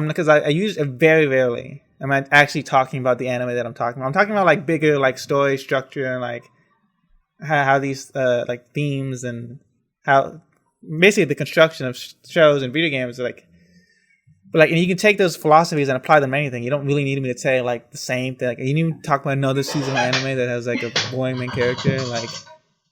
because I use it very rarely. I'm actually talking about the anime that I'm talking about. I'm talking about like bigger like story structure and like how these like themes and how basically the construction of shows and video games are like. But like, and you can take those philosophies and apply them to anything. You don't really need me to say like the same thing. Like, you need to talk about another season of anime that has like a boring main character,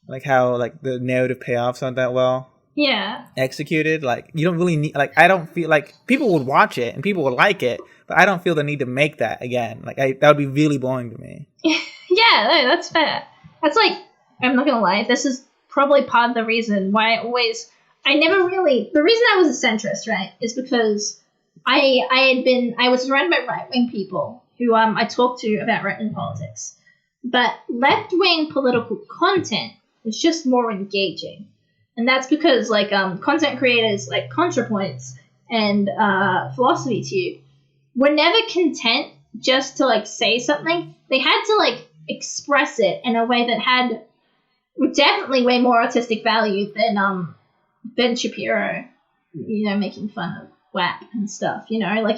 like how like the narrative payoffs aren't that well. Yeah. Executed. Like you don't really need. Like I don't feel like people would watch it and people would like it, but I don't feel the need to make that again. Like that would be really boring to me. Yeah, no, that's fair. That's like, I'm not gonna lie. This is probably part of the reason why the reason I was a centrist, right, is because I was surrounded by right-wing people who I talked to about right-wing politics. But left-wing political content was just more engaging. And that's because like content creators like ContraPoints and Philosophy Tube were never content just to like say something. They had to like express it in a way that had definitely way more artistic value than Ben Shapiro, you know, making fun of WAP and stuff, you know, like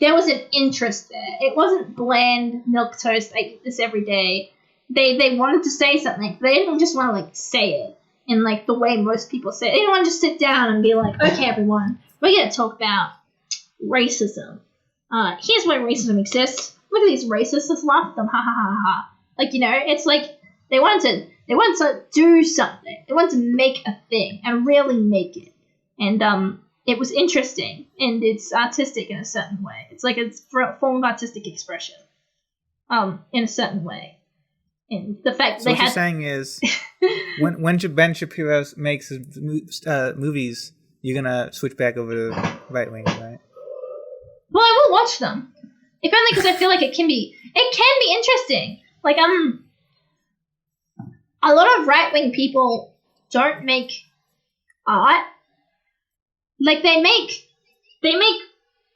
there was an interest there. It wasn't bland milquetoast, I eat this every day. They wanted to say something. They didn't just want to like say it in like the way most people say it. They didn't want to just sit down and be like, okay, everyone, we're going to talk about racism. Here's why racism exists. Look at these racists. Let's laugh at them. Ha ha ha ha. Like, you know, it's like they wanted to do something. They wanted to make a thing and really make it. And it was interesting, and it's artistic in a certain way. It's like a form of artistic expression, in a certain way. And the fact so what you're saying is, when Ben Shapiro makes his movies, you're gonna switch back over to right wing, right? Well, I will watch them. If only because I feel like it can be interesting. Like, a lot of right-wing people don't make art. Like, they make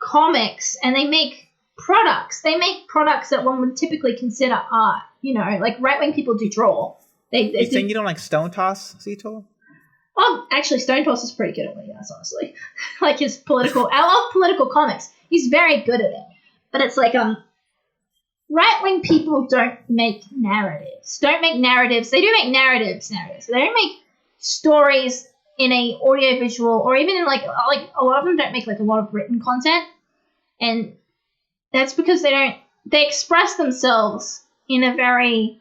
comics and they make products. They make products that one would typically consider art. You know, like right-wing people do draw. You think you don't like Stone Toss, C2ol? Well, actually, Stone Toss is pretty good at what he does, honestly. Like his political, I love political comics. He's very good at it. But it's like, right-wing people don't make narratives. They do make narratives. They don't make stories in a audiovisual, or even in like a lot of them don't make like a lot of written content. And that's because they express themselves in a very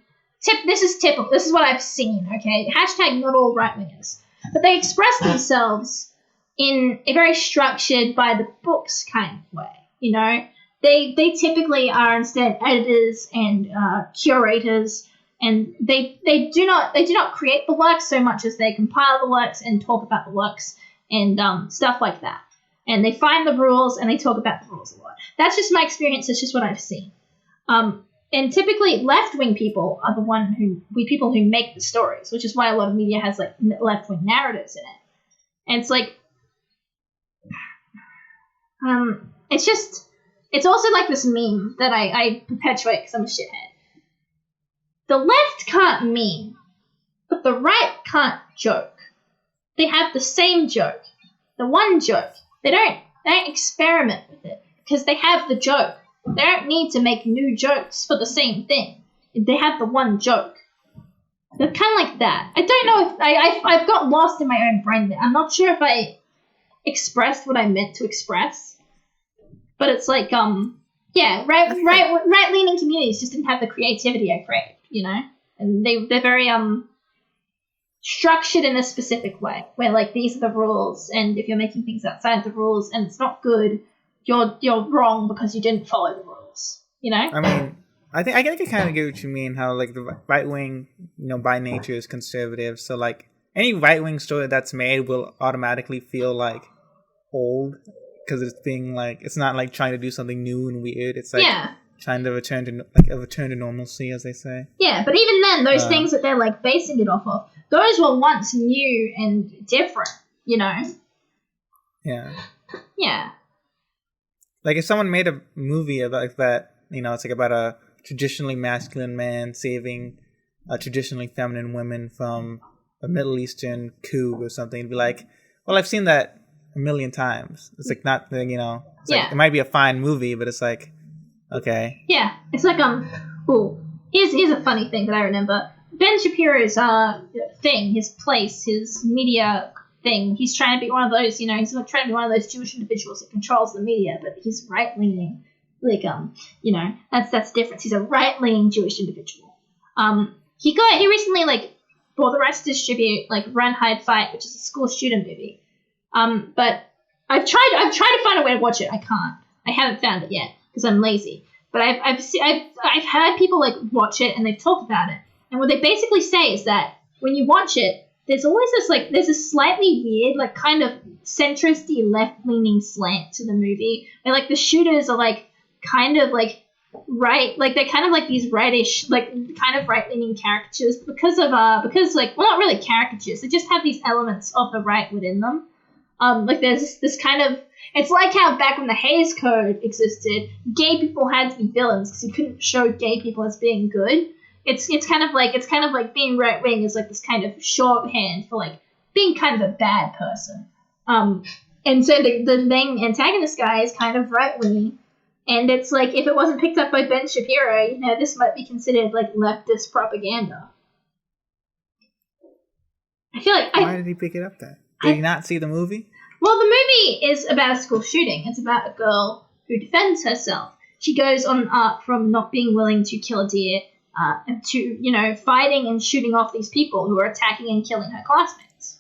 this is typical. This is what I've seen, okay? Hashtag not all right-wingers. But they express themselves in a very structured by the books kind of way, you know? They typically are instead editors and curators, and they do not create the works so much as they compile the works and talk about the works and stuff like that. And they find the rules and they talk about the rules a lot. That's just my experience. It's just what I've seen. And typically left-wing people are people who make the stories, which is why a lot of media has like left-wing narratives in it. And it's like, it's also like this meme that I perpetuate because I'm a shithead. The left can't meme, but the right can't joke. They have the same joke, the one joke. They don't experiment with it because they have the joke. They don't need to make new jokes for the same thing. They have the one joke. They're kind of like that. I don't know if I've got lost in my own brain there. I'm not sure if I expressed what I meant to express. But it's like, right-leaning communities just didn't have the creativity I craved, you know? And they're very structured in a specific way, where like these are the rules, and if you're making things outside the rules and it's not good, you're wrong because you didn't follow the rules, you know? I mean, I think I kind of get what you mean. How like the right wing, you know, by nature is conservative. So like any right wing story that's made will automatically feel like old because it's being like it's not like trying to do something new and weird. It's like trying to return to normalcy, as they say. Yeah, but even then, those things that they're like basing it off of, those were once new and different, you know? Yeah. Yeah. Like if someone made a movie about that, you know, it's like about a traditionally masculine man saving a traditionally feminine woman from a Middle Eastern coup or something, it'd be like, well, I've seen that a million times. It's like not, you know, it's like, it might be a fine movie, but it's like, okay. Yeah, it's like, here's a funny thing that I remember. Ben Shapiro's thing, his place, his media thing, he's trying to be one of those, you know, he's trying to be one of those Jewish individuals that controls the media, but he's right-leaning. Like, you know, that's the difference. He's a right-leaning Jewish individual. He recently, like, bought the rights to distribute, like, Run, Hide, Fight, which is a school shooter movie. But I've tried to find a way to watch it. I can't. I haven't found it yet because I'm lazy. But I've heard people, like, watch it and they've talked about it. And what they basically say is that when you watch it, there's always this, like, there's a slightly weird, like, kind of centrist-y left-leaning slant to the movie. Where, like, the shooters are, like, kind of, like, right, like, they're kind of, like, these rightish, like, kind of right-leaning caricatures because, like, well, not really caricatures. They just have these elements of the right within them. Like, there's this kind of, it's like how back when the Hays Code existed, gay people had to be villains because you couldn't show gay people as being good. It's kind of like being right wing is like this kind of shorthand for like being kind of a bad person. And so the main antagonist guy is kind of right wing, and it's like if it wasn't picked up by Ben Shapiro, you know, this might be considered like leftist propaganda. I feel like why did he pick it up then? Did he not see the movie? Well, the movie is about a school shooting. It's about a girl who defends herself. She goes on an arc from not being willing to kill a deer to, you know, fighting and shooting off these people who are attacking and killing her classmates.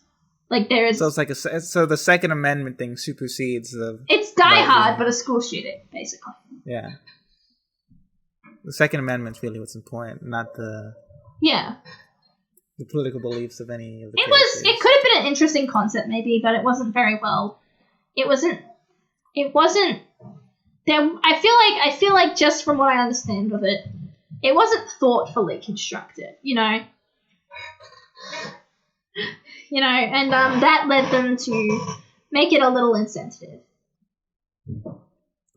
Like there is. So it's like so the Second Amendment thing supersedes the. It's Die Hard, but a school shooting, basically. Yeah. The Second Amendment's really what's important, not the. Yeah. The political beliefs of any of the. It could have been an interesting concept, maybe, but it wasn't very well. It wasn't. I feel like just from what I understand of it, it wasn't thoughtfully constructed, you know. And that led them to make it a little insensitive.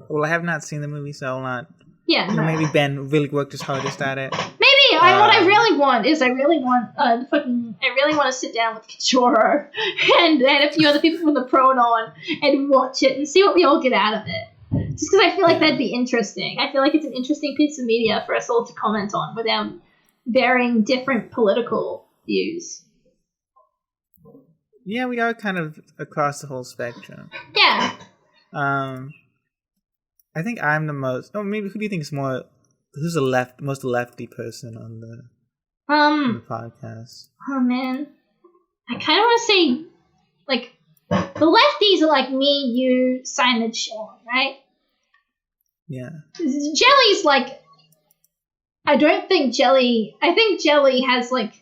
Well, I have not seen the movie, so I'll not. Yeah, no. Maybe Ben really worked his hardest at it. Maybe what I really want is I really want to sit down with Kachoro and a few other people from the Pronon and watch it and see what we all get out of it. Just because I feel like that'd be interesting. I feel like it's an interesting piece of media for us all to comment on with our varying different political views. Yeah, we are kind of across the whole spectrum. Yeah. I think I'm the most. Oh, maybe who do you think is more? Who's the most lefty person on the podcast? Oh man, I kind of want to say, like, the lefties are like me, you, Simon, Sean, right? Yeah. Jelly's like, I think Jelly has like,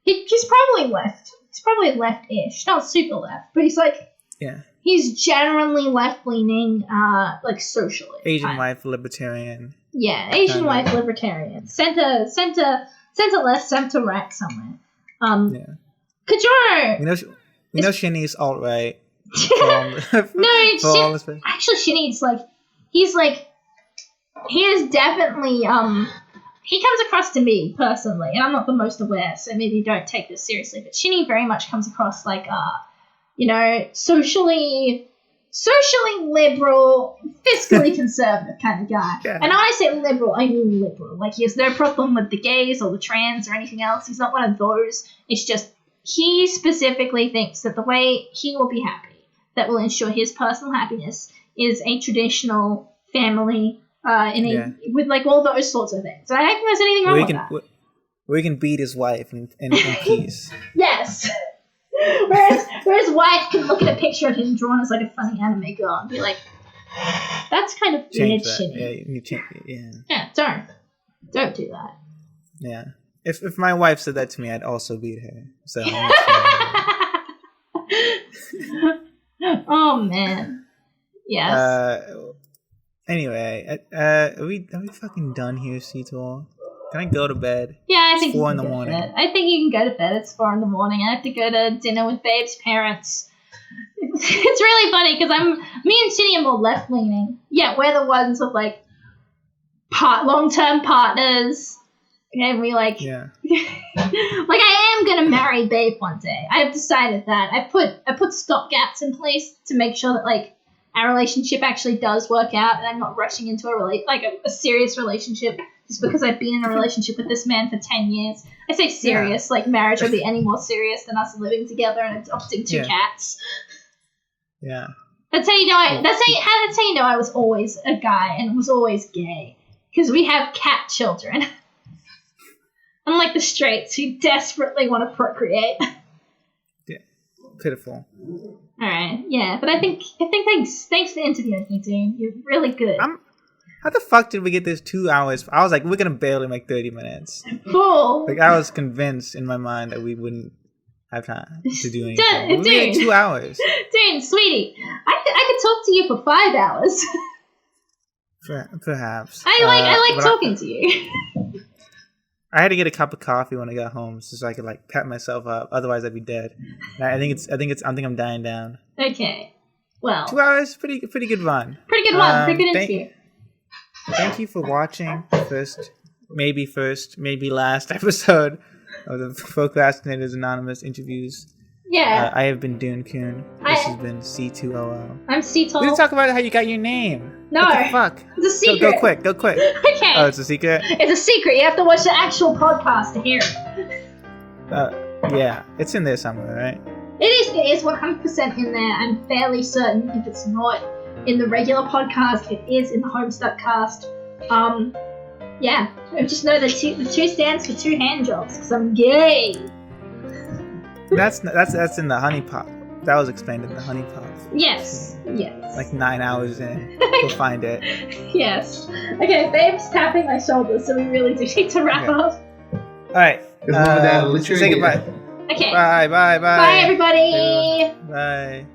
he's probably left. He's probably left-ish, not super left, but he's like, yeah. He's generally left-leaning, like socially. Asian wife libertarian. Yeah, Asian wife libertarian. Center left, center right somewhere. Yeah. Kajoro! We know Shinny's alt-right. Actually Shinny's like, he is definitely, he comes across to me personally, and I'm not the most aware, so maybe don't take this seriously, but Shinny very much comes across like, socially liberal, fiscally conservative kind of guy. Yeah. And when I say liberal, I mean liberal. Like, he has no problem with the gays or the trans or anything else. He's not one of those. It's just he specifically thinks that the way he will be happy, that will ensure his personal happiness, is a traditional family with like all those sorts of things. So I don't think there's anything wrong with that. Where he can beat his wife in peace. Yes. Whereas his wife can look at a picture of him drawn as like a funny anime girl and be like, that's kind of weird shit. Yeah, you change it, yeah. Yeah, don't do that. Yeah. If my wife said that to me, I'd also beat her. So oh man. Yes. Anyway, are we fucking done here, C2ol? Can I go to bed? Yeah, I think it's 4 in the morning. I think you can go to bed. It's 4 in the morning. I have to go to dinner with Babe's parents. It's really funny because me and Cindy are more left leaning. Yeah, we're the ones with like long-term partners, and we like. Yeah. Like, I am gonna marry Babe one day. I've decided that. I put stopgaps in place to make sure that like our relationship actually does work out, and I'm not rushing into a serious relationship. Just because I've been in a relationship with this man for 10 years. I say serious, like marriage would be any more serious than us living together and adopting 2 cats. Yeah. That's how you know that's how you know I was always a guy and was always gay. Because we have cat children. Unlike the straights who desperately want to procreate. Yeah. Pitiful. Alright, yeah. But I think thanks for interviewing me, Dean. You're really good. How the fuck did we get this 2 hours? I was like, we're gonna barely make 30 minutes. Cool. Like, I was convinced in my mind that we wouldn't have time to do anything. We made 2 hours. Dude, sweetie, I could talk to you for 5 hours. Perhaps. I like talking to you. I had to get a cup of coffee when I got home so I could like pep myself up. Otherwise, I'd be dead. I think I'm dying down. Okay. Well. 2 hours, pretty good run. Pretty good one. Pretty good interview. Thank you for watching first, maybe last episode of the Procrastinators Anonymous interviews. Yeah. I have been Dune Kuhn. This has been C2ol. I'm C2ol. We didn't talk about how you got your name. No. What the fuck? It's a secret. Go quick. Okay. Oh, it's a secret? It's a secret. You have to watch the actual podcast to hear it. Yeah. It's in there somewhere, right? It is 100% in there. I'm fairly certain if it's not in the regular podcast, it is in the Homestuck-cast. Yeah. I just know the 2 stands for 2 hand jobs because I'm gay. That's in the honey pot. That was explained in the honey pot. Yes. Like 9 hours in. Go find it. Yes. Okay, Babe's tapping my shoulder, so we really do need to wrap up. Alright. Say goodbye. Okay. Bye. Bye, everybody. Bye.